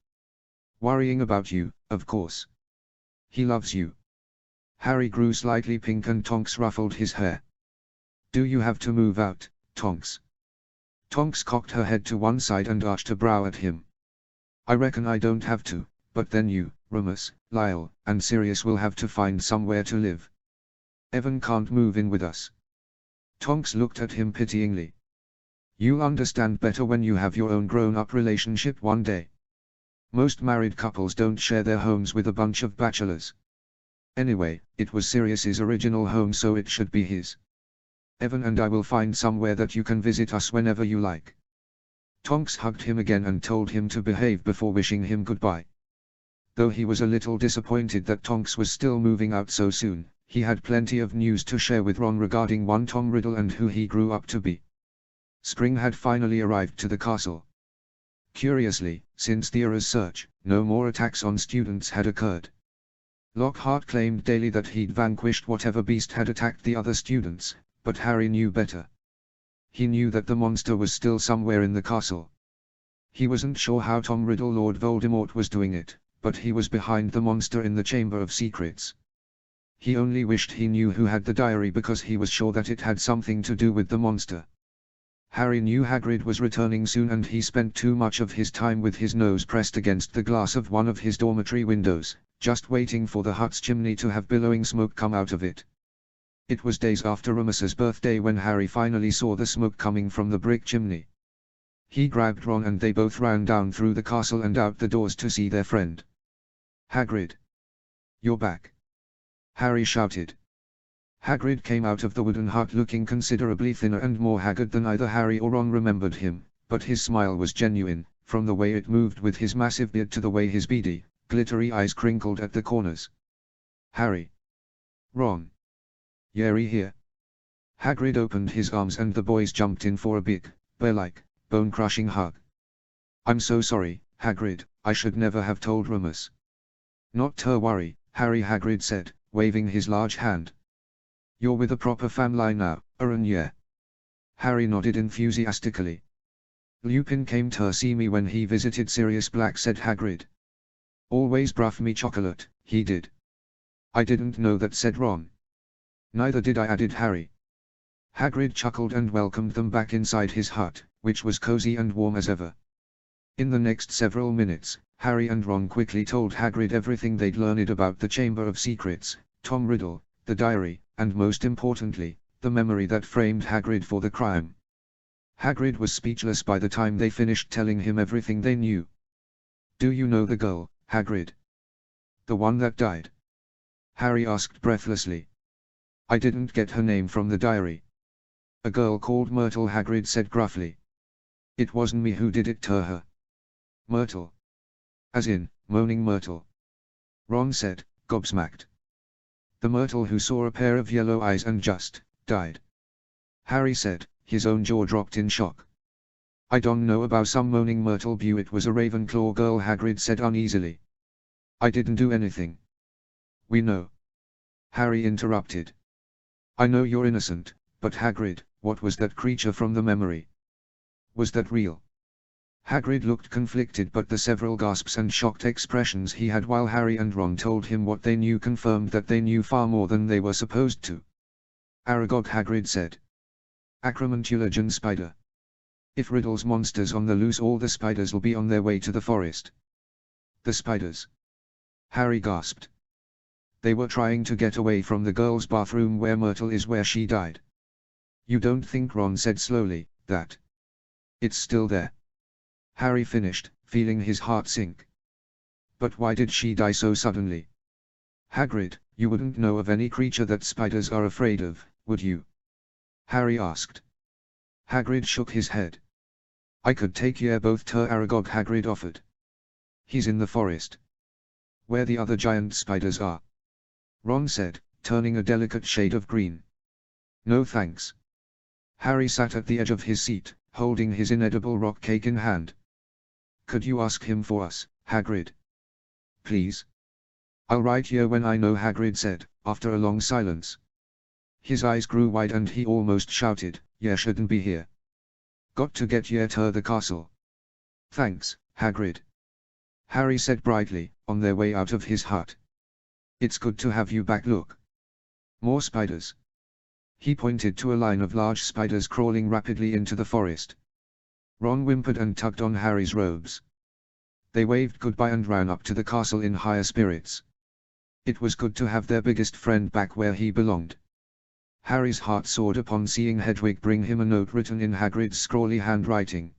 Worrying about you, of course. He loves you. Harry grew slightly pink and Tonks ruffled his hair. Do you have to move out, Tonks? Tonks cocked her head to one side and arched a brow at him. I reckon I don't have to, but then you, Remus, Lyle, and Sirius will have to find somewhere to live. Evan can't move in with us. Tonks looked at him pityingly. You'll understand better when you have your own grown-up relationship one day. Most married couples don't share their homes with a bunch of bachelors. Anyway, it was Sirius's original home, so it should be his. Evan and I will find somewhere that you can visit us whenever you like. Tonks hugged him again and told him to behave before wishing him goodbye. Though he was a little disappointed that Tonks was still moving out so soon, he had plenty of news to share with Ron regarding one Tom Riddle and who he grew up to be. Spring had finally arrived to the castle. Curiously, since the Auror's search, no more attacks on students had occurred. Lockhart claimed daily that he'd vanquished whatever beast had attacked the other students, but Harry knew better. He knew that the monster was still somewhere in the castle. He wasn't sure how Tom Riddle Lord Voldemort was doing it, but he was behind the monster in the Chamber of Secrets. He only wished he knew who had the diary because he was sure that it had something to do with the monster. Harry knew Hagrid was returning soon and he spent too much of his time with his nose pressed against the glass of one of his dormitory windows, just waiting for the hut's chimney to have billowing smoke come out of it. It was days after Remus's birthday when Harry finally saw the smoke coming from the brick chimney. He grabbed Ron and they both ran down through the castle and out the doors to see their friend. Hagrid! You're back! Harry shouted. Hagrid came out of the wooden hut looking considerably thinner and more haggard than either Harry or Ron remembered him, but his smile was genuine, from the way it moved with his massive beard to the way his beady, glittery eyes crinkled at the corners. Harry! Ron! Yerry here. Hagrid opened his arms and the boys jumped in for a big, bear-like, bone-crushing hug. I'm so sorry, Hagrid, I should never have told Remus. Not to worry, Harry, Hagrid said, waving his large hand. You're with a proper family now, Aaron, yeah? Harry nodded enthusiastically. Lupin came to see me when he visited Sirius Black, said Hagrid. Always bruff me chocolate, he did. I didn't know that, said Ron. Neither did I, added Harry. Hagrid chuckled and welcomed them back inside his hut, which was cozy and warm as ever. In the next several minutes, Harry and Ron quickly told Hagrid everything they'd learned about the Chamber of Secrets, Tom Riddle, the diary, and most importantly, the memory that framed Hagrid for the crime. Hagrid was speechless by the time they finished telling him everything they knew. Do you know the girl, Hagrid? The one that died? Harry asked breathlessly. I didn't get her name from the diary. A girl called Myrtle, Hagrid said gruffly. It wasn't me who did it to her. Myrtle. As in, moaning Myrtle. Ron said, gobsmacked. The Myrtle who saw a pair of yellow eyes and just died. Harry said, his own jaw dropped in shock. I don't know about some moaning Myrtle Bew, it was a Ravenclaw girl, Hagrid said uneasily. I didn't do anything. We know. Harry interrupted. I know you're innocent, but Hagrid, what was that creature from the memory? Was that real? Hagrid looked conflicted, but the several gasps and shocked expressions he had while Harry and Ron told him what they knew confirmed that they knew far more than they were supposed to. Aragog, Hagrid said. Acromantulagen spider. If Riddle's monster's on the loose, all the spiders will be on their way to the forest. The spiders? Harry gasped. They were trying to get away from the girls' bathroom where Myrtle is, where she died. You don't think, Ron said slowly, that it's still there? Harry finished, feeling his heart sink. But why did she die so suddenly? Hagrid, you wouldn't know of any creature that spiders are afraid of, would you? Harry asked. Hagrid shook his head. I could take you both to Aragog, Hagrid offered. He's in the forest. Where the other giant spiders are. Ron said, turning a delicate shade of green. No thanks. Harry sat at the edge of his seat, holding his inedible rock cake in hand. "Could you ask him for us, Hagrid? Please?" "I'll write here when I know," Hagrid said, after a long silence. His eyes grew wide and he almost shouted, "You shouldn't be here. Got to get you to the castle." "Thanks, Hagrid," Harry said brightly, on their way out of his hut. "It's good to have you back. Look. More spiders." He pointed to a line of large spiders crawling rapidly into the forest. Ron whimpered and tugged on Harry's robes. They waved goodbye and ran up to the castle in higher spirits. It was good to have their biggest friend back where he belonged. Harry's heart soared upon seeing Hedwig bring him a note written in Hagrid's scrawly handwriting.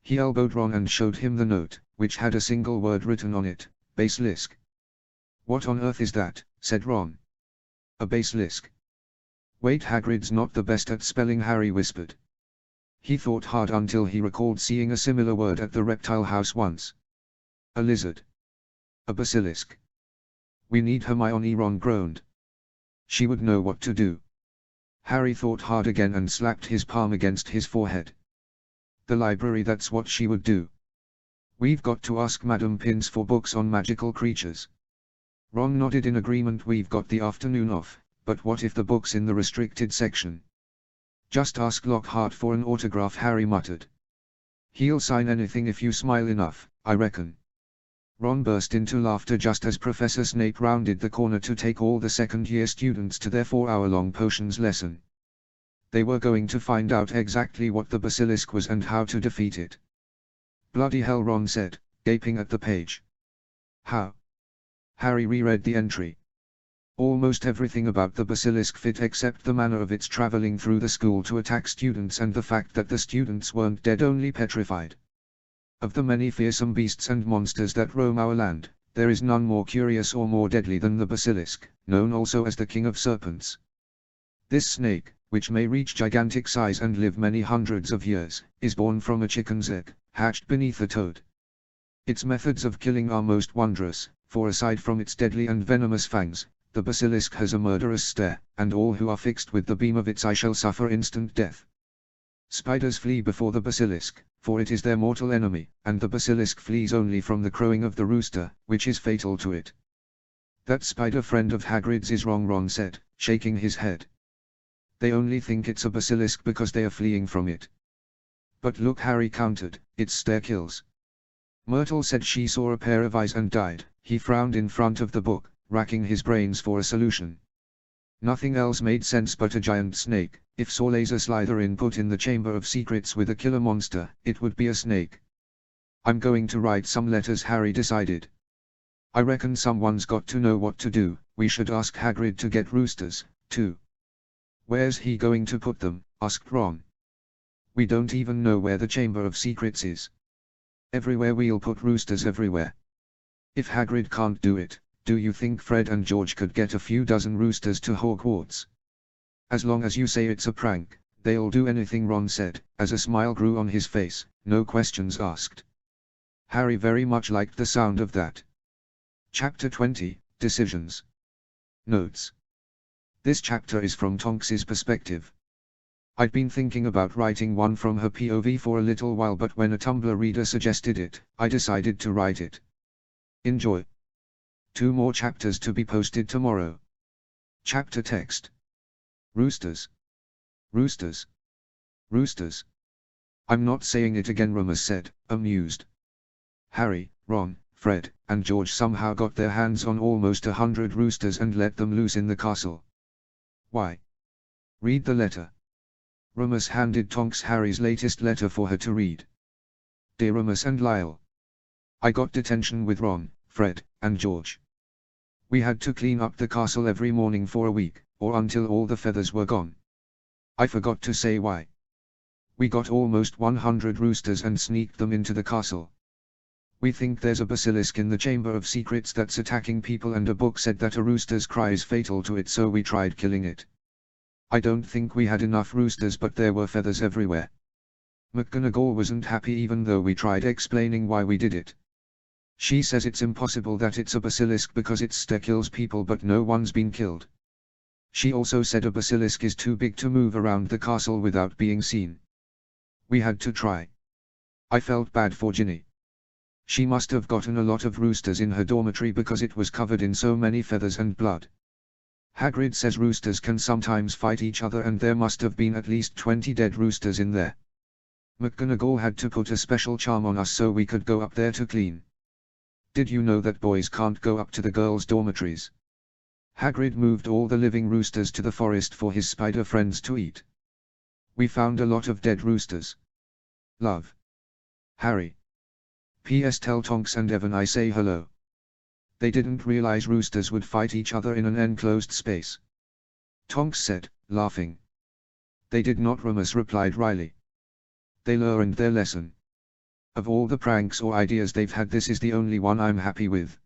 He elbowed Ron and showed him the note, which had a single word written on it, Basilisk. "What on earth is that?" said Ron. "A basilisk." "Wait, Hagrid's not the best at spelling," Harry whispered. He thought hard until he recalled seeing a similar word at the reptile house once. "A lizard. A basilisk. We need Hermione," Ron groaned. "She would know what to do." Harry thought hard again and slapped his palm against his forehead. "The library, that's what she would do. We've got to ask Madam Pince for books on magical creatures." Ron nodded in agreement. "We've got the afternoon off, but what if the book's in the restricted section?" "Just ask Lockhart for an autograph," Harry muttered. "He'll sign anything if you smile enough, I reckon." Ron burst into laughter just as Professor Snape rounded the corner to take all the second-year students to their 4-hour-long potions lesson. They were going to find out exactly what the basilisk was and how to defeat it. "Bloody hell," Ron said, gaping at the page. "How?" Harry reread the entry. Almost everything about the basilisk fit except the manner of its traveling through the school to attack students and the fact that the students weren't dead, only petrified. "Of the many fearsome beasts and monsters that roam our land, there is none more curious or more deadly than the basilisk, known also as the King of Serpents. This snake, which may reach gigantic size and live many hundreds of years, is born from a chicken's egg, hatched beneath a toad. Its methods of killing are most wondrous, for aside from its deadly and venomous fangs, the basilisk has a murderous stare, and all who are fixed with the beam of its eye shall suffer instant death. Spiders flee before the basilisk, for it is their mortal enemy, and the basilisk flees only from the crowing of the rooster, which is fatal to it." "That spider friend of Hagrid's is wrong," Ron said, shaking his head. "They only think it's a basilisk because they are fleeing from it." "But look," Harry countered, "its stare kills." Myrtle said she saw a pair of eyes and died. He frowned in front of the book, racking his brains for a solution. Nothing else made sense but a giant snake. If Salazar Slytherin put in the Chamber of Secrets with a killer monster, it would be a snake. "I'm going to write some letters," Harry decided. "I reckon someone's got to know what to do. We should ask Hagrid to get roosters, too." "Where's he going to put them?" asked Ron. "We don't even know where the Chamber of Secrets is." "Everywhere. We'll put roosters everywhere." "If Hagrid can't do it, do you think Fred and George could get a few dozen roosters to Hogwarts?" "As long as you say it's a prank, they'll do anything," Ron said, as a smile grew on his face, "no questions asked." Harry very much liked the sound of that. Chapter 20, Decisions. Notes. This chapter is from Tonks's perspective. I'd been thinking about writing one from her POV for a little while, but when a Tumblr reader suggested it, I decided to write it. Enjoy. 2 more chapters to be posted tomorrow. Chapter text. Roosters. Roosters. Roosters. "I'm not saying it again," Remus said, amused. Harry, Ron, Fred, and George somehow got their hands on almost 100 roosters and let them loose in the castle. "Why?" "Read the letter." Remus handed Tonks Harry's latest letter for her to read. "Dear Remus and Lyle. I got detention with Ron, Fred, and George. We had to clean up the castle every morning for a week, or until all the feathers were gone. I forgot to say why. We got almost 100 roosters and sneaked them into the castle. We think there's a basilisk in the Chamber of Secrets that's attacking people, and a book said that a rooster's cry is fatal to it, so we tried killing it. I don't think we had enough roosters, but there were feathers everywhere. McGonagall wasn't happy even though we tried explaining why we did it. She says it's impossible that it's a basilisk because its stare kills people, but no one's been killed. She also said a basilisk is too big to move around the castle without being seen. We had to try. I felt bad for Ginny. She must have gotten a lot of roosters in her dormitory because it was covered in so many feathers and blood. Hagrid says roosters can sometimes fight each other, and there must have been at least 20 dead roosters in there. McGonagall had to put a special charm on us so we could go up there to clean. Did you know that boys can't go up to the girls' dormitories? Hagrid moved all the living roosters to the forest for his spider friends to eat. We found a lot of dead roosters. Love. Harry. P.S. Tell Tonks and Evan I say hello. They didn't realize roosters would fight each other in an enclosed space. Tonks said, laughing. They did not, Remus replied wryly. They learned their lesson. Of all the pranks or ideas they've had, this is the only one I'm happy with.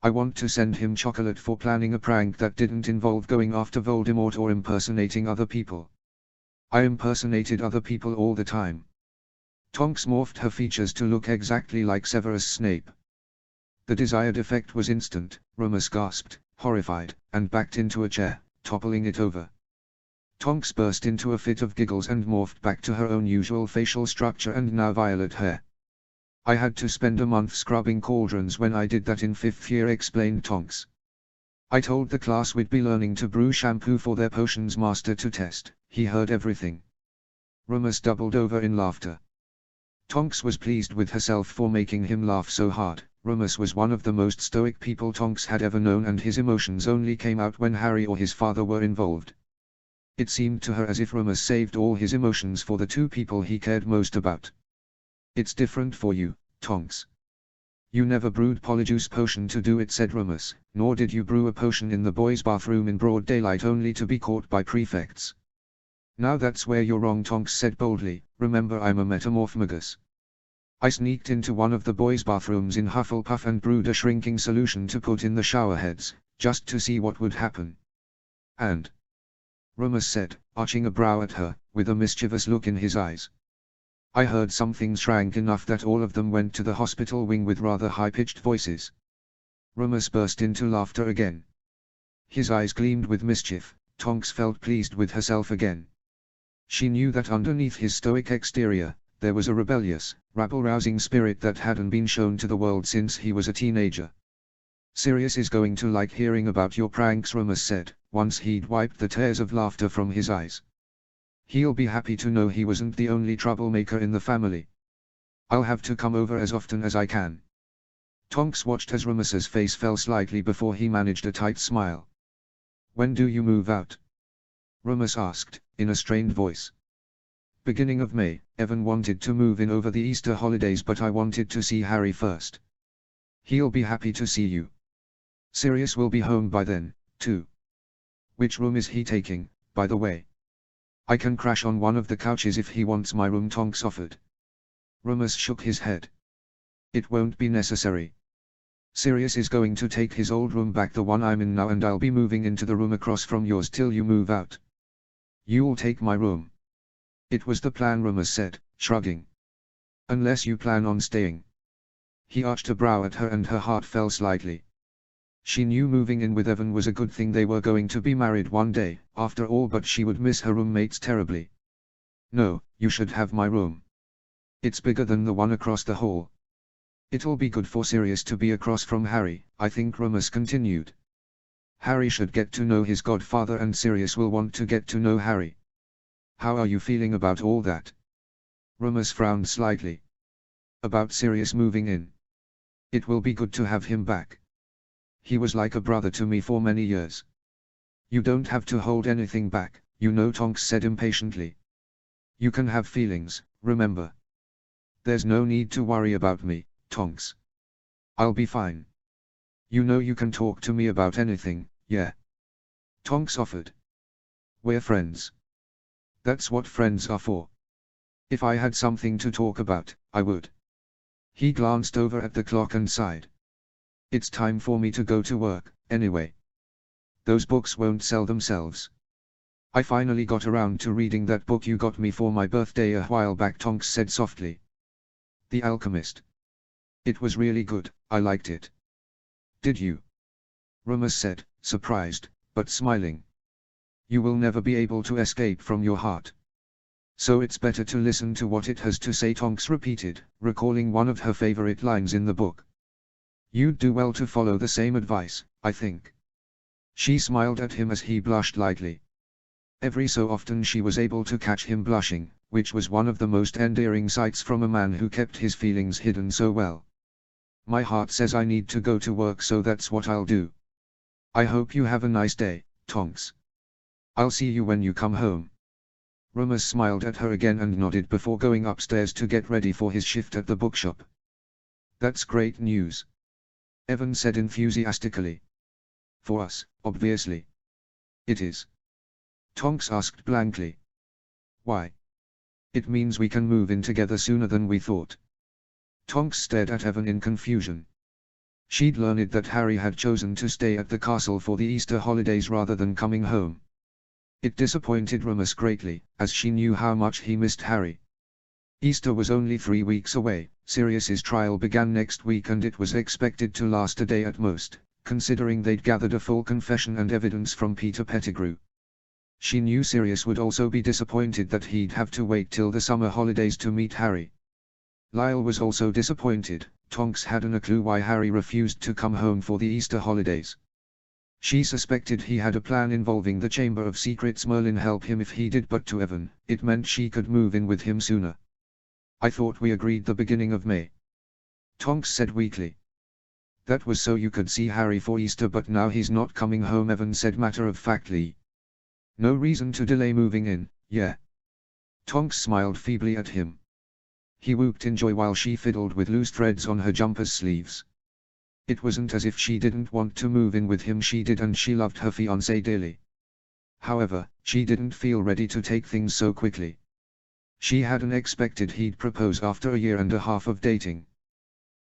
I want to send him chocolate for planning a prank that didn't involve going after Voldemort or impersonating other people. I impersonated other people all the time. Tonks morphed her features to look exactly like Severus Snape. The desired effect was instant. Remus gasped, horrified, and backed into a chair, toppling it over. Tonks burst into a fit of giggles and morphed back to her own usual facial structure and now violet hair. I had to spend a month scrubbing cauldrons when I did that in 5th year, explained Tonks. I told the class we'd be learning to brew shampoo for their potions master to test. He heard everything. Remus doubled over in laughter. Tonks was pleased with herself for making him laugh so hard. Remus was one of the most stoic people Tonks had ever known, and his emotions only came out when Harry or his father were involved. It seemed to her as if Remus saved all his emotions for the two people he cared most about. It's different for you, Tonks. You never brewed Polyjuice potion to do it, said Remus, nor did you brew a potion in the boys' bathroom in broad daylight only to be caught by prefects. Now that's where you're wrong, Tonks said boldly. Remember, I'm a metamorphmagus. I sneaked into one of the boys' bathrooms in Hufflepuff and brewed a shrinking solution to put in the shower heads, just to see what would happen. And? Remus said, arching a brow at her, with a mischievous look in his eyes. I heard some things shrank enough that all of them went to the hospital wing with rather high-pitched voices. Remus burst into laughter again. His eyes gleamed with mischief. Tonks felt pleased with herself again. She knew that underneath his stoic exterior, there was a rebellious, rabble-rousing spirit that hadn't been shown to the world since he was a teenager. Sirius is going to like hearing about your pranks, Remus said, once he'd wiped the tears of laughter from his eyes. He'll be happy to know he wasn't the only troublemaker in the family. I'll have to come over as often as I can. Tonks watched as Remus's face fell slightly before he managed a tight smile. When do you move out? Remus asked, in a strained voice. Beginning of May. Evan wanted to move in over the Easter holidays, but I wanted to see Harry first. He'll be happy to see you. Sirius will be home by then, too. Which room is he taking, by the way? I can crash on one of the couches if he wants my room, Tonks offered. Remus shook his head. It won't be necessary. Sirius is going to take his old room back, the one I'm in now, and I'll be moving into the room across from yours till you move out. You'll take my room. It was the plan, Remus said, shrugging. Unless you plan on staying. He arched a brow at her and her heart fell slightly. She knew moving in with Evan was a good thing. They were going to be married one day, after all, but she would miss her roommates terribly. No, you should have my room. It's bigger than the one across the hall. It'll be good for Sirius to be across from Harry, I think, Remus continued. Harry should get to know his godfather and Sirius will want to get to know Harry. How are you feeling about all that? Remus frowned slightly. About Sirius moving in. It will be good to have him back. He was like a brother to me for many years. You don't have to hold anything back, you know, Tonks said impatiently. You can have feelings, remember. There's no need to worry about me, Tonks. I'll be fine. You know you can talk to me about anything, yeah? Tonks offered. We're friends. That's what friends are for. If I had something to talk about, I would. He glanced over at the clock and sighed. It's time for me to go to work, anyway. Those books won't sell themselves. I finally got around to reading that book you got me for my birthday a while back, Tonks said softly. The Alchemist. It was really good, I liked it. Did you? Remus said, surprised, but smiling. You will never be able to escape from your heart. So it's better to listen to what it has to say, Tonks repeated, recalling one of her favorite lines in the book. You'd do well to follow the same advice, I think. She smiled at him as he blushed lightly. Every so often she was able to catch him blushing, which was one of the most endearing sights from a man who kept his feelings hidden so well. My heart says I need to go to work, so that's what I'll do. I hope you have a nice day, Tonks. I'll see you when you come home. Rumors smiled at her again and nodded before going upstairs to get ready for his shift at the bookshop. That's great news, Evan said enthusiastically. For us, obviously. It is. Tonks asked blankly. Why? It means we can move in together sooner than we thought. Tonks stared at Evan in confusion. She'd learned that Harry had chosen to stay at the castle for the Easter holidays rather than coming home. It disappointed Remus greatly, as she knew how much he missed Harry. Easter was only 3 weeks away, Sirius's trial began next week and it was expected to last a day at most, considering they'd gathered a full confession and evidence from Peter Pettigrew. She knew Sirius would also be disappointed that he'd have to wait till the summer holidays to meet Harry. Lyle was also disappointed. Tonks hadn't a clue why Harry refused to come home for the Easter holidays. She suspected he had a plan involving the Chamber of Secrets. Merlin help him if he did, but to Evan, it meant she could move in with him sooner. I thought we agreed the beginning of May, Tonks said weakly. That was so you could see Harry for Easter, but now he's not coming home, Evan said matter-of-factly. No reason to delay moving in, yeah. Tonks smiled feebly at him. He whooped in joy while she fiddled with loose threads on her jumper's sleeves. It wasn't as if she didn't want to move in with him, she did, and she loved her fiancé dearly. However, she didn't feel ready to take things so quickly. She hadn't expected he'd propose after a year and a half of dating.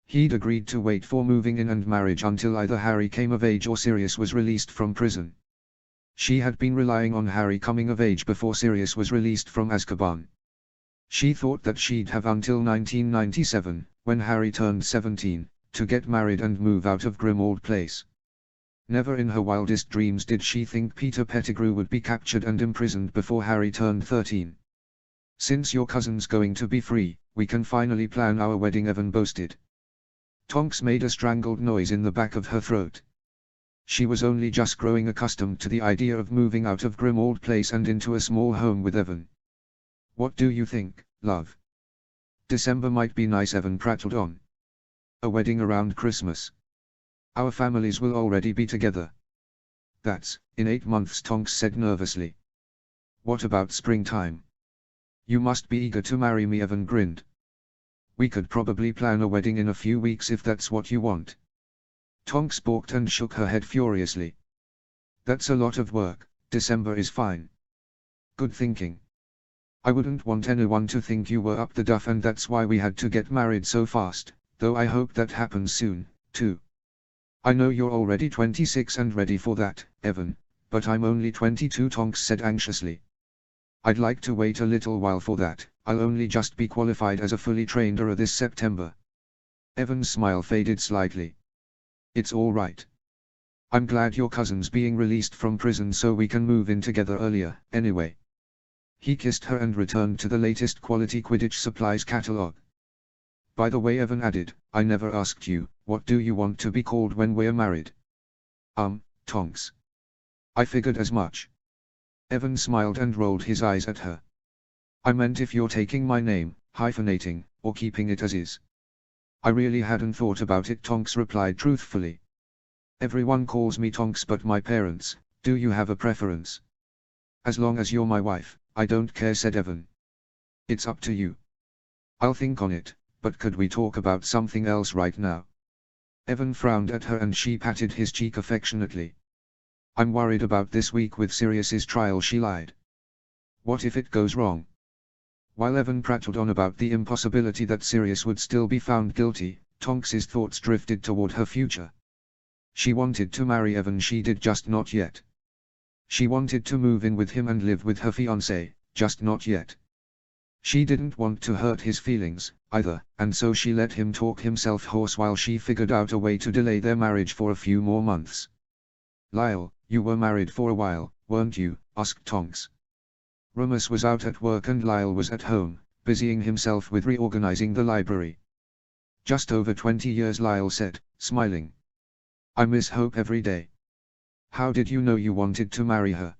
He'd agreed to wait for moving in and marriage until either Harry came of age or Sirius was released from prison. She had been relying on Harry coming of age before Sirius was released from Azkaban. She thought that she'd have until 1997, when Harry turned 17, to get married and move out of Grimmauld Place. Never in her wildest dreams did she think Peter Pettigrew would be captured and imprisoned before Harry turned 13. Since your cousin's going to be free, we can finally plan our wedding, Evan boasted. Tonks made a strangled noise in the back of her throat. She was only just growing accustomed to the idea of moving out of Grimmauld Place and into a small home with Evan. What do you think, love? December might be nice, Evan prattled on. A wedding around Christmas. Our families will already be together. That's in 8 months, Tonks said nervously. What about springtime? You must be eager to marry me, Evan grinned. We could probably plan a wedding in a few weeks if that's what you want. Tonks balked and shook her head furiously. That's a lot of work. December is fine. Good thinking. I wouldn't want anyone to think you were up the duff, and that's why we had to get married so fast, though I hope that happens soon, too. I know you're already 26 and ready for that, Evan, but I'm only 22, Tonks said anxiously. I'd like to wait a little while for that. I'll only just be qualified as a fully trained RA this September. Evan's smile faded slightly. It's all right. I'm glad your cousin's being released from prison so we can move in together earlier, anyway. He kissed her and returned to the latest quality Quidditch supplies catalog. By the way, Evan added, I never asked you, what do you want to be called when we're married? Tonks. I figured as much. Evan smiled and rolled his eyes at her. I meant if you're taking my name, hyphenating, or keeping it as is. I really hadn't thought about it, Tonks replied truthfully. Everyone calls me Tonks but my parents. Do you have a preference? As long as you're my wife, I don't care, said Evan. It's up to you. I'll think on it, but could we talk about something else right now? Evan frowned at her and she patted his cheek affectionately. I'm worried about this week with Sirius's trial, she lied. What if it goes wrong? While Evan prattled on about the impossibility that Sirius would still be found guilty, Tonks's thoughts drifted toward her future. She wanted to marry Evan, she did, just not yet. She wanted to move in with him and live with her fiancé, just not yet. She didn't want to hurt his feelings, either, and so she let him talk himself hoarse while she figured out a way to delay their marriage for a few more months. Lyle, you were married for a while, weren't you? Asked Tonks. Rumus was out at work and Lyle was at home, busying himself with reorganizing the library. Just over 20 years, Lyle said, smiling. I miss Hope every day. How did you know you wanted to marry her?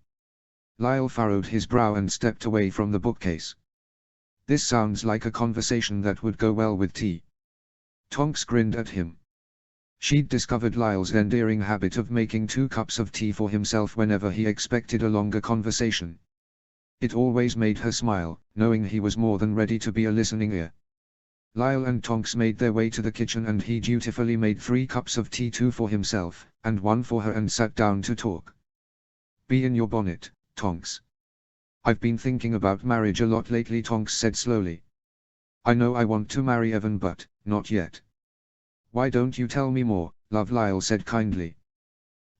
Lyle furrowed his brow and stepped away from the bookcase. This sounds like a conversation that would go well with tea. Tonks grinned at him. She'd discovered Lyle's endearing habit of making 2 cups of tea for himself whenever he expected a longer conversation. It always made her smile, knowing he was more than ready to be a listening ear. Lyle and Tonks made their way to the kitchen and he dutifully made 3 cups of tea, 2 for himself, and 1 for her, and sat down to talk. Be in your bonnet, Tonks. I've been thinking about marriage a lot lately, Tonks said slowly. I know I want to marry Evan, but not yet. Why don't you tell me more, love? Lyle said kindly.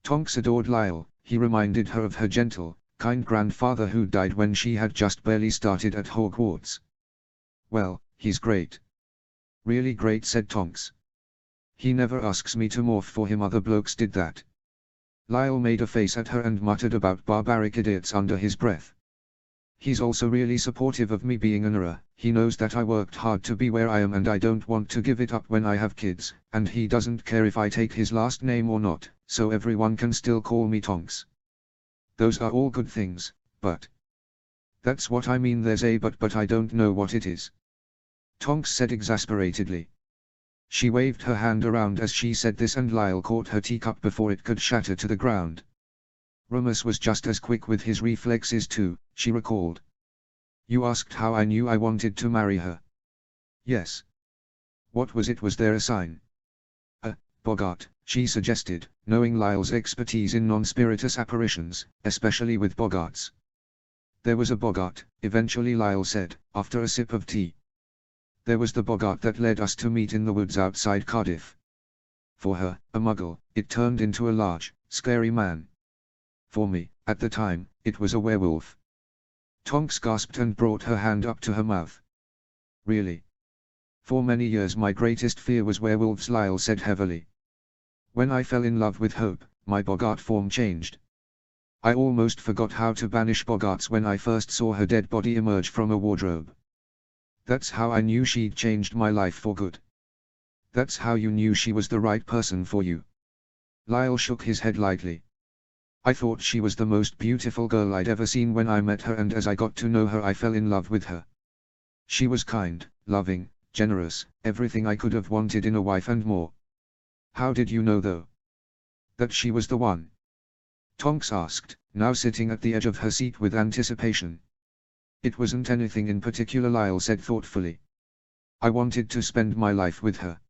Tonks adored Lyle. He reminded her of her gentle, kind grandfather who died when she had just barely started at Hogwarts. Well, he's great. Really great, said Tonks. He never asks me to morph for him, other blokes did that. Lyle made a face at her and muttered about barbaric idiots under his breath. He's also really supportive of me being an era. He knows that I worked hard to be where I am and I don't want to give it up when I have kids, and he doesn't care if I take his last name or not, so everyone can still call me Tonks. Those are all good things, but... That's what I mean, there's a but I don't know what it is. Tonks said exasperatedly. She waved her hand around as she said this and Lyle caught her teacup before it could shatter to the ground. Rumus was just as quick with his reflexes too, she recalled. You asked how I knew I wanted to marry her. Yes. What was it? Was there a sign? A boggart, she suggested, knowing Lyle's expertise in non-spiritus apparitions, especially with boggarts. There was a boggart, eventually Lyle said, after a sip of tea. There was the boggart that led us to meet in the woods outside Cardiff. For her, a muggle, it turned into a large, scary man. For me, at the time, it was a werewolf. Tonks gasped and brought her hand up to her mouth. Really? For many years my greatest fear was werewolves, Lyle said heavily. When I fell in love with Hope, my boggart form changed. I almost forgot how to banish boggarts when I first saw her dead body emerge from a wardrobe. That's how I knew she'd changed my life for good. That's how you knew she was the right person for you. Lyle shook his head lightly. I thought she was the most beautiful girl I'd ever seen when I met her, and as I got to know her I fell in love with her. She was kind, loving, generous, everything I could have wanted in a wife and more. How did you know though? That she was the one? Tonks asked, now sitting at the edge of her seat with anticipation. It wasn't anything in particular, Lyle said thoughtfully. I wanted to spend my life with her.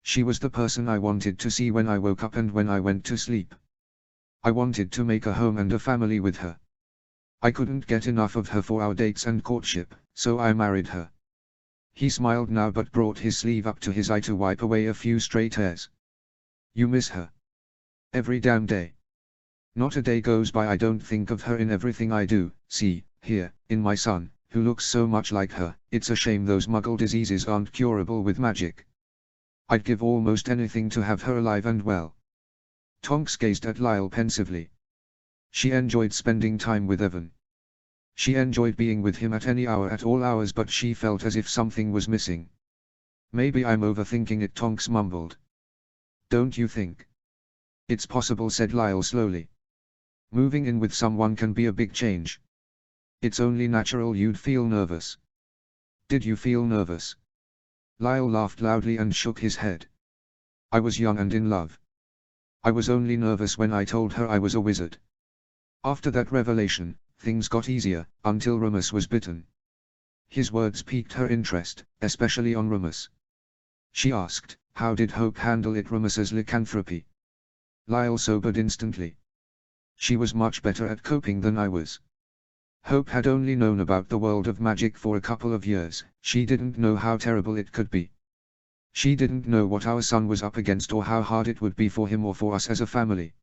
She was the person I wanted to see when I woke up and when I went to sleep. I wanted to make a home and a family with her. I couldn't get enough of her for our dates and courtship, so I married her. He smiled now but brought his sleeve up to his eye to wipe away a few stray tears. You miss her? Every damn day. Not a day goes by I don't think of her in everything I do. See, here, in my son, who looks so much like her. It's a shame those muggle diseases aren't curable with magic. I'd give almost anything to have her alive and well. Tonks gazed at Lyle pensively. She enjoyed spending time with Evan. She enjoyed being with him at any hour, at all hours, but she felt as if something was missing. Maybe I'm overthinking it, Tonks mumbled. Don't you think? It's possible, said Lyle slowly. Moving in with someone can be a big change. It's only natural you'd feel nervous. Did you feel nervous? Lyle laughed loudly and shook his head. I was young and in love. I was only nervous when I told her I was a wizard. After that revelation, things got easier, until Rumus was bitten. His words piqued her interest, especially on Rumus. She asked, how did Hope handle it, Rumus's lycanthropy? Lyle sobered instantly. She was much better at coping than I was. Hope had only known about the world of magic for a couple of years. She didn't know how terrible it could be. She didn't know what our son was up against or how hard it would be for him or for us as a family.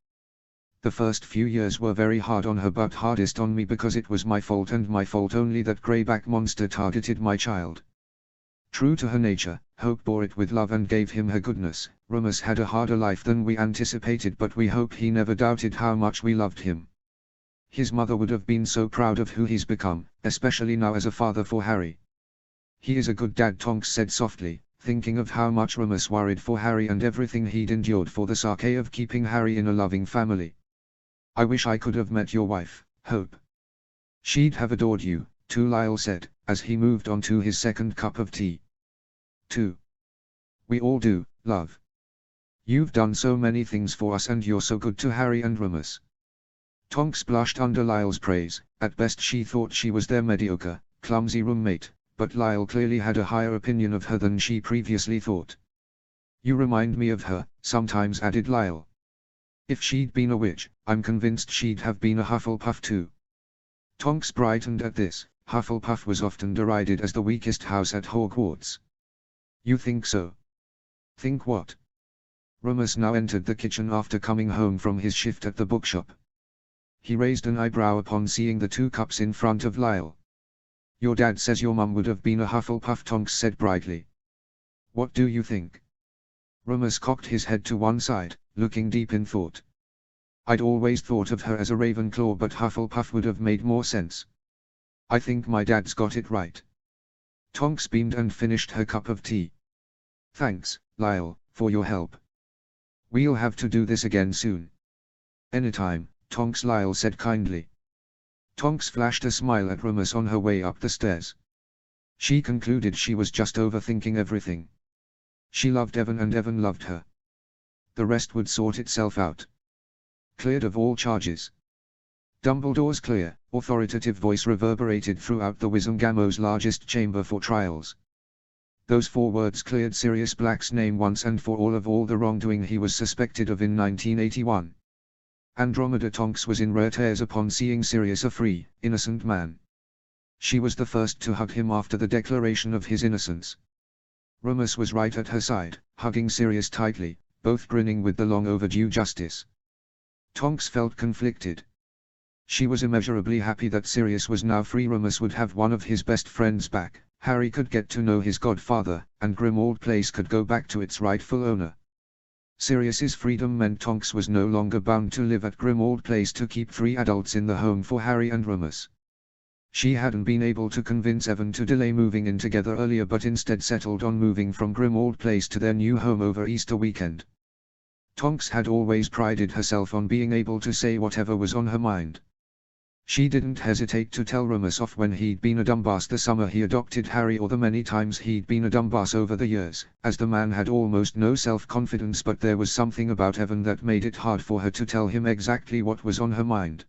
The first few years were very hard on her, but hardest on me because it was my fault and my fault only that greyback monster targeted my child. True to her nature, Hope bore it with love and gave him her goodness. Rumus had a harder life than we anticipated, but we hope he never doubted how much we loved him. His mother would have been so proud of who he's become, especially now as a father for Harry. He is a good dad, Tonks said softly, thinking of how much Remus worried for Harry and everything he'd endured for the sake of keeping Harry in a loving family. I wish I could have met your wife, Hope. She'd have adored you, too, Lyle said, as he moved on to his second cup of tea. 2. We all do, love. You've done so many things for us and you're so good to Harry and Remus. Tonks blushed under Lyle's praise. At best she thought she was their mediocre, clumsy roommate, but Lyle clearly had a higher opinion of her than she previously thought. You remind me of her, sometimes, added Lyle. If she'd been a witch, I'm convinced she'd have been a Hufflepuff too. Tonks brightened at this. Hufflepuff was often derided as the weakest house at Hogwarts. You think so? Think what? Remus now entered the kitchen after coming home from his shift at the bookshop. He raised an eyebrow upon seeing the 2 cups in front of Lyle. Your dad says your mum would have been a Hufflepuff, Tonks said brightly. What do you think? Remus cocked his head to one side, looking deep in thought. I'd always thought of her as a Ravenclaw, but Hufflepuff would have made more sense. I think my dad's got it right. Tonks beamed and finished her cup of tea. Thanks, Lyle, for your help. We'll have to do this again soon. Anytime, Tonks, Lyle said kindly. Tonks flashed a smile at Remus on her way up the stairs. She concluded she was just overthinking everything. She loved Evan and Evan loved her. The rest would sort itself out. Cleared of all charges. Dumbledore's clear, authoritative voice reverberated throughout the Wizengamo's largest chamber for trials. Those 4 words cleared Sirius Black's name once and for all of all the wrongdoing he was suspected of in 1981. Andromeda Tonks was in rare tears upon seeing Sirius a free, innocent man. She was the first to hug him after the declaration of his innocence. Remus was right at her side, hugging Sirius tightly, both grinning with the long overdue justice. Tonks felt conflicted. She was immeasurably happy that Sirius was now free. Remus would have one of his best friends back, Harry could get to know his godfather, and Grimmauld Place could go back to its rightful owner. Sirius's freedom meant Tonks was no longer bound to live at Grimmauld Place to keep 3 adults in the home for Harry and Remus. She hadn't been able to convince Evan to delay moving in together earlier, but instead settled on moving from Grimmauld Place to their new home over Easter weekend. Tonks had always prided herself on being able to say whatever was on her mind. She didn't hesitate to tell Remus off when he'd been a dumbass the summer he adopted Harry, or the many times he'd been a dumbass over the years, as the man had almost no self-confidence. But there was something about Evan that made it hard for her to tell him exactly what was on her mind.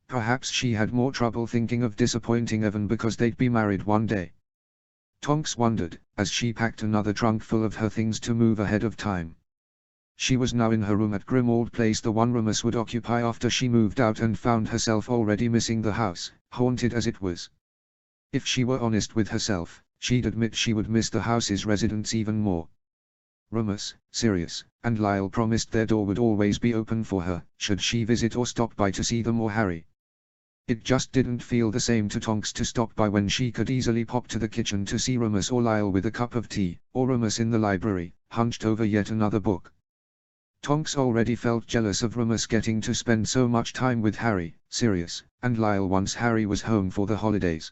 Perhaps she had more trouble thinking of disappointing Evan because they'd be married one day. Tonks wondered, as she packed another trunk full of her things to move ahead of time. She was now in her room at Grimmauld Place, the one Remus would occupy after she moved out, and found herself already missing the house, haunted as it was. If she were honest with herself, she'd admit she would miss the house's residents even more. Remus, Sirius, and Lyle promised their door would always be open for her, should she visit or stop by to see them or Harry. It just didn't feel the same to Tonks to stop by when she could easily pop to the kitchen to see Remus or Lyle with a cup of tea, or Remus in the library, hunched over yet another book. Tonks already felt jealous of Remus getting to spend so much time with Harry, Sirius, and Lyle once Harry was home for the holidays.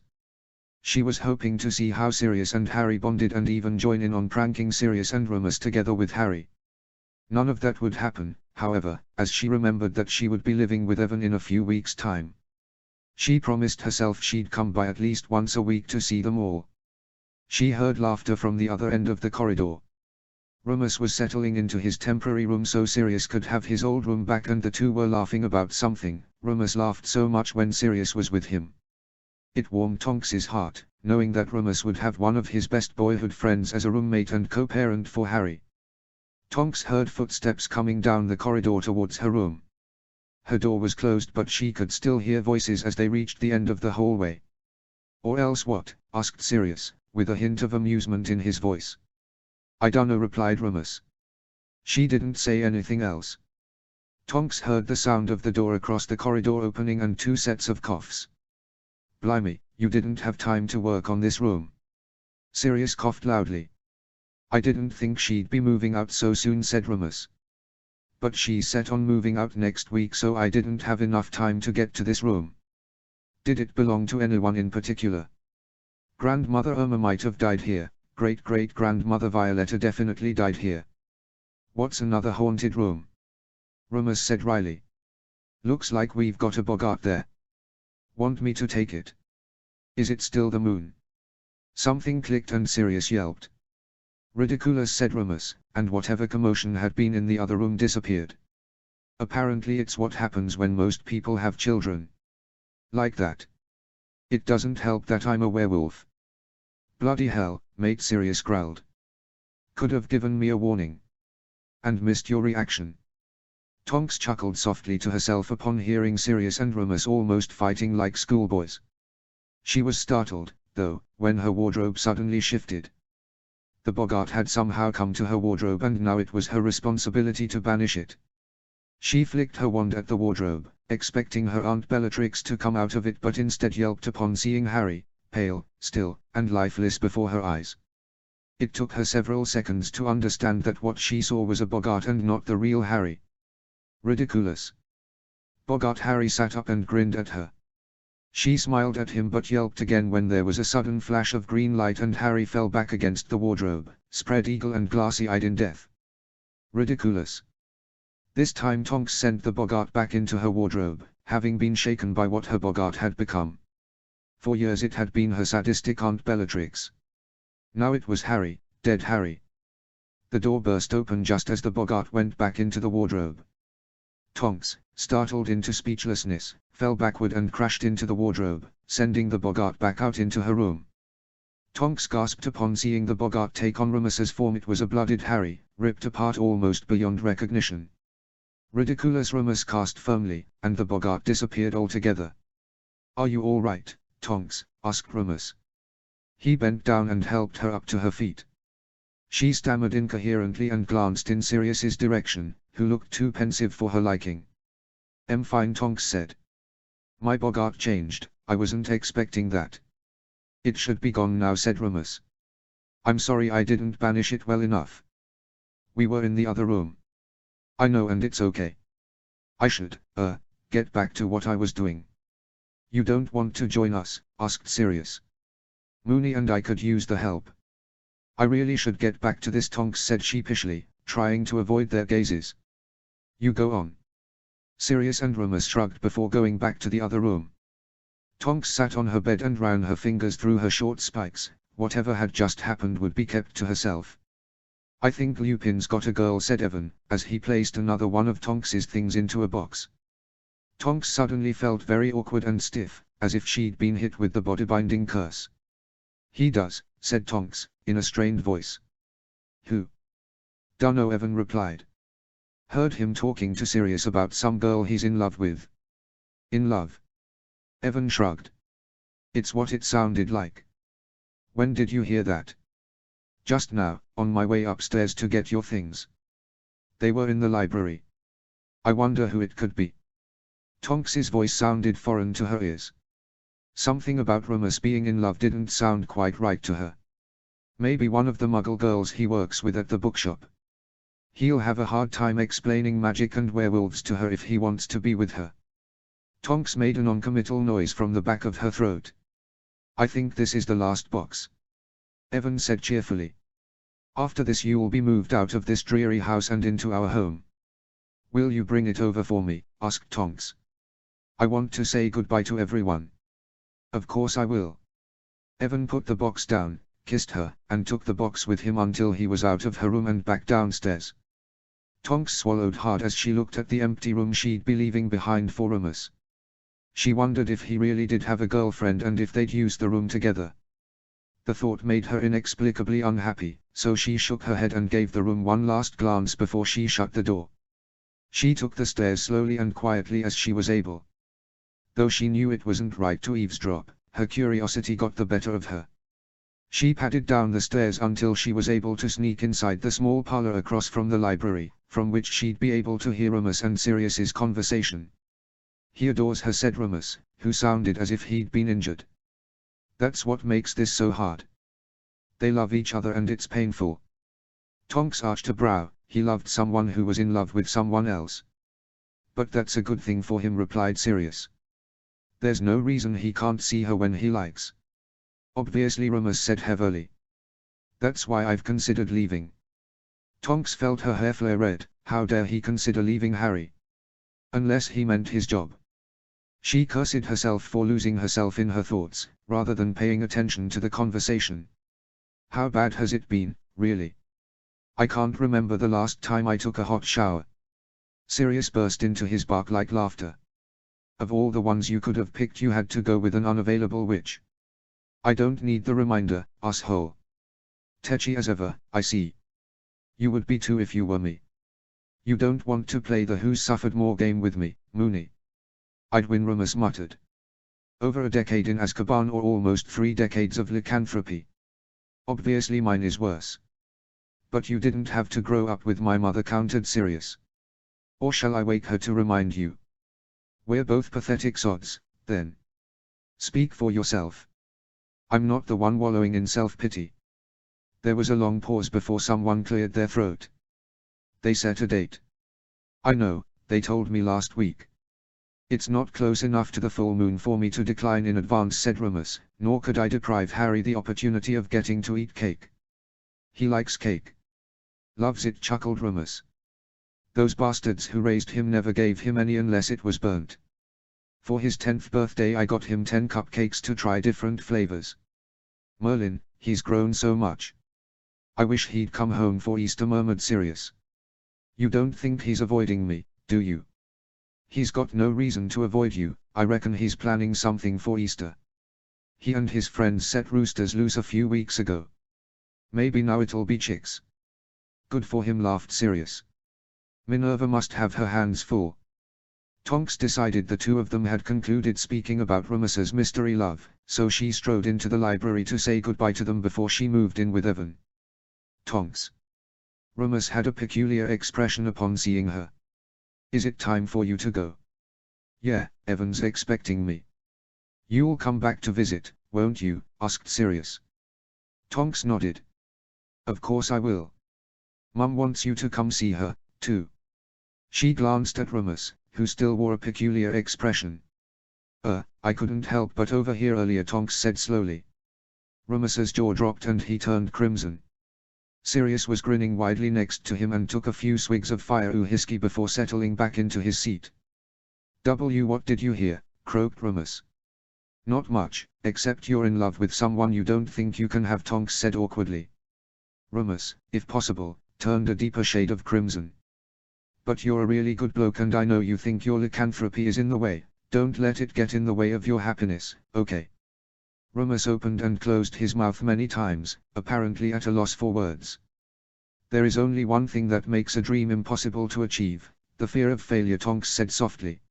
She was hoping to see how Sirius and Harry bonded and even join in on pranking Sirius and Remus together with Harry. None of that would happen, however, as she remembered that she would be living with Evan in a few weeks' time. She promised herself she'd come by at least once a week to see them all. She heard laughter from the other end of the corridor. Remus was settling into his temporary room so Sirius could have his old room back, and the 2 were laughing about something. Remus laughed so much when Sirius was with him. It warmed Tonks's heart, knowing that Remus would have one of his best boyhood friends as a roommate and co-parent for Harry. Tonks heard footsteps coming down the corridor towards her room. Her door was closed, but she could still hear voices as they reached the end of the hallway. "Or else what?" asked Sirius, with a hint of amusement in his voice. "I dunno," replied Remus. She didn't say anything else. Tonks heard the sound of the door across the corridor opening and 2 sets of coughs. "Blimey, you didn't have time to work on this room." Sirius coughed loudly. "I didn't think she'd be moving out so soon," said Remus. But she's set on moving out next week, so I didn't have enough time to get to this room. Did it belong to anyone in particular? Grandmother Irma might have died here. Great-great-grandmother Violetta definitely died here. What's another haunted room? Rumus said wryly. Looks like we've got a Bogart there. Want me to take it? Is it still the moon? Something clicked and Sirius yelped. Ridiculous, said Rumus, and whatever commotion had been in the other room disappeared. Apparently it's what happens when most people have children. Like that. It doesn't help that I'm a werewolf. Bloody hell, mate, Sirius growled. Could have given me a warning. And missed your reaction. Tonks chuckled softly to herself upon hearing Sirius and Rumus almost fighting like schoolboys. She was startled, though, when her wardrobe suddenly shifted. The Bogart had somehow come to her wardrobe and now it was her responsibility to banish it. She flicked her wand at the wardrobe, expecting her Aunt Bellatrix to come out of it, but instead yelped upon seeing Harry, pale, still, and lifeless before her eyes. It took her several seconds to understand that what she saw was a Bogart and not the real Harry. Ridiculous. Bogart. Harry sat up and grinned at her. She smiled at him but yelped again when there was a sudden flash of green light and Harry fell back against the wardrobe, spread-eagle and glassy-eyed in death. Ridiculous. This time Tonks sent the Bogart back into her wardrobe, having been shaken by what her Bogart had become. For years it had been her sadistic Aunt Bellatrix. Now it was Harry, dead Harry. The door burst open just as the Bogart went back into the wardrobe. Tonks, startled into speechlessness, fell backward and crashed into the wardrobe, sending the Bogart back out into her room. Tonks gasped upon seeing the Bogart take on Rumus's form. It was a blooded Harry, ripped apart almost beyond recognition. Ridiculous. Rumus cast firmly, and the Bogart disappeared altogether. Are you all right, Tonks? Asked Rumus. He bent down and helped her up to her feet. She stammered incoherently and glanced in Sirius's direction, who looked too pensive for her liking. Fine, Tonks said. My Bogart changed, I wasn't expecting that. It should be gone now, said Rumus. I'm sorry I didn't banish it well enough. We were in the other room. I know, and it's okay. I should, get back to what I was doing. You don't want to join us? Asked Sirius. Moony and I could use the help. I really should get back to this, Tonks said sheepishly, trying to avoid their gazes. You go on. Sirius and Rumus shrugged before going back to the other room. Tonks sat on her bed and ran her fingers through her short spikes. Whatever had just happened would be kept to herself. I think Lupin's got a girl, said Evan, as he placed another one of Tonks's things into a box. Tonks suddenly felt very awkward and stiff, as if she'd been hit with the body-binding curse. He does, said Tonks, in a strained voice. Who? Dunno, Evan replied. Heard him talking to Sirius about some girl he's in love with. In love? Evan shrugged. It's what it sounded like. When did you hear that? Just now, on my way upstairs to get your things. They were in the library. I wonder who it could be. Tonks's voice sounded foreign to her ears. Something about Rumus being in love didn't sound quite right to her. Maybe one of the Muggle girls he works with at the bookshop. He'll have a hard time explaining magic and werewolves to her if he wants to be with her. Tonks made a non-committal noise from the back of her throat. I think this is the last box. Evan said cheerfully. After this you'll be moved out of this dreary house and into our home. Will you bring it over for me? Asked Tonks. I want to say goodbye to everyone. Of course I will. Evan put the box down, kissed her, and took the box with him until he was out of her room and back downstairs. Tonks swallowed hard as she looked at the empty room she'd be leaving behind for Rumus. She wondered if he really did have a girlfriend and if they'd use the room together. The thought made her inexplicably unhappy, so she shook her head and gave the room one last glance before she shut the door. She took the stairs slowly and quietly as she was able. Though she knew it wasn't right to eavesdrop, her curiosity got the better of her. She padded down the stairs until she was able to sneak inside the small parlor across from the library, from which she'd be able to hear Rumus and Sirius's conversation. He adores her, said Rumus, who sounded as if he'd been injured. That's what makes this so hard. They love each other and it's painful. Tonks arched a brow, he loved someone who was in love with someone else. But that's a good thing for him, replied Sirius. There's no reason he can't see her when he likes. Obviously, Remus said heavily. That's why I've considered leaving. Tonks felt her hair flare red. How dare he consider leaving Harry? Unless he meant his job. She cursed herself for losing herself in her thoughts, rather than paying attention to the conversation. How bad has it been, really? I can't remember the last time I took a hot shower. Sirius burst into his bark-like laughter. Of all the ones you could have picked, you had to go with an unavailable witch. I don't need the reminder, asshole. Tetchy as ever, I see. You would be too if you were me. You don't want to play the who's suffered more game with me, Moony. I'd win, Remus muttered. Over a decade in Azkaban, or almost 3 decades of lycanthropy. Obviously mine is worse. But you didn't have to grow up with my mother, countered Sirius. Or shall I wake her to remind you? We're both pathetic sods, then. Speak for yourself. I'm not the one wallowing in self-pity. There was a long pause before someone cleared their throat. They set a date. I know, they told me last week. It's not close enough to the full moon for me to decline in advance, said Remus, nor could I deprive Harry the opportunity of getting to eat cake. He likes cake. Loves it, chuckled Remus. Those bastards who raised him never gave him any unless it was burnt. For his 10th birthday I got him 10 cupcakes to try different flavors. Merlin, he's grown so much. I wish he'd come home for Easter, murmured Sirius. You don't think he's avoiding me, do you? He's got no reason to avoid you. I reckon he's planning something for Easter. He and his friends set roosters loose a few weeks ago. Maybe now it'll be chicks. Good for him, laughed Sirius. Minerva must have her hands full. Tonks decided the two of them had concluded speaking about Remus's mystery love, so she strode into the library to say goodbye to them before she moved in with Evan. Tonks. Remus had a peculiar expression upon seeing her. Is it time for you to go? Yeah, Evan's expecting me. You'll come back to visit, won't you? Asked Sirius. Tonks nodded. Of course I will. Mum wants you to come see her, too. She glanced at Remus, who still wore a peculiar expression. I couldn't help but overhear earlier, Tonks said slowly. Remus's jaw dropped and he turned crimson. Sirius was grinning widely next to him and took a few swigs of fire-oo-hisky before settling back into his seat. What did you hear? Croaked Remus. Not much, except you're in love with someone you don't think you can have, Tonks said awkwardly. Remus, if possible, turned a deeper shade of crimson. But you're a really good bloke and I know you think your lycanthropy is in the way. Don't let it get in the way of your happiness, okay? Remus opened and closed his mouth many times, apparently at a loss for words. There is only one thing that makes a dream impossible to achieve, the fear of failure, Tonks said softly.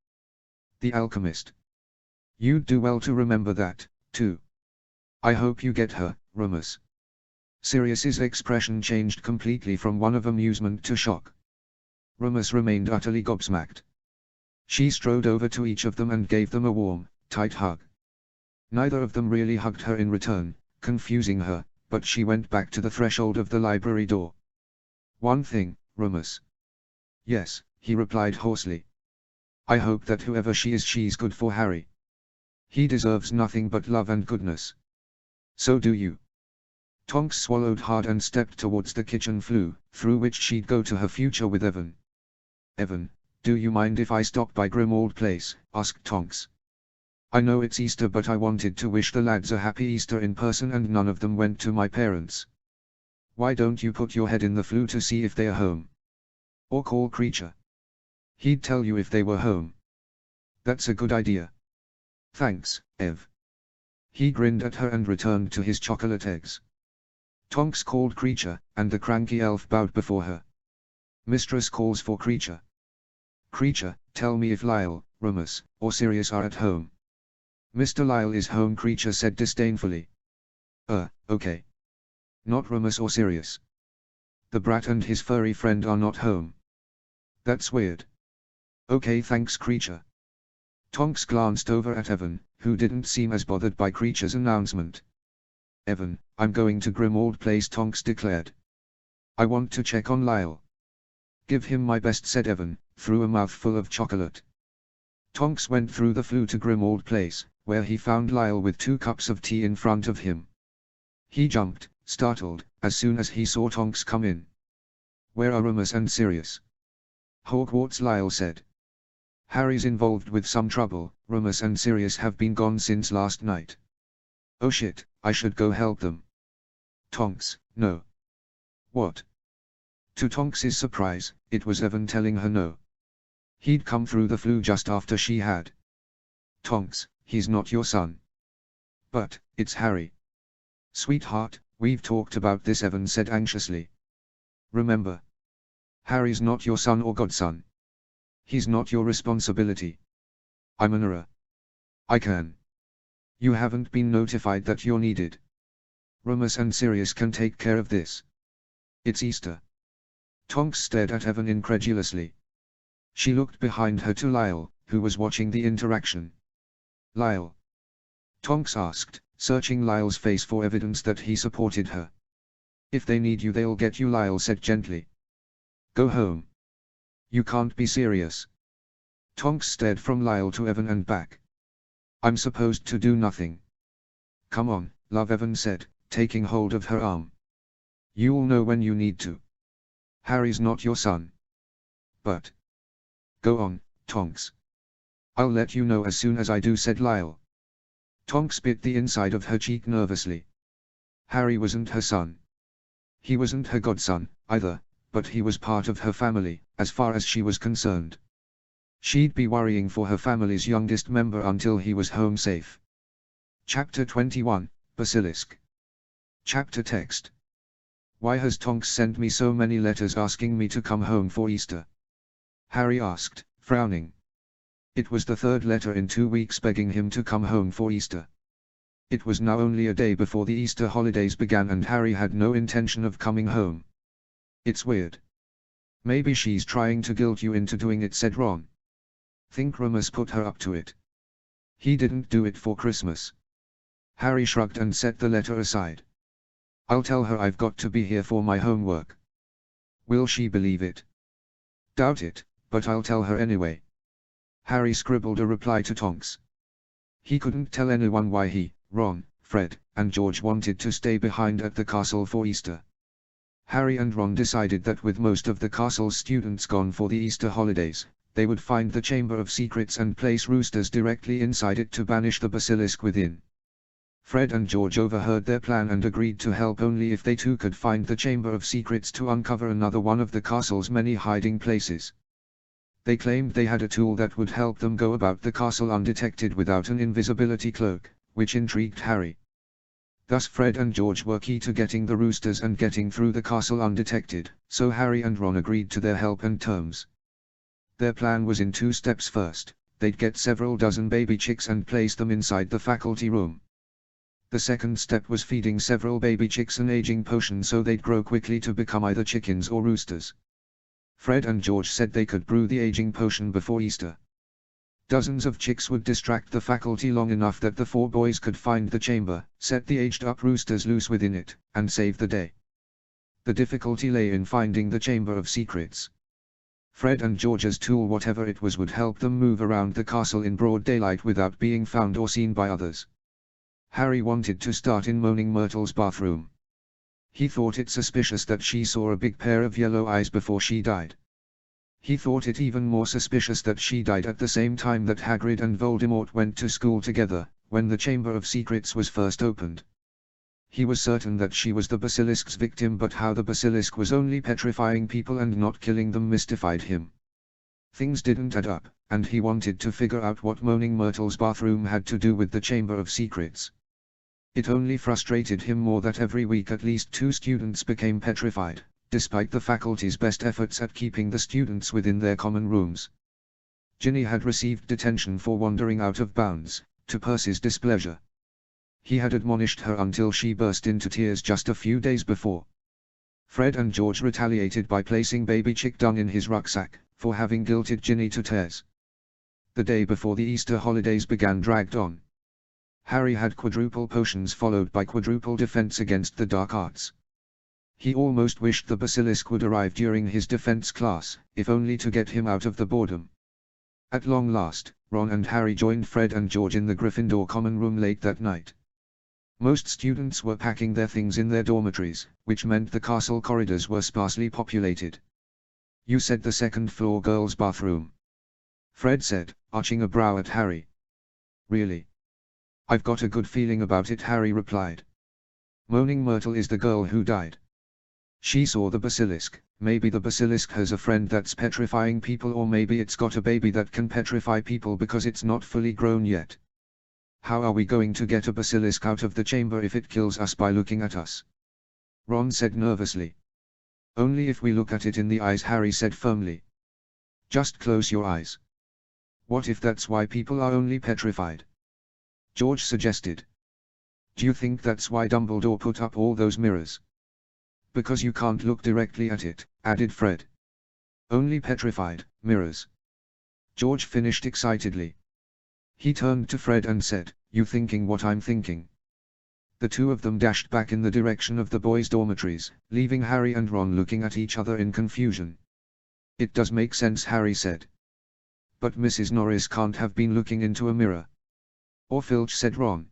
The alchemist. You'd do well to remember that, too. I hope you get her, Remus. Sirius's expression changed completely from one of amusement to shock. Remus remained utterly gobsmacked. She strode over to each of them and gave them a warm, tight hug. Neither of them really hugged her in return, confusing her, but she went back to the threshold of the library door. One thing, Remus. Yes, he replied hoarsely. I hope that whoever she is, she's good for Harry. He deserves nothing but love and goodness. So do you. Tonks swallowed hard and stepped towards the kitchen flue, through which she'd go to her future with Evan. Evan, do you mind if I stop by Grimmauld Place? Asked Tonks. I know it's Easter, but I wanted to wish the lads a happy Easter in person and none of them went to my parents. Why don't you put your head in the flue to see if they're home? Or call Kreacher. He'd tell you if they were home. That's a good idea. Thanks, Ev. He grinned at her and returned to his chocolate eggs. Tonks called Kreacher, and the cranky elf bowed before her. Mistress calls for Kreacher. Kreacher, tell me if Lyle, Remus, or Sirius are at home. Mr. Lyle is home, Kreacher said disdainfully. Okay. Not Remus or Sirius. The brat and his furry friend are not home. That's weird. Okay, thanks, Kreacher. Tonks glanced over at Evan, who didn't seem as bothered by Kreacher's announcement. Evan, I'm going to Grimmauld Place, Tonks declared. I want to check on Lyle. "Give him my best," said Evan, through a mouthful of chocolate. Tonks went through the flue to Grimmauld Place, where he found Lyle with 2 cups of tea in front of him. He jumped, startled, as soon as he saw Tonks come in. "Where are Remus and Sirius?" "Hogwarts," Lyle said. "Harry's involved with some trouble. Remus and Sirius have been gone since last night." "Oh shit, I should go help them." "Tonks, no." "What?" To Tonks's surprise, it was Evan telling her no. He'd come through the flue just after she had. "Tonks, he's not your son." "But, it's Harry." "Sweetheart, we've talked about this," Evan said anxiously. "Remember? Harry's not your son or godson. He's not your responsibility." "I'm an error. I can." "You haven't been notified that you're needed. Remus and Sirius can take care of this. It's Easter." Tonks stared at Evan incredulously. She looked behind her to Lyle, who was watching the interaction. "Lyle?" Tonks asked, searching Lyle's face for evidence that he supported her. "If they need you they'll get you," Lyle said gently. "Go home. You can't be serious." Tonks stared from Lyle to Evan and back. "I'm supposed to do nothing." "Come on, love," Evan said, taking hold of her arm. "You'll know when you need to. Harry's not your son." "But..." "Go on, Tonks." "I'll let you know as soon as I do," said Lyle. Tonks bit the inside of her cheek nervously. Harry wasn't her son. He wasn't her godson, either, but he was part of her family, as far as she was concerned. She'd be worrying for her family's youngest member until he was home safe. Chapter 21, Basilisk. Chapter text. "Why has Tonks sent me so many letters asking me to come home for Easter?" Harry asked, frowning. It was the 3rd letter in 2 weeks begging him to come home for Easter. It was now only a day before the Easter holidays began and Harry had no intention of coming home. "It's weird." "Maybe she's trying to guilt you into doing it," said Ron. "Think Remus put her up to it. He didn't do it for Christmas." Harry shrugged and set the letter aside. "I'll tell her I've got to be here for my homework." "Will she believe it?" "Doubt it, but I'll tell her anyway." Harry scribbled a reply to Tonks. He couldn't tell anyone why he, Ron, Fred, and George wanted to stay behind at the castle for Easter. Harry and Ron decided that with most of the castle's students gone for the Easter holidays, they would find the Chamber of Secrets and place roosters directly inside it to banish the basilisk within. Fred and George overheard their plan and agreed to help only if they too could find the Chamber of Secrets to uncover another one of the castle's many hiding places. They claimed they had a tool that would help them go about the castle undetected without an invisibility cloak, which intrigued Harry. Thus Fred and George were key to getting the roosters and getting through the castle undetected, so Harry and Ron agreed to their help and terms. Their plan was in 2 steps. First, they'd get several dozen baby chicks and place them inside the faculty room. The second step was feeding several baby chicks an aging potion so they'd grow quickly to become either chickens or roosters. Fred and George said they could brew the aging potion before Easter. Dozens of chicks would distract the faculty long enough that the 4 boys could find the chamber, set the aged-up roosters loose within it, and save the day. The difficulty lay in finding the Chamber of Secrets. Fred and George's tool, whatever it was, would help them move around the castle in broad daylight without being found or seen by others. Harry wanted to start in Moaning Myrtle's bathroom. He thought it suspicious that she saw a big pair of yellow eyes before she died. He thought it even more suspicious that she died at the same time that Hagrid and Voldemort went to school together, when the Chamber of Secrets was first opened. He was certain that she was the basilisk's victim, but how the basilisk was only petrifying people and not killing them mystified him. Things didn't add up, and he wanted to figure out what Moaning Myrtle's bathroom had to do with the Chamber of Secrets. It only frustrated him more that every week at least 2 students became petrified, despite the faculty's best efforts at keeping the students within their common rooms. Ginny had received detention for wandering out of bounds, to Percy's displeasure. He had admonished her until she burst into tears just a few days before. Fred and George retaliated by placing baby chick dung in his rucksack, for having guilted Ginny to tears. The day before the Easter holidays began dragged on. Harry had quadruple potions followed by quadruple defense against the dark arts. He almost wished the basilisk would arrive during his defense class, if only to get him out of the boredom. At long last, Ron and Harry joined Fred and George in the Gryffindor common room late that night. Most students were packing their things in their dormitories, which meant the castle corridors were sparsely populated. "You said the second-floor girls' bathroom," Fred said, arching a brow at Harry. "Really? I've got a good feeling about it," Harry replied. "Moaning Myrtle is the girl who died. She saw the basilisk. Maybe the basilisk has a friend that's petrifying people, or maybe it's got a baby that can petrify people because it's not fully grown yet. How are we going to get a basilisk out of the chamber if it kills us by looking at us?" Ron said nervously. "Only if we look at it in the eyes," Harry said firmly. "Just close your eyes." "What if that's why people are only petrified?" George suggested. "Do you think that's why Dumbledore put up all those mirrors?" "Because you can't look directly at it," added Fred. "Only petrified mirrors," George finished excitedly. He turned to Fred and said, "You thinking what I'm thinking?" The two of them dashed back in the direction of the boys' dormitories, leaving Harry and Ron looking at each other in confusion. "It does make sense," Harry said. "But Mrs. Norris can't have been looking into a mirror." "Or Filch," said Ron.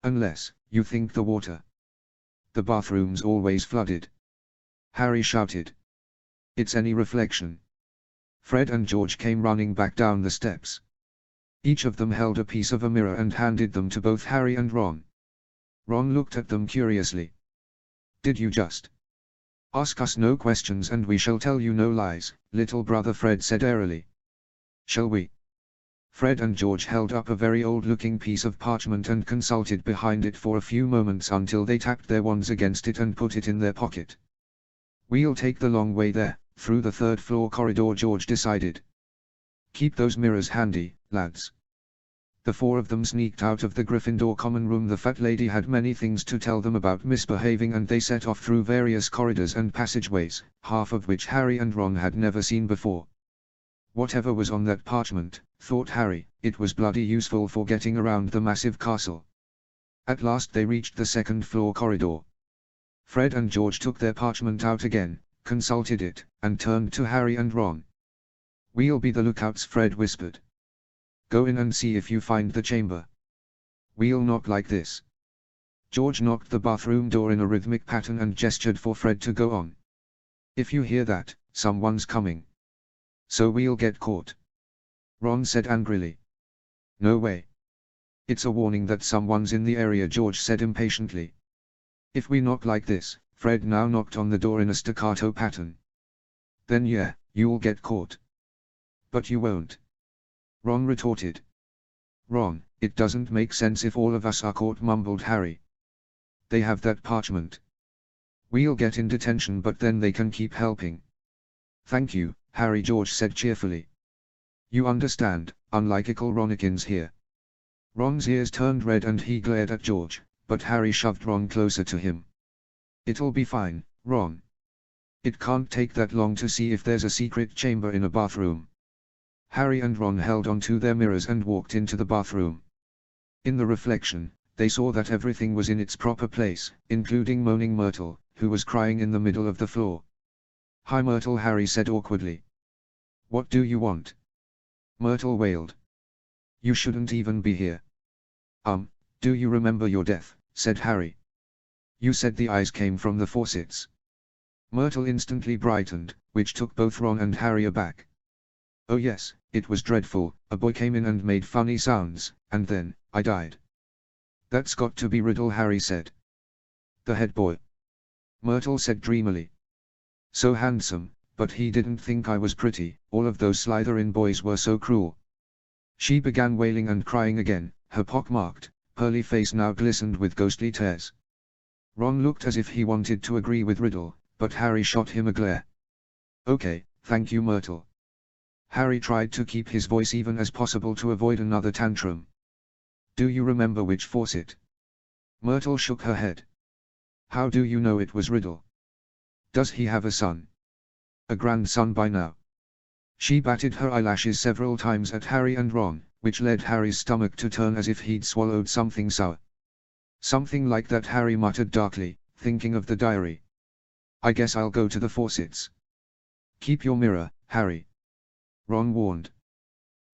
"Unless, you think the water. The bathroom's always flooded," Harry shouted. "It's any reflection." Fred and George came running back down the steps. Each of them held a piece of a mirror and handed them to both Harry and Ron. Ron looked at them curiously. "Did you just ask us no questions and we shall tell you no lies, little brother?" Fred said airily. "Shall we?" Fred and George held up a very old-looking piece of parchment and consulted behind it for a few moments until they tapped their wands against it and put it in their pocket. "We'll take the long way there, through the third-floor corridor," George decided. "Keep those mirrors handy, lads." The four of them sneaked out of the Gryffindor common room. The fat lady had many things to tell them about misbehaving, and they set off through various corridors and passageways, half of which Harry and Ron had never seen before. Whatever was on that parchment, thought Harry, it was bloody useful for getting around the massive castle. At last they reached the second-floor corridor. Fred and George took their parchment out again, consulted it, and turned to Harry and Ron. "We'll be the lookouts," Fred whispered. "Go in and see if you find the chamber. We'll knock like this." George knocked the bathroom door in a rhythmic pattern and gestured for Fred to go on. "If you hear that, someone's coming. So we'll get caught," Ron said angrily. "No way. It's a warning that someone's in the area," George said impatiently. "If we knock like this," Fred now knocked on the door in a staccato pattern. "Then yeah, you'll get caught." "But you won't," Ron retorted. "Ron, it doesn't make sense if all of us are caught," mumbled Harry. "They have that parchment. We'll get in detention, but then they can keep helping." "Thank you, Harry," George said cheerfully. "You understand, unlikeable Ronikins here." Ron's ears turned red and he glared at George, but Harry shoved Ron closer to him. "It'll be fine, Ron. It can't take that long to see if there's a secret chamber in a bathroom." Harry and Ron held onto their mirrors and walked into the bathroom. In the reflection, they saw that everything was in its proper place, including Moaning Myrtle, who was crying in the middle of the floor. "Hi Myrtle," Harry said awkwardly. "What do you want?" Myrtle wailed. "You shouldn't even be here." Do you remember your death?" said Harry. "You said the eyes came from the faucets." Myrtle instantly brightened, which took both Ron and Harry aback. "Oh yes, it was dreadful. A boy came in and made funny sounds, and then, I died." "That's got to be Riddle," Harry said. "The head boy," Myrtle said dreamily. "So handsome, but he didn't think I was pretty. All of those Slytherin boys were so cruel." She began wailing and crying again, her pock-marked, pearly face now glistened with ghostly tears. Ron looked as if he wanted to agree with Riddle, but Harry shot him a glare. "Okay, thank you Myrtle." Harry tried to keep his voice even as possible to avoid another tantrum. "Do you remember which faucet?" Myrtle shook her head. "How do you know it was Riddle? Does he have a son? A grandson by now?" She batted her eyelashes several times at Harry and Ron, which led Harry's stomach to turn as if he'd swallowed something sour. "Something like that," Harry muttered darkly, thinking of the diary. I guess I'll go to the faucets. Keep your mirror, Harry. Ron warned.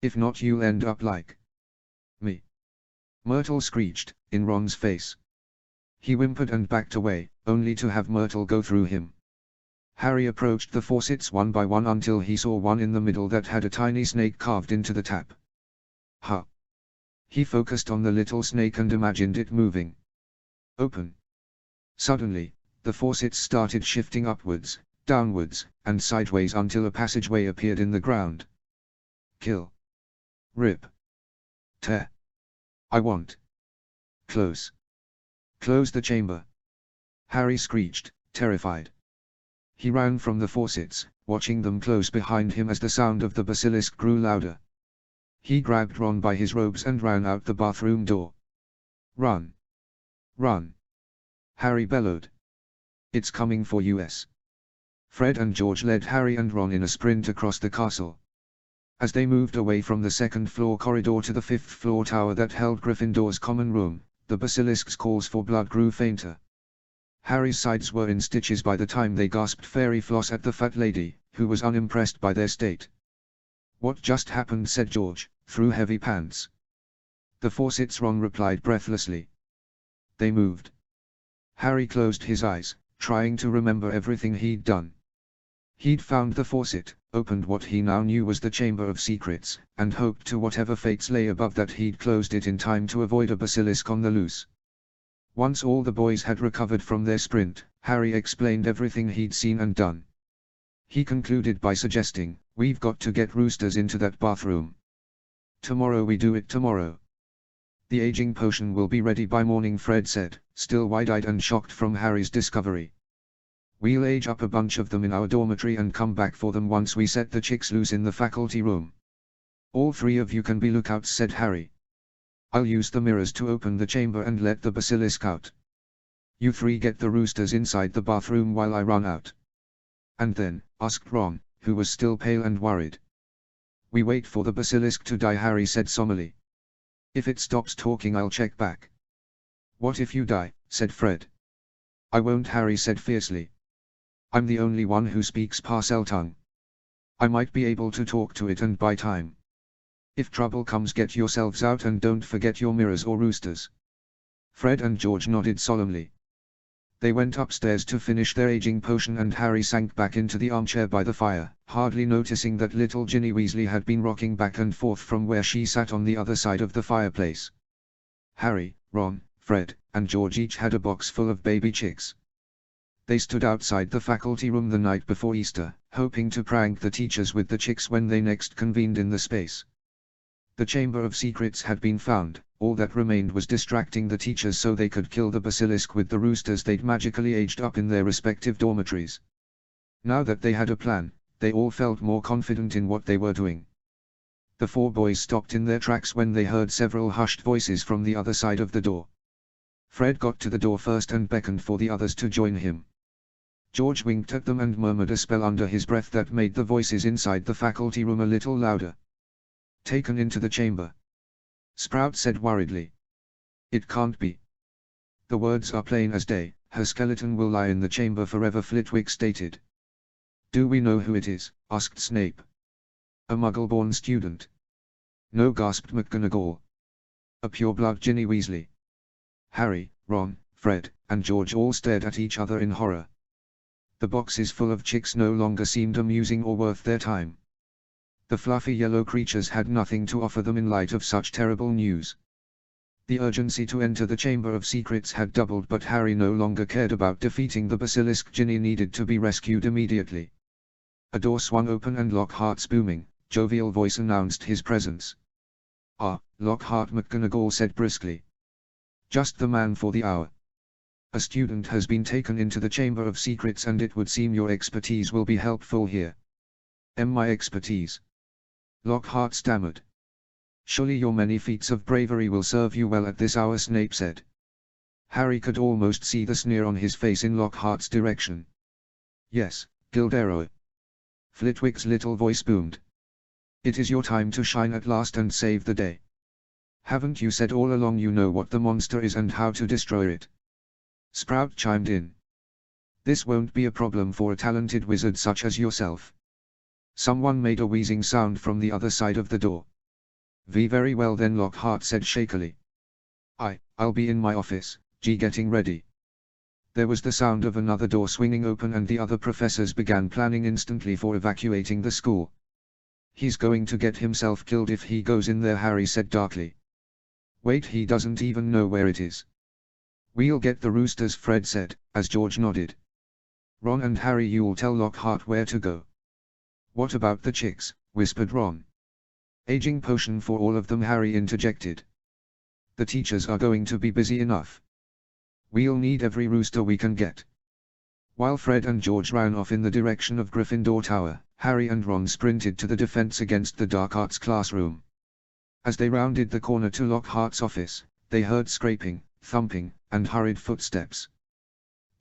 If not, you'll end up like me. Myrtle screeched, in Ron's face. He whimpered and backed away, only to have Myrtle go through him. Harry approached the faucets one by one until he saw one in the middle that had a tiny snake carved into the tap. Ha! He focused on the little snake and imagined it moving. Open. Suddenly, the faucets started shifting upwards, downwards, and sideways until a passageway appeared in the ground. Kill. Rip. Tear. I want. Close. Close the chamber. Harry screeched, terrified. He ran from the faucets, watching them close behind him as the sound of the basilisk grew louder. He grabbed Ron by his robes and ran out the bathroom door. Run! Run! Harry bellowed. It's coming for us. Fred and George led Harry and Ron in a sprint across the castle. As they moved away from the second-floor corridor to the fifth-floor tower that held Gryffindor's common room, the basilisk's calls for blood grew fainter. Harry's sides were in stitches by the time they gasped fairy floss at the fat lady, who was unimpressed by their state. What just happened? Said George, through heavy pants. The faucets, Ron replied breathlessly. They moved. Harry closed his eyes, trying to remember everything he'd done. He'd found the faucet, opened what he now knew was the Chamber of Secrets, and hoped to whatever fates lay above that he'd closed it in time to avoid a basilisk on the loose. Once all the boys had recovered from their sprint, Harry explained everything he'd seen and done. He concluded by suggesting, "We've got to get Roosters into that bathroom. Tomorrow we do it tomorrow. The aging potion will be ready by morning," Fred said, still wide-eyed and shocked from Harry's discovery. "We'll age up a bunch of them in our dormitory and come back for them once we set the chicks loose in the faculty room. All three of you can be lookouts," said Harry. "I'll use the mirrors to open the chamber and let the basilisk out. You three get the Roosters inside the bathroom while I run out." "And then?" asked Ron, who was still pale and worried. "We wait for the basilisk to die," Harry said solemnly. "If it stops talking, I'll check back." "What if you die?" said Fred. "I won't," Harry said fiercely. "I'm the only one who speaks Parseltongue. I might be able to talk to it and buy time. If trouble comes, get yourselves out and don't forget your mirrors or Roosters." Fred and George nodded solemnly. They went upstairs to finish their aging potion and Harry sank back into the armchair by the fire, hardly noticing that little Ginny Weasley had been rocking back and forth from where she sat on the other side of the fireplace. Harry, Ron, Fred, and George each had a box full of baby chicks. They stood outside the faculty room the night before Easter, hoping to prank the teachers with the chicks when they next convened in the space. The Chamber of Secrets had been found, all that remained was distracting the teachers so they could kill the basilisk with the Roosters they'd magically aged up in their respective dormitories. Now that they had a plan, they all felt more confident in what they were doing. The four boys stopped in their tracks when they heard several hushed voices from the other side of the door. Fred got to the door first and beckoned for the others to join him. George winked at them and murmured a spell under his breath that made the voices inside the faculty room a little louder. "Taken into the chamber," Sprout said worriedly. "It can't be. The words are plain as day, her skeleton will lie in the chamber forever," Flitwick stated. "Do we know who it is?" asked Snape. "A Muggle-born student." "No," gasped McGonagall. "A pure-blood Ginny Weasley." Harry, Ron, Fred, and George all stared at each other in horror. The boxes full of chicks no longer seemed amusing or worth their time. The fluffy yellow creatures had nothing to offer them in light of such terrible news. The urgency to enter the Chamber of Secrets had doubled, but Harry no longer cared about defeating the basilisk. Ginny needed to be rescued immediately. A door swung open and Lockhart's booming, jovial voice announced his presence. "Ah, Lockhart," McGonagall said briskly. "Just the man for the hour. A student has been taken into the Chamber of Secrets and it would seem your expertise will be helpful here." "My expertise?" Lockhart stammered. "Surely your many feats of bravery will serve you well at this hour," Snape said. Harry could almost see the sneer on his face in Lockhart's direction. "Yes, Gilderoy." Flitwick's little voice boomed. "It is your time to shine at last and save the day. Haven't you said all along you know what the monster is and how to destroy it?" Sprout chimed in. This won't be a problem for a talented wizard such as yourself. Someone made a wheezing sound from the other side of the door. Very well then, Lockhart said shakily. I'll be in my office, getting ready. There was the sound of another door swinging open and the other professors began planning instantly for evacuating the school. He's going to get himself killed if he goes in there, Harry said darkly. Wait, he doesn't even know where it is. We'll get the roosters, Fred said, as George nodded. Ron and Harry, you'll tell Lockhart where to go. What about the chicks? Whispered Ron. Aging potion for all of them, Harry interjected. The teachers are going to be busy enough. We'll need every rooster we can get. While Fred and George ran off in the direction of Gryffindor Tower, Harry and Ron sprinted to the defense against the dark arts classroom. As they rounded the corner to Lockhart's office, they heard scraping, thumping, and hurried footsteps.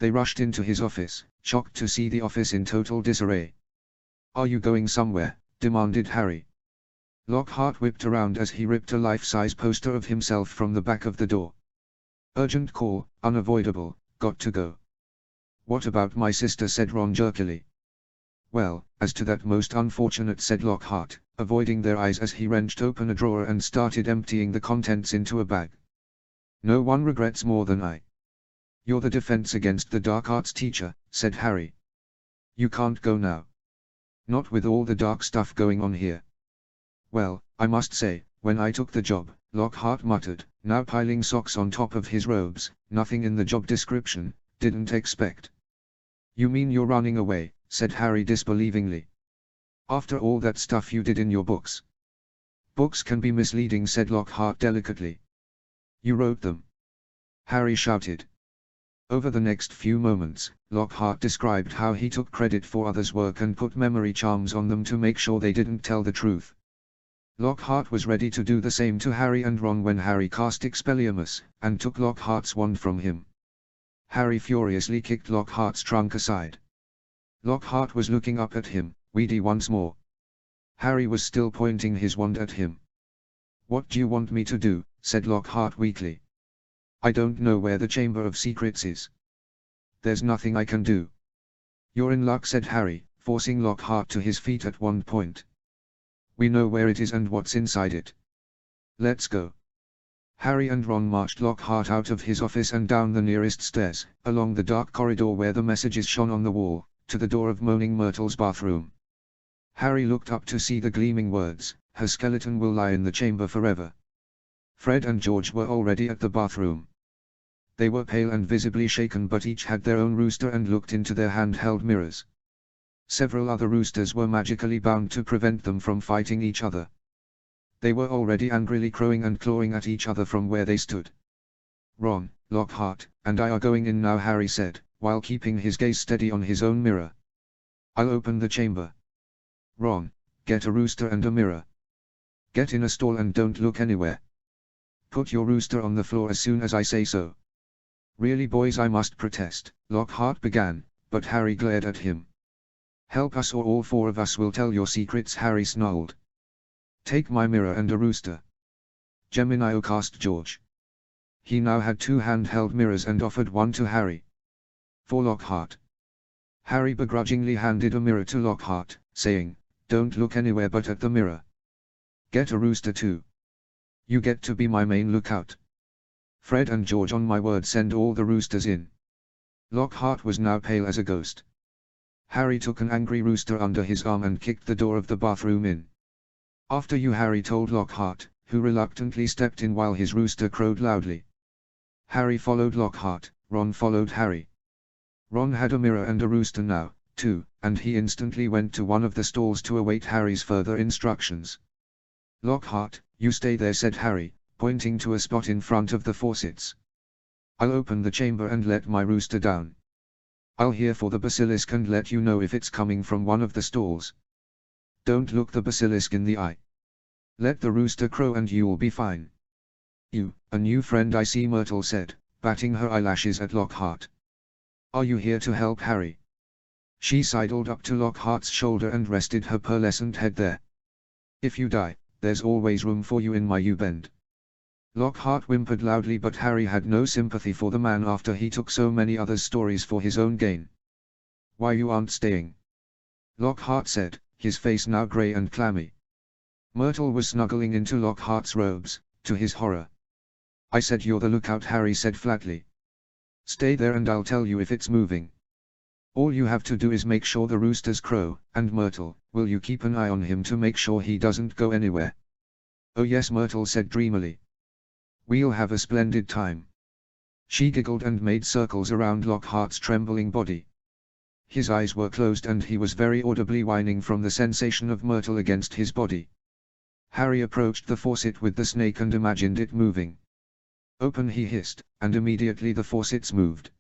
They rushed into his office, shocked to see the office in total disarray. Are you going somewhere? Demanded Harry. Lockhart whipped around as he ripped a life-size poster of himself from the back of the door. Urgent call, unavoidable, got to go. What about my sister? Said Ron jerkily. Well, as to that, most unfortunate, said Lockhart, avoiding their eyes as he wrenched open a drawer and started emptying the contents into a bag. No one regrets more than I. You're the defense against the dark arts teacher, said Harry. You can't go now. Not with all the dark stuff going on here. Well, I must say, when I took the job, Lockhart muttered, now piling socks on top of his robes, nothing in the job description, didn't expect. You mean you're running away, said Harry disbelievingly. After all that stuff you did in your books. Books can be misleading, said Lockhart delicately. You wrote them. Harry shouted. Over the next few moments, Lockhart described how he took credit for others' work and put memory charms on them to make sure they didn't tell the truth. Lockhart was ready to do the same to Harry and Ron when Harry cast Expelliarmus, and took Lockhart's wand from him. Harry furiously kicked Lockhart's trunk aside. Lockhart was looking up at him, weedy once more. Harry was still pointing his wand at him. What do you want me to do? Said Lockhart weakly. I don't know where the Chamber of Secrets is. There's nothing I can do. You're in luck, said Harry, forcing Lockhart to his feet at one point. We know where it is and what's inside it. Let's go. Harry and Ron marched Lockhart out of his office and down the nearest stairs, along the dark corridor where the messages shone on the wall, to the door of Moaning Myrtle's bathroom. Harry looked up to see the gleaming words, her skeleton will lie in the chamber forever. Fred and George were already at the bathroom. They were pale and visibly shaken, but each had their own rooster and looked into their handheld mirrors. Several other roosters were magically bound to prevent them from fighting each other. They were already angrily crowing and clawing at each other from where they stood. Ron, Lockhart, and I are going in now, Harry said, while keeping his gaze steady on his own mirror. I'll open the chamber. Ron, get a rooster and a mirror. Get in a stall and don't look anywhere. Put your rooster on the floor as soon as I say so. Really, boys, I must protest, Lockhart began, but Harry glared at him. Help us or all four of us will tell your secrets, Harry snarled. Take my mirror and a rooster. Gemini cast George. He now had two handheld mirrors and offered one to Harry. For Lockhart. Harry begrudgingly handed a mirror to Lockhart, saying, don't look anywhere but at the mirror. Get a rooster too. You get to be my main lookout. Fred and George, on my word, send all the roosters in. Lockhart was now pale as a ghost. Harry took an angry rooster under his arm and kicked the door of the bathroom in. After you, Harry told Lockhart, who reluctantly stepped in while his rooster crowed loudly. Harry followed Lockhart, Ron followed Harry. Ron had a mirror and a rooster now, too, and he instantly went to one of the stalls to await Harry's further instructions. Lockhart, you stay there, said Harry, pointing to a spot in front of the faucets. I'll open the chamber and let my rooster down. I'll hear for the basilisk and let you know if it's coming from one of the stalls. Don't look the basilisk in the eye. Let the rooster crow and you'll be fine. You, a new friend I see, Myrtle said, batting her eyelashes at Lockhart. Are you here to help, Harry? She sidled up to Lockhart's shoulder and rested her pearlescent head there. If you die, there's always room for you in my U-bend. Lockhart whimpered loudly, but Harry had no sympathy for the man after he took so many others' stories for his own gain. Why you aren't staying? Lockhart said, his face now grey and clammy. Myrtle was snuggling into Lockhart's robes, to his horror. I said you're the lookout, Harry said flatly. Stay there and I'll tell you if it's moving. All you have to do is make sure the roosters crow, and Myrtle, will you keep an eye on him to make sure he doesn't go anywhere? Oh yes, Myrtle said dreamily. We'll have a splendid time. She giggled and made circles around Lockhart's trembling body. His eyes were closed and he was very audibly whining from the sensation of Myrtle against his body. Harry approached the faucet with the snake and imagined it moving. Open, he hissed, and immediately the faucets moved.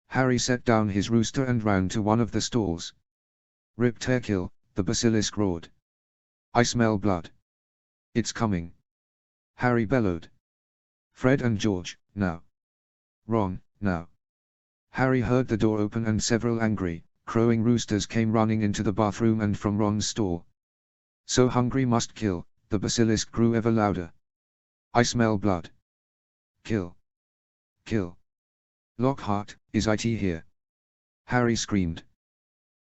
Harry set down his rooster and ran to one of the stalls. Rip tear kill, the basilisk roared. I smell blood. It's coming. Harry bellowed. Fred and George, now. Ron, now. Harry heard the door open and several angry, crowing roosters came running into the bathroom and from Ron's stall. So hungry must kill, the basilisk grew ever louder. I smell blood. Kill. Kill. Lockhart, is it here? Harry screamed.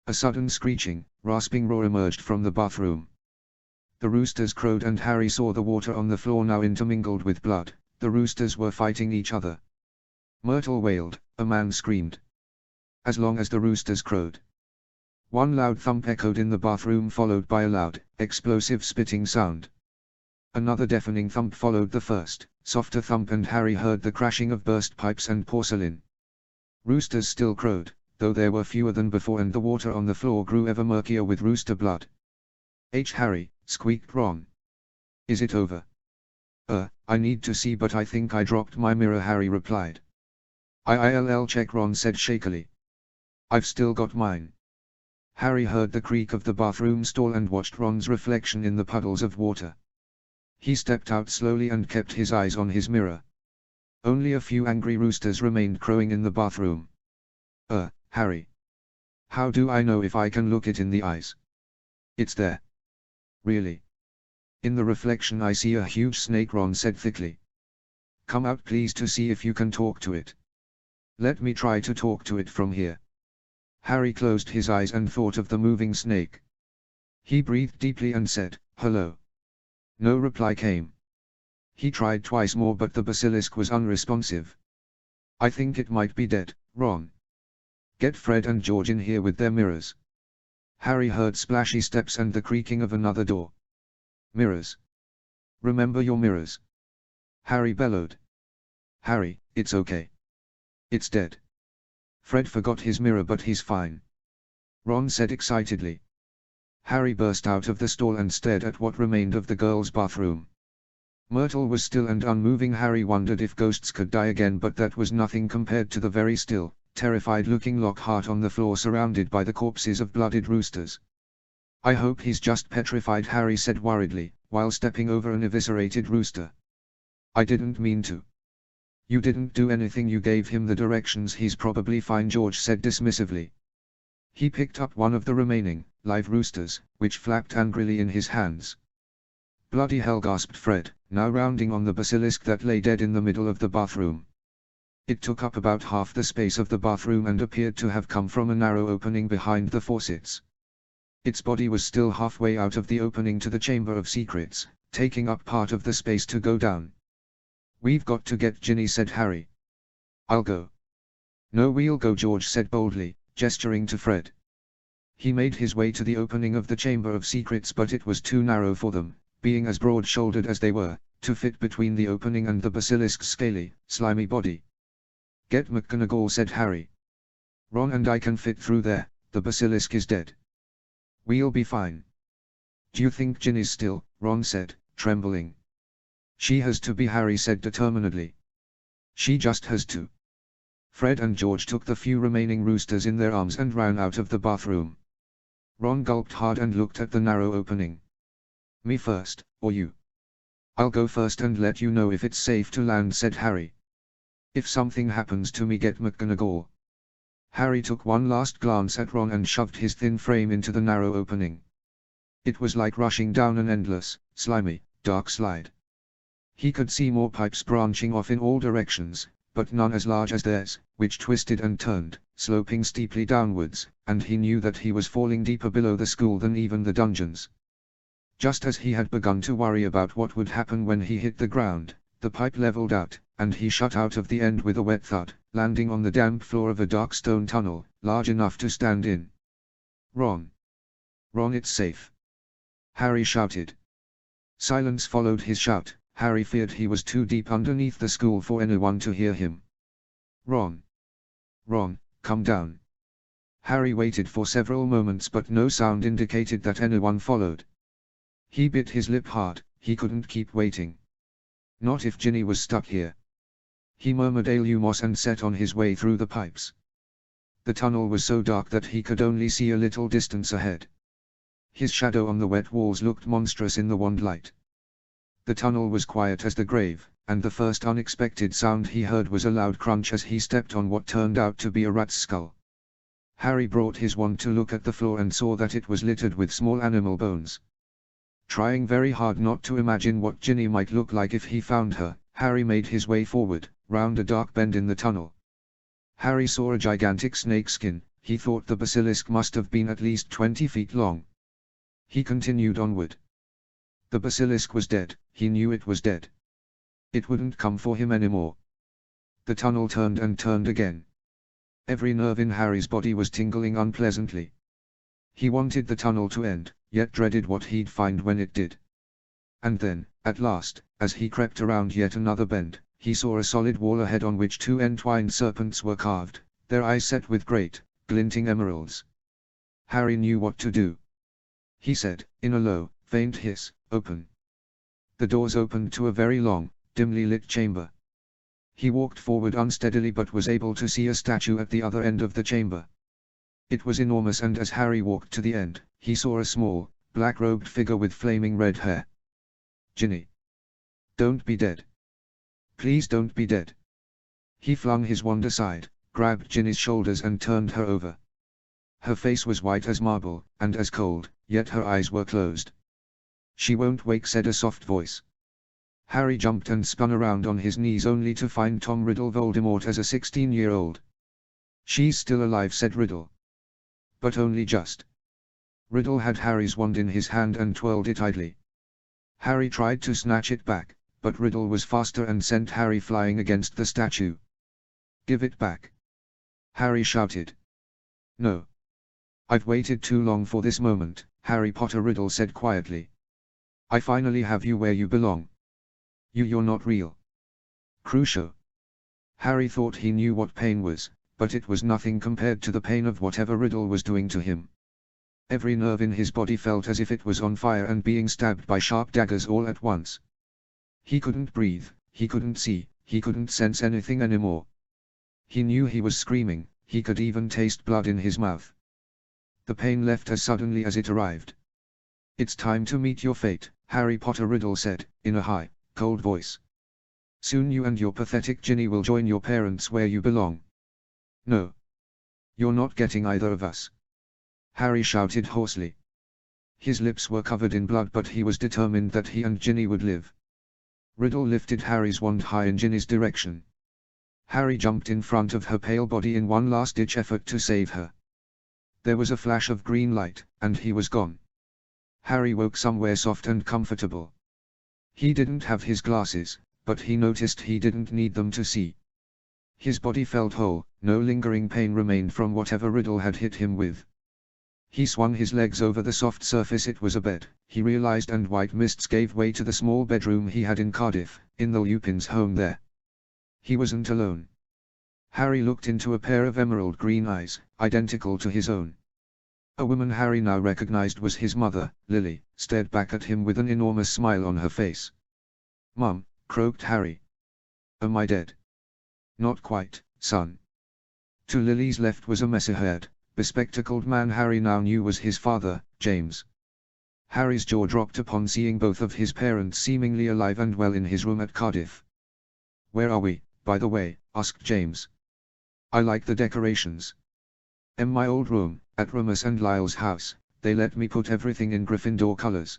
A sudden screeching, rasping roar emerged from the bathroom. The roosters crowed and Harry saw the water on the floor now intermingled with blood. The roosters were fighting each other. Myrtle wailed, a man screamed. As long as the roosters crowed. One loud thump echoed in the bathroom followed by a loud, explosive spitting sound. Another deafening thump followed the first, softer thump and Harry heard the crashing of burst pipes and porcelain. Roosters still crowed, though there were fewer than before and the water on the floor grew ever murkier with rooster blood. Harry, squeaked Ron. Is it over? I need to see but I think I dropped my mirror, Harry replied. I'll check, Ron said shakily. I've still got mine. Harry heard the creak of the bathroom stall and watched Ron's reflection in the puddles of water. He stepped out slowly and kept his eyes on his mirror. Only a few angry roosters remained crowing in the bathroom. Harry. How do I know if I can look it in the eyes? It's there. Really? In the reflection I see a huge snake, Ron said thickly. Come out please to see if you can talk to it. Let me try to talk to it from here. Harry closed his eyes and thought of the moving snake. He breathed deeply and said, hello. No reply came. He tried twice more but the basilisk was unresponsive. I think it might be dead, Ron. Get Fred and George in here with their mirrors. Harry heard splashy steps and the creaking of another door. Mirrors. Remember your mirrors. Harry bellowed. Harry, it's okay. It's dead. Fred forgot his mirror but he's fine. Ron said excitedly. Harry burst out of the stall and stared at what remained of the girls' bathroom. Myrtle was still and unmoving. Harry wondered if ghosts could die again but that was nothing compared to the very still, terrified-looking Lockhart on the floor surrounded by the corpses of blooded roosters. I hope he's just petrified, Harry said worriedly, while stepping over an eviscerated rooster. I didn't mean to. You didn't do anything, you gave him the directions, he's probably fine, George said dismissively. He picked up one of the remaining, live roosters, which flapped angrily in his hands. Bloody hell, gasped Fred, now rounding on the basilisk that lay dead in the middle of the bathroom. It took up about half the space of the bathroom and appeared to have come from a narrow opening behind the faucets. Its body was still halfway out of the opening to the Chamber of Secrets, taking up part of the space to go down. We've got to get Ginny, said Harry. I'll go. No, we'll go, George said boldly, gesturing to Fred. He made his way to the opening of the Chamber of Secrets but it was too narrow for them, being as broad-shouldered as they were, to fit between the opening and the basilisk's scaly, slimy body. Get McGonagall, said Harry. Ron and I can fit through there, the basilisk is dead. We'll be fine. Do you think Ginny's still? Ron said, trembling. She has to be, Harry said determinedly. She just has to. Fred and George took the few remaining roosters in their arms and ran out of the bathroom. Ron gulped hard and looked at the narrow opening. Me first, or you? I'll go first and let you know if it's safe to land, said Harry. If something happens to me, get McGonagall. Harry took one last glance at Ron and shoved his thin frame into the narrow opening. It was like rushing down an endless, slimy, dark slide. He could see more pipes branching off in all directions, but none as large as theirs, which twisted and turned, sloping steeply downwards, and he knew that he was falling deeper below the school than even the dungeons. Just as he had begun to worry about what would happen when he hit the ground, the pipe leveled out, and he shot out of the end with a wet thud, landing on the damp floor of a dark stone tunnel, large enough to stand in. "Ron! Ron, it's safe!" Harry shouted. Silence followed his shout. Harry feared he was too deep underneath the school for anyone to hear him. "Ron! Ron, come down!" Harry waited for several moments but no sound indicated that anyone followed. He bit his lip hard, he couldn't keep waiting. Not if Ginny was stuck here. He murmured Alumos and set on his way through the pipes. The tunnel was so dark that he could only see a little distance ahead. His shadow on the wet walls looked monstrous in the wan light. The tunnel was quiet as the grave, and the first unexpected sound he heard was a loud crunch as he stepped on what turned out to be a rat's skull. Harry brought his wand to look at the floor and saw that it was littered with small animal bones. Trying very hard not to imagine what Ginny might look like if he found her, Harry made his way forward, round a dark bend in the tunnel. Harry saw a gigantic snake skin. He thought the basilisk must have been at least 20 feet long. He continued onward. The basilisk was dead, he knew it was dead. It wouldn't come for him anymore. The tunnel turned and turned again. Every nerve in Harry's body was tingling unpleasantly. He wanted the tunnel to end, yet dreaded what he'd find when it did. And then, at last, as he crept around yet another bend, he saw a solid wall ahead on which two entwined serpents were carved, their eyes set with great, glinting emeralds. Harry knew what to do. He said, in a low, faint hiss, "Open." The doors opened to a very long, dimly lit chamber. He walked forward unsteadily but was able to see a statue at the other end of the chamber. It was enormous, and as Harry walked to the end, he saw a small, black-robed figure with flaming red hair. "Ginny! Don't be dead. Please don't be dead." He flung his wand aside, grabbed Ginny's shoulders and turned her over. Her face was white as marble, and as cold, yet her eyes were closed. "She won't wake," said a soft voice. Harry jumped and spun around on his knees only to find Tom Riddle Voldemort as a 16-year-old. "She's still alive," said Riddle. "But only just." Riddle had Harry's wand in his hand and twirled it idly. Harry tried to snatch it back, but Riddle was faster and sent Harry flying against the statue. "Give it back!" Harry shouted. "No. I've waited too long for this moment," Harry Potter, Riddle said quietly. "I finally have you where you belong. You're not real." Crucio. Harry thought he knew what pain was, but it was nothing compared to the pain of whatever Riddle was doing to him. Every nerve in his body felt as if it was on fire and being stabbed by sharp daggers all at once. He couldn't breathe, he couldn't see, he couldn't sense anything anymore. He knew he was screaming, he could even taste blood in his mouth. The pain left as suddenly as it arrived. "It's time to meet your fate," Harry Potter, Riddle said, in a high, cold voice. "Soon you and your pathetic Ginny will join your parents where you belong." "No. You're not getting either of us," Harry shouted hoarsely. His lips were covered in blood, but he was determined that he and Ginny would live. Riddle lifted Harry's wand high in Ginny's direction. Harry jumped in front of her pale body in one last-ditch effort to save her. There was a flash of green light, and he was gone. Harry woke somewhere soft and comfortable. He didn't have his glasses, but he noticed he didn't need them to see. His body felt whole, no lingering pain remained from whatever Riddle had hit him with. He swung his legs over the soft surface. It was a bed, he realized, and white mists gave way to the small bedroom he had in Cardiff, in the Lupins' home there. He wasn't alone. Harry looked into a pair of emerald green eyes, identical to his own. A woman Harry now recognized was his mother. Lily stared back at him with an enormous smile on her face. "Mum," croaked Harry. "Am I dead?" "Not quite, son." To Lily's left was a messy-haired, bespectacled man Harry now knew was his father, James. Harry's jaw dropped upon seeing both of his parents seemingly alive and well in his room at Cardiff. "Where are we, by the way?" asked James. "I like the decorations." "In my old room, at Remus and Lyle's house. They let me put everything in Gryffindor colors."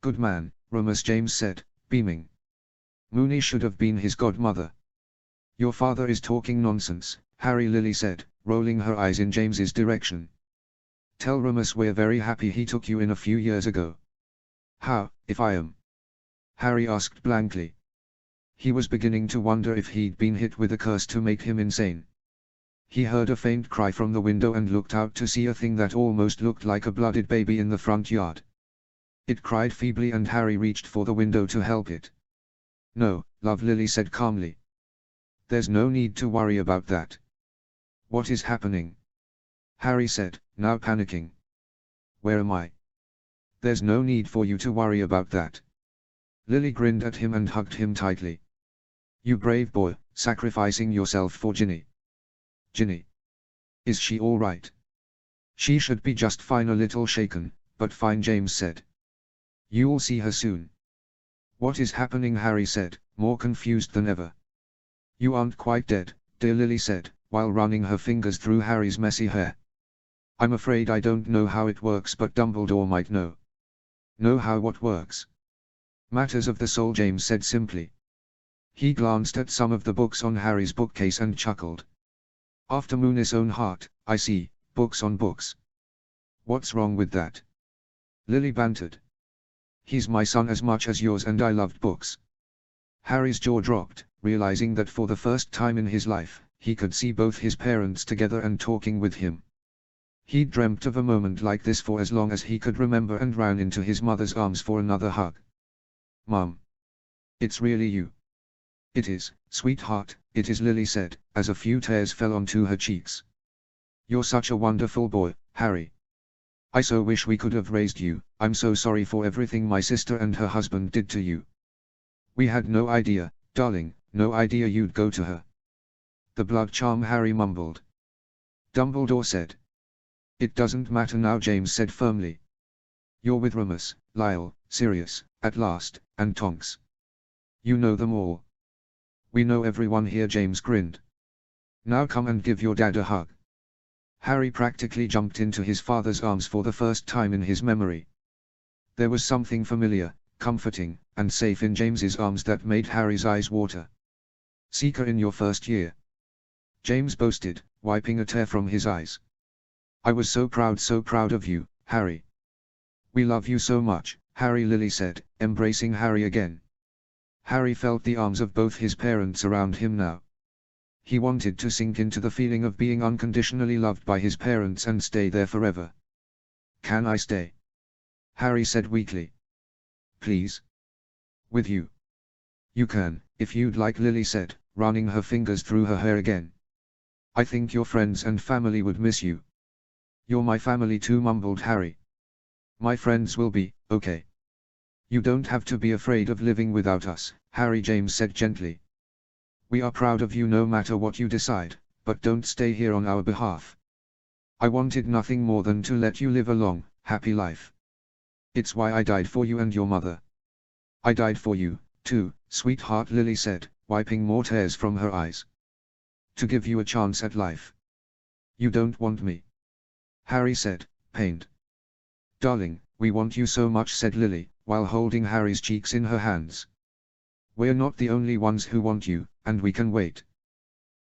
"Good man," Remus James said, beaming. Moony should have been his godmother. Your father is talking nonsense, Harry, Lily said, rolling her eyes in James's direction. Tell Remus we're very happy he took you in a few years ago. How, if I am? Harry asked blankly. He was beginning to wonder if he'd been hit with a curse to make him insane. He heard a faint cry from the window and looked out to see a thing that almost looked like a blooded baby in the front yard. It cried feebly and Harry reached for the window to help it. No, love, Lily said calmly. There's no need to worry about that. What is happening? Harry said, now panicking. Where am I? There's no need for you to worry about that. Lily grinned at him and hugged him tightly. You brave boy, sacrificing yourself for Ginny. Ginny. Is she all right? She should be just fine, a little shaken, but fine, James said. You'll see her soon. What is happening? Harry said, more confused than ever. You aren't quite dead, dear, Lily said, while running her fingers through Harry's messy hair. I'm afraid I don't know how it works, but Dumbledore might know. Know how what works? Matters of the soul, James said simply. He glanced at some of the books on Harry's bookcase and chuckled. After Moon's own heart, I see, books on books. What's wrong with that? Lily bantered. He's my son as much as yours and I loved books. Harry's jaw dropped, realizing that for the first time in his life, he could see both his parents together and talking with him. He'd dreamt of a moment like this for as long as he could remember and ran into his mother's arms for another hug. Mum. It's really you. It is, sweetheart, it is, Lily said, as a few tears fell onto her cheeks. You're such a wonderful boy, Harry. I so wish we could have raised you. I'm so sorry for everything my sister and her husband did to you. We had no idea, darling, no idea you'd go to her. The blood charm, Harry mumbled. Dumbledore said. It doesn't matter now, James said firmly. You're with Remus, Lyle, Sirius, at last, and Tonks. You know them all. We know everyone here, James grinned. Now come and give your dad a hug. Harry practically jumped into his father's arms for the first time in his memory. There was something familiar, comforting, and safe in James's arms that made Harry's eyes water. Seeker in your first year. James boasted, wiping a tear from his eyes. I was so proud of you, Harry. We love you so much, Harry, Lily said, embracing Harry again. Harry felt the arms of both his parents around him now. He wanted to sink into the feeling of being unconditionally loved by his parents and stay there forever. Can I stay? Harry said weakly. Please? With you? You can, if you'd like, Lily said, running her fingers through her hair again. I think your friends and family would miss you. You're my family too, mumbled Harry. My friends will be, okay. You don't have to be afraid of living without us, Harry, James said gently. We are proud of you no matter what you decide, but don't stay here on our behalf. I wanted nothing more than to let you live a long, happy life. It's why I died for you and your mother. I died for you, too, sweetheart, Lily said, wiping more tears from her eyes. To give you a chance at life. You don't want me? Harry said, pained. Darling, we want you so much, said Lily, while holding Harry's cheeks in her hands. We're not the only ones who want you, and we can wait.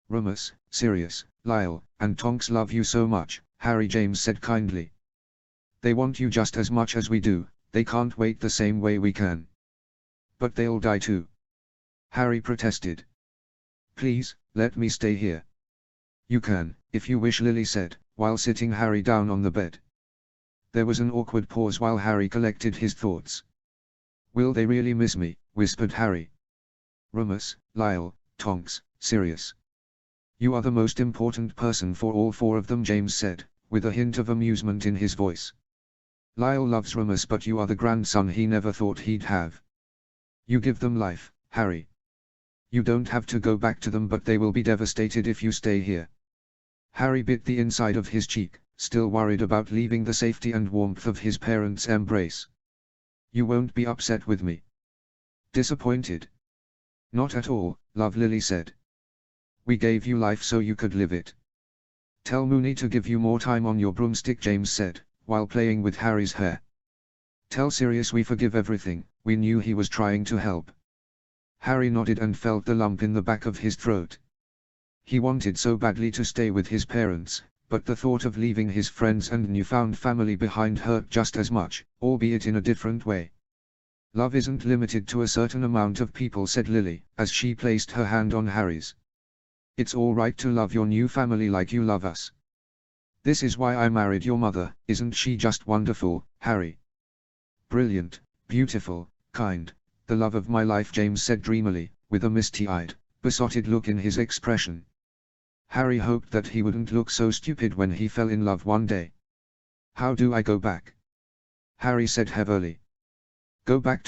Remus, Sirius, Lyle, and Tonks love you so much, Harry, James said kindly. They want you just as much as we do, they can't wait the same way we can. But they'll die too. Harry protested. Please, let me stay here. You can, if you wish, Lily said, while sitting Harry down on the bed. There was an awkward pause while Harry collected his thoughts. Will they really miss me? Whispered Harry. Remus, Lyle, Tonks, Sirius. You are the most important person for all four of them, James said, with a hint of amusement in his voice. Lyle loves Remus, but you are the grandson he never thought he'd have. You give them life, Harry. You don't have to go back to them, but they will be devastated if you stay here. Harry bit the inside of his cheek, still worried about leaving the safety and warmth of his parents' embrace. You won't be upset with me? Disappointed? Not at all, love, Lily said. We gave you life so you could live it. Tell Moony to give you more time on your broomstick, James said, while playing with Harry's hair. Tell Sirius we forgive everything. We knew he was trying to help. Harry nodded and felt the lump in the back of his throat. He wanted so badly to stay with his parents, but the thought of leaving his friends and newfound family behind hurt just as much, albeit in a different way. Love isn't limited to a certain amount of people, said Lily, as she placed her hand on Harry's. It's all right to love your new family like you love us. This is why I married your mother. Isn't she just wonderful, Harry? Brilliant, beautiful, kind, the love of my life, James said dreamily, with a misty-eyed, besotted look in his expression. Harry hoped that he wouldn't look so stupid when he fell in love one day. How do I go back? Harry said heavily. Go back